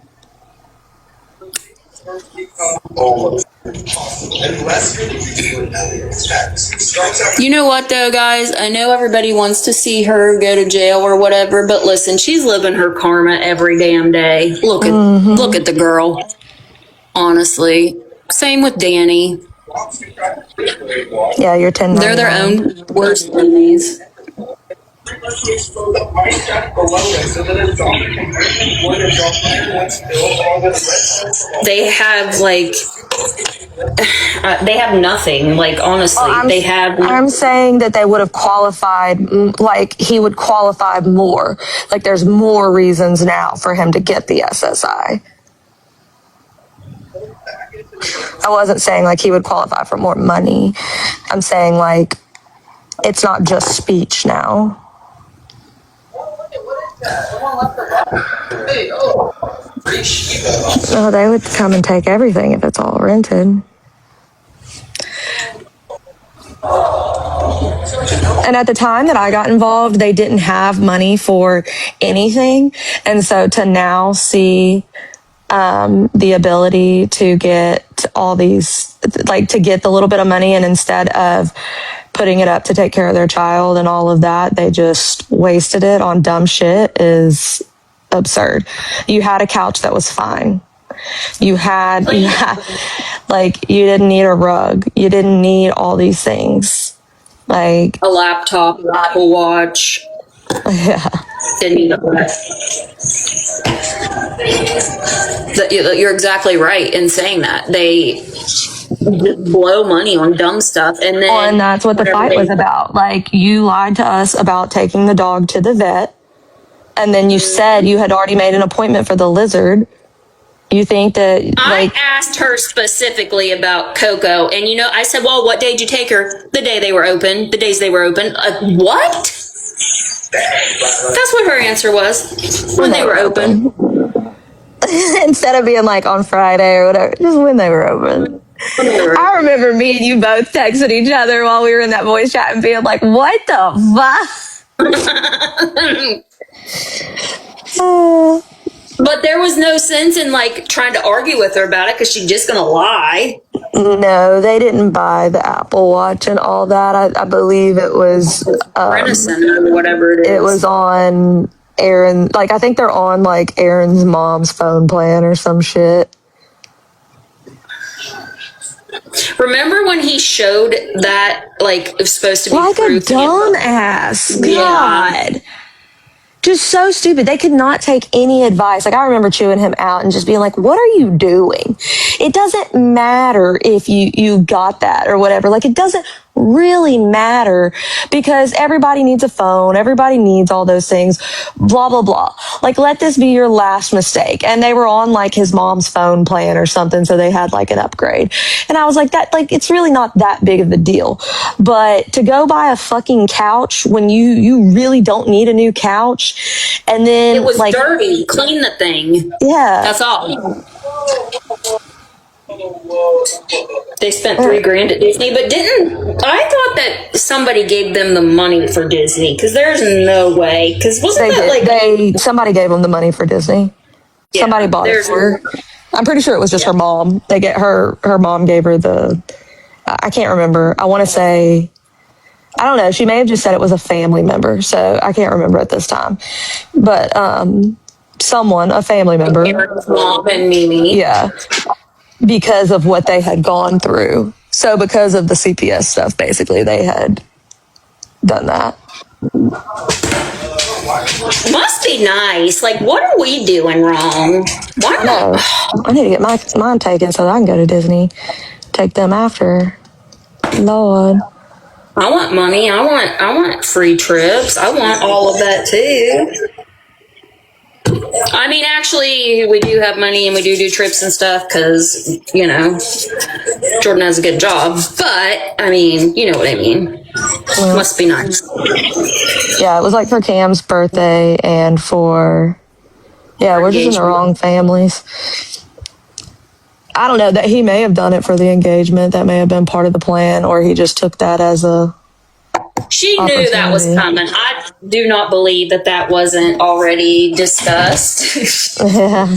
You know what though, guys? I know everybody wants to see her go to jail or whatever, but listen, she's living her karma every damn day. Look at the girl. Honestly. Same with Danny. Yeah, you're 10. They're their own worst enemies. They have they have nothing. Like, honestly, I'm saying that they would have qualified. Like, he would qualify more. Like, there's more reasons now for him to get the SSI. I wasn't saying like he would qualify for more money. I'm saying like it's not just speech now. Oh, they would come and take everything if it's all rented. And at the time that I got involved, they didn't have money for anything. And so to now see the ability to get all these, like to get the little bit of money, and instead of putting it up to take care of their child and all of that, they just wasted it on dumb shit is absurd. You had a couch that was fine. You didn't need a rug. You didn't need all these things. Like a laptop, Apple Watch. Yeah. Didn't need You're exactly right in saying that. They blow money on dumb stuff, and then and that's what the fight was about. Like, you lied to us about taking the dog to the vet, and then you said you had already made an appointment for the lizard. You think that, like, I asked her specifically about Coco, and I said, well, what day did you take her? The day they were open, the days they were open. What? That's what her answer was. When they were open. Instead of being like on Friday or whatever, just when they were open. I remember me and you both texting each other while we were in that voice chat and being like, what the fuck? But there was no sense in like trying to argue with her about it because she's just gonna lie. No, they didn't buy the Apple Watch and all that. I believe it was Renison or whatever it is. It was on Aaron. Like, I think they're on like Aaron's mom's phone plan or some shit. Remember when he showed that, like, it was supposed to be like a dumbass? God. Just so stupid. They could not take any advice. Like, I remember chewing him out and just being like, what are you doing? It doesn't matter if you got that or whatever. Like, it doesn't really matter because everybody needs a phone. Everybody needs all those things, blah, blah, blah. Like, let this be your last mistake. And they were on like his mom's phone plan or something. So they had like an upgrade. And I was like, it's really not that big of a deal. But to go buy a fucking couch when you really don't need a new couch. And then it was like dirty, clean the thing. Yeah. That's all. They spent $3,000 at Disney, but I thought that somebody gave them the money for Disney, because there's no way. Because somebody gave them the money for Disney. Yeah, somebody bought it for her. I'm pretty sure it was just her mom. They get her mom gave her I can't remember. I want to say, I don't know. She may have just said it was a family member, so I can't remember at this time. But a family member, mom and Mimi, yeah. Because of what they had gone through. So because of the CPS stuff, basically, they had done that. Must be nice. Like, what are we doing wrong? Why not? I need to get mine taken so that I can go to Disney. Take them after. Lord. I want money. I want free trips. I want all of that too. I mean, actually, we do have money and we do trips and stuff because, Jordan has a good job. But, I mean, you know what I mean. Well, must be nice. Yeah, it was like for Cam's birthday and for... Yeah, we're just in the wrong families. I don't know, that he may have done it for the engagement. That may have been part of the plan, or he just took that as a... She knew that was coming. I do not believe that wasn't already discussed. Yeah.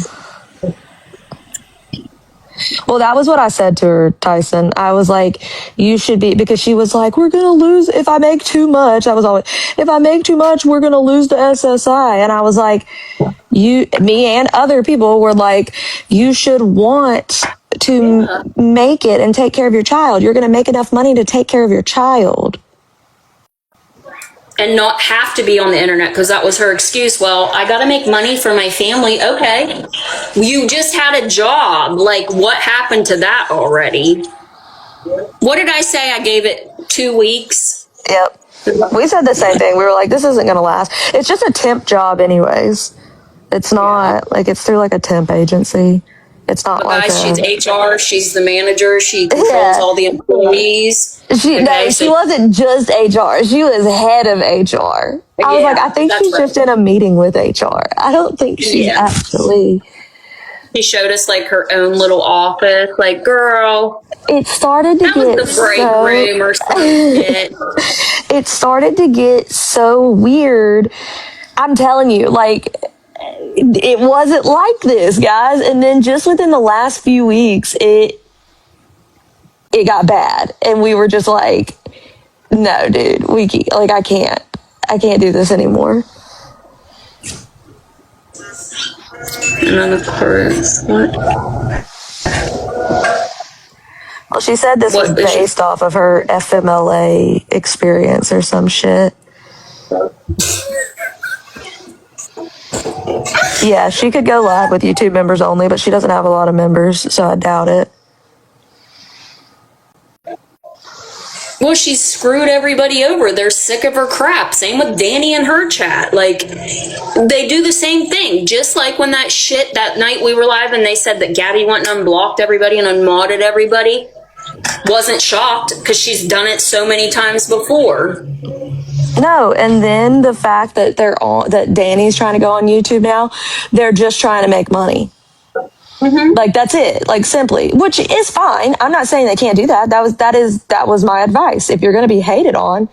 Well, that was what I said to her, Tyson. I was like, you should be, because she was like, we're going to lose if I make too much. I was always, if I make too much, we're going to lose the SSI. And I was like, me and other people were like, you should want to make it and take care of your child. You're going to make enough money to take care of your child. And not have to be on the internet, because that was her excuse. Well, I got to make money for my family. Okay. You just had a job. Like, what happened to that already? What did I say? I gave it 2 weeks. Yep. We said the same thing. We were like, this isn't going to last. It's just a temp job anyways. It's not like it's through like a temp agency. It's not but like guys, she's HR. She's the manager. She controls all the employees. She wasn't just HR. She was head of HR. I was like, I think she's just in a meeting with HR. I don't think she's actually She showed us like her own little office. Like, girl, It started to that get was the break so room or some shit. it started to get so weird. I'm telling you, like, it wasn't like this, guys. And then just within the last few weeks, it got bad, and we were just like, no, dude, I can't do this anymore. And then of course, what? Well, she said this was based off of her FMLA experience or some shit. Yeah, she could go live with YouTube members only, but she doesn't have a lot of members, so I doubt it. Well, she screwed everybody over. They're sick of her crap. Same with Danny and her chat. Like, they do the same thing. Just like when that shit, that night we were live and they said that Gabby went and unblocked everybody and unmodded everybody. Wasn't shocked because she's done it so many times before. No, and then the fact that that Danny's trying to go on YouTube now, they're just trying to make money. Mm-hmm. Like, that's it. Like, simply, which is fine. I'm not saying they can't do that. That was my advice. If you're going to be hated on,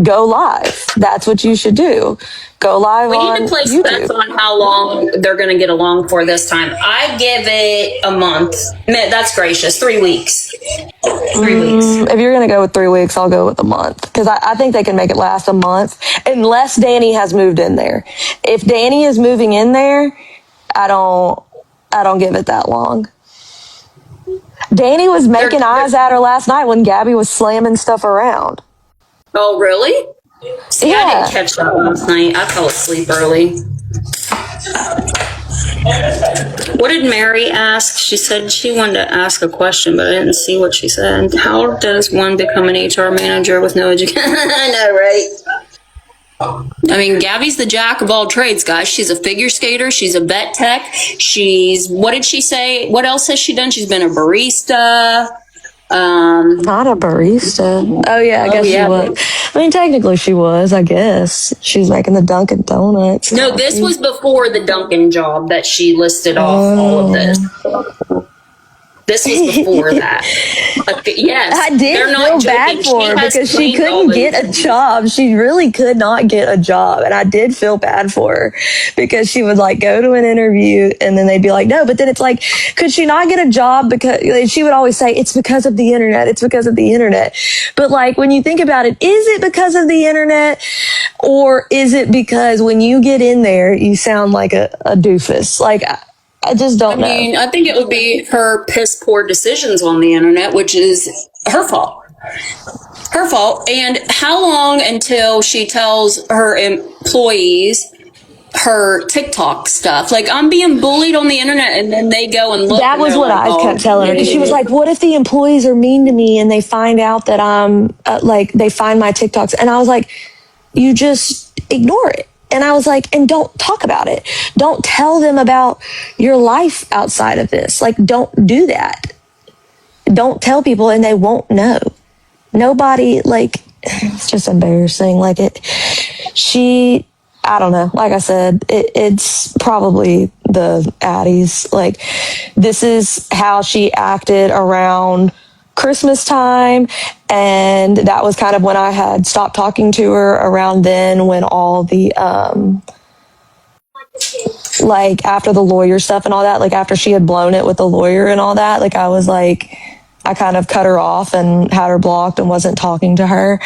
go live. That's what you should do. Go live on YouTube. We need to place bets on how long they're going to get along for this time. I give it a month. That's gracious. 3 weeks. 3 weeks. If you're going to go with 3 weeks, I'll go with a month. Because I think they can make it last a month. Unless Danny has moved in there. If Danny is moving in there, I don't give it that long. Danny was making eyes at her last night when Gabby was slamming stuff around. Oh, really? See, yeah. I didn't catch that last night. I fell asleep early. What did Mary ask? She said she wanted to ask a question, but I didn't see what she said. How does one become an HR manager with no education? I know, right? I mean, Gabby's the jack of all trades, guys. She's a figure skater. She's a vet tech. What did she say? What else has she done? She's been a barista. Not a barista. Oh, yeah, I guess she was. I mean, technically she was, I guess. She's making the Dunkin' Donuts. No, this was before the Dunkin' job that she listed off all of this. This was before that. Yes. I did feel bad for her because she couldn't get a job. She really could not get a job. And I did feel bad for her because she would like go to an interview and then they'd be like, no, but then it's like, could she not get a job? Because she would always say, it's because of the internet. It's because of the internet. But like, when you think about it, is it because of the internet or is it because when you get in there, you sound like a doofus? Like, I just don't know. I mean, I think it would be her piss poor decisions on the internet, which is her fault. Her fault. And how long until she tells her employees her TikTok stuff? Like, I'm being bullied on the internet, and then they go and look. That was what I kept telling her. Because she was like, what if the employees are mean to me and they find out that I'm, they find my TikToks? And I was like, you just ignore it. And I was like, and don't talk about it. Don't tell them about your life outside of this. Like, don't do that. Don't tell people and they won't know. Nobody, like, it's just embarrassing. Like, I don't know. Like I said, it's probably the Addies. Like, this is how she acted around Christmas time, and that was kind of when I had stopped talking to her around then, when all the like after the lawyer stuff and all that, like after she had blown it with the lawyer and all that, like I was like, I kind of cut her off and had her blocked and wasn't talking to her.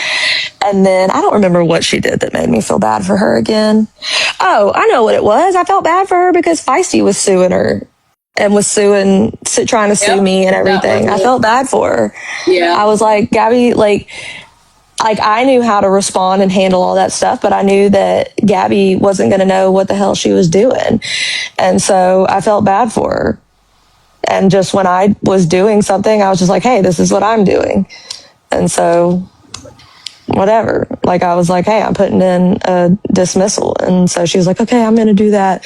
And then I don't remember what she did that made me feel bad for her again. Oh, I know what it was. I felt bad for her because Feisty was suing her. And was trying to sue me and everything. I felt bad for her. Yeah. I was like, Gabby, like I knew how to respond and handle all that stuff, but I knew that Gabby wasn't going to know what the hell she was doing. And so I felt bad for her. And just when I was doing something, I was just like, hey, this is what I'm doing. And so whatever. Like, I was like, hey, I'm putting in a dismissal. And so she was like, okay, I'm going to do that.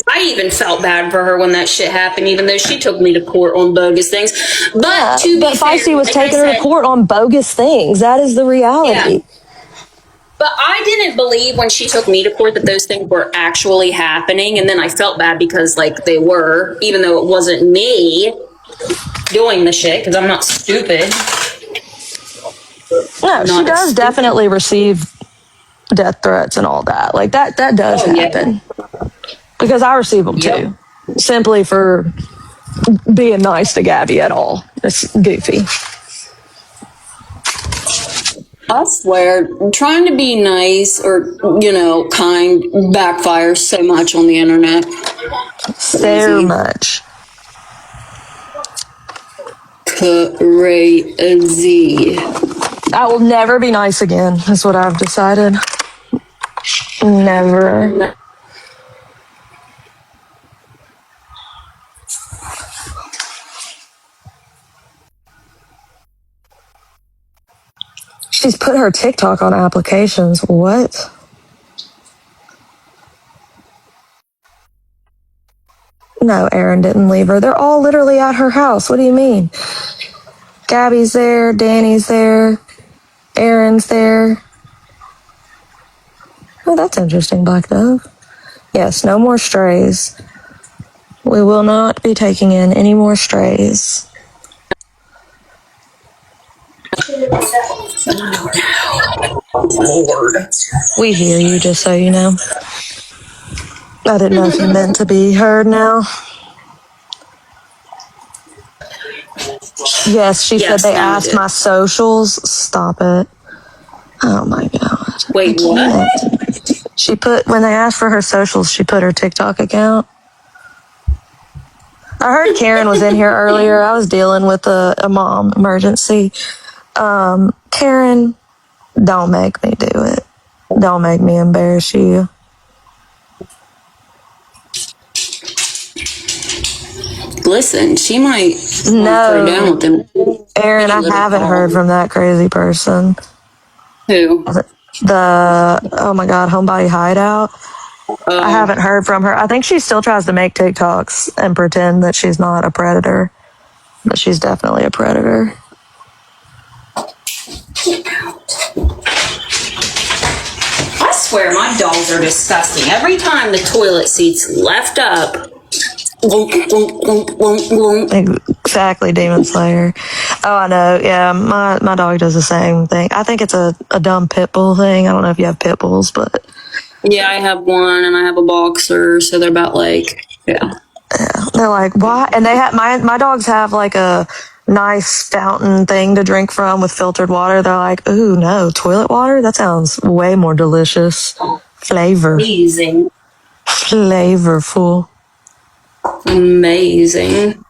I even felt bad for her when that shit happened, even though she took me to court on bogus things. But Feisty was taking her to court on bogus things. That is the reality. But I didn't believe when she took me to court that those things were actually happening. And then I felt bad because, like, they were, even though it wasn't me doing the shit, because I'm not stupid. No, she does definitely receive death threats and all that. Like, that does happen. Yeah. Because I receive them too. Simply for being nice to Gabby at all. It's goofy. I swear, trying to be nice or, kind backfires so much on the internet. So much. Crazy. I will never be nice again, is what I've decided. Never. She's put her TikTok on applications. What? No, Aaron didn't leave her. They're all literally at her house. What do you mean? Gabby's there, Danny's there, Aaron's there. Oh, that's interesting, Black Dove. Yes, no more strays. We will not be taking in any more strays. Lord. We hear you, just so you know. I didn't know if you meant to be heard now. Yes, she said they asked my socials. Stop it. Oh my God. Wait, what? She put, when they asked for her socials, she put her TikTok account. I heard Karen was in here earlier. I was dealing with a mom emergency. Karen, don't make me do it. Don't make me embarrass you. Listen, she might no. throw down with them. Aaron, I haven't heard from that crazy person. Who? Oh my God, Homebody Hideout. I haven't heard from her. I think she still tries to make TikToks and pretend that she's not a predator, but she's definitely a predator. I swear my dogs are disgusting. Every time the toilet seat's left up. Exactly, Demon Slayer. Oh, I know. Yeah, my dog does the same thing. I think it's a dumb pit bull thing. I don't know if you have pit bulls, but yeah, I have one and I have a boxer, so they're about like they're like, why? And they have my dogs have like a nice fountain thing to drink from with filtered water. They're like, ooh, no, toilet water? That sounds way more delicious. Amazing. Flavorful. Amazing.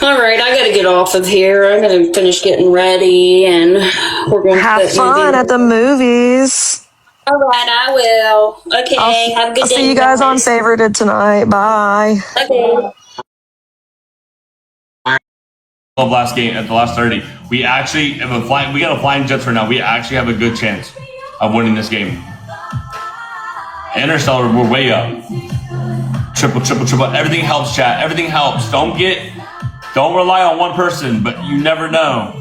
All right, I gotta get off of here. I'm gonna finish getting ready, and we're going to have fun at the movies. All right, I will. Okay, have a good day. I'll see you guys on Favorited tonight. Bye. Okay. Last game at the last 30, we actually have we got a flying Jets right now. We actually have a good chance of winning this game. Interstellar, we're way up. Triple. Everything helps, chat. Everything helps. Don't rely on one person, but you never know.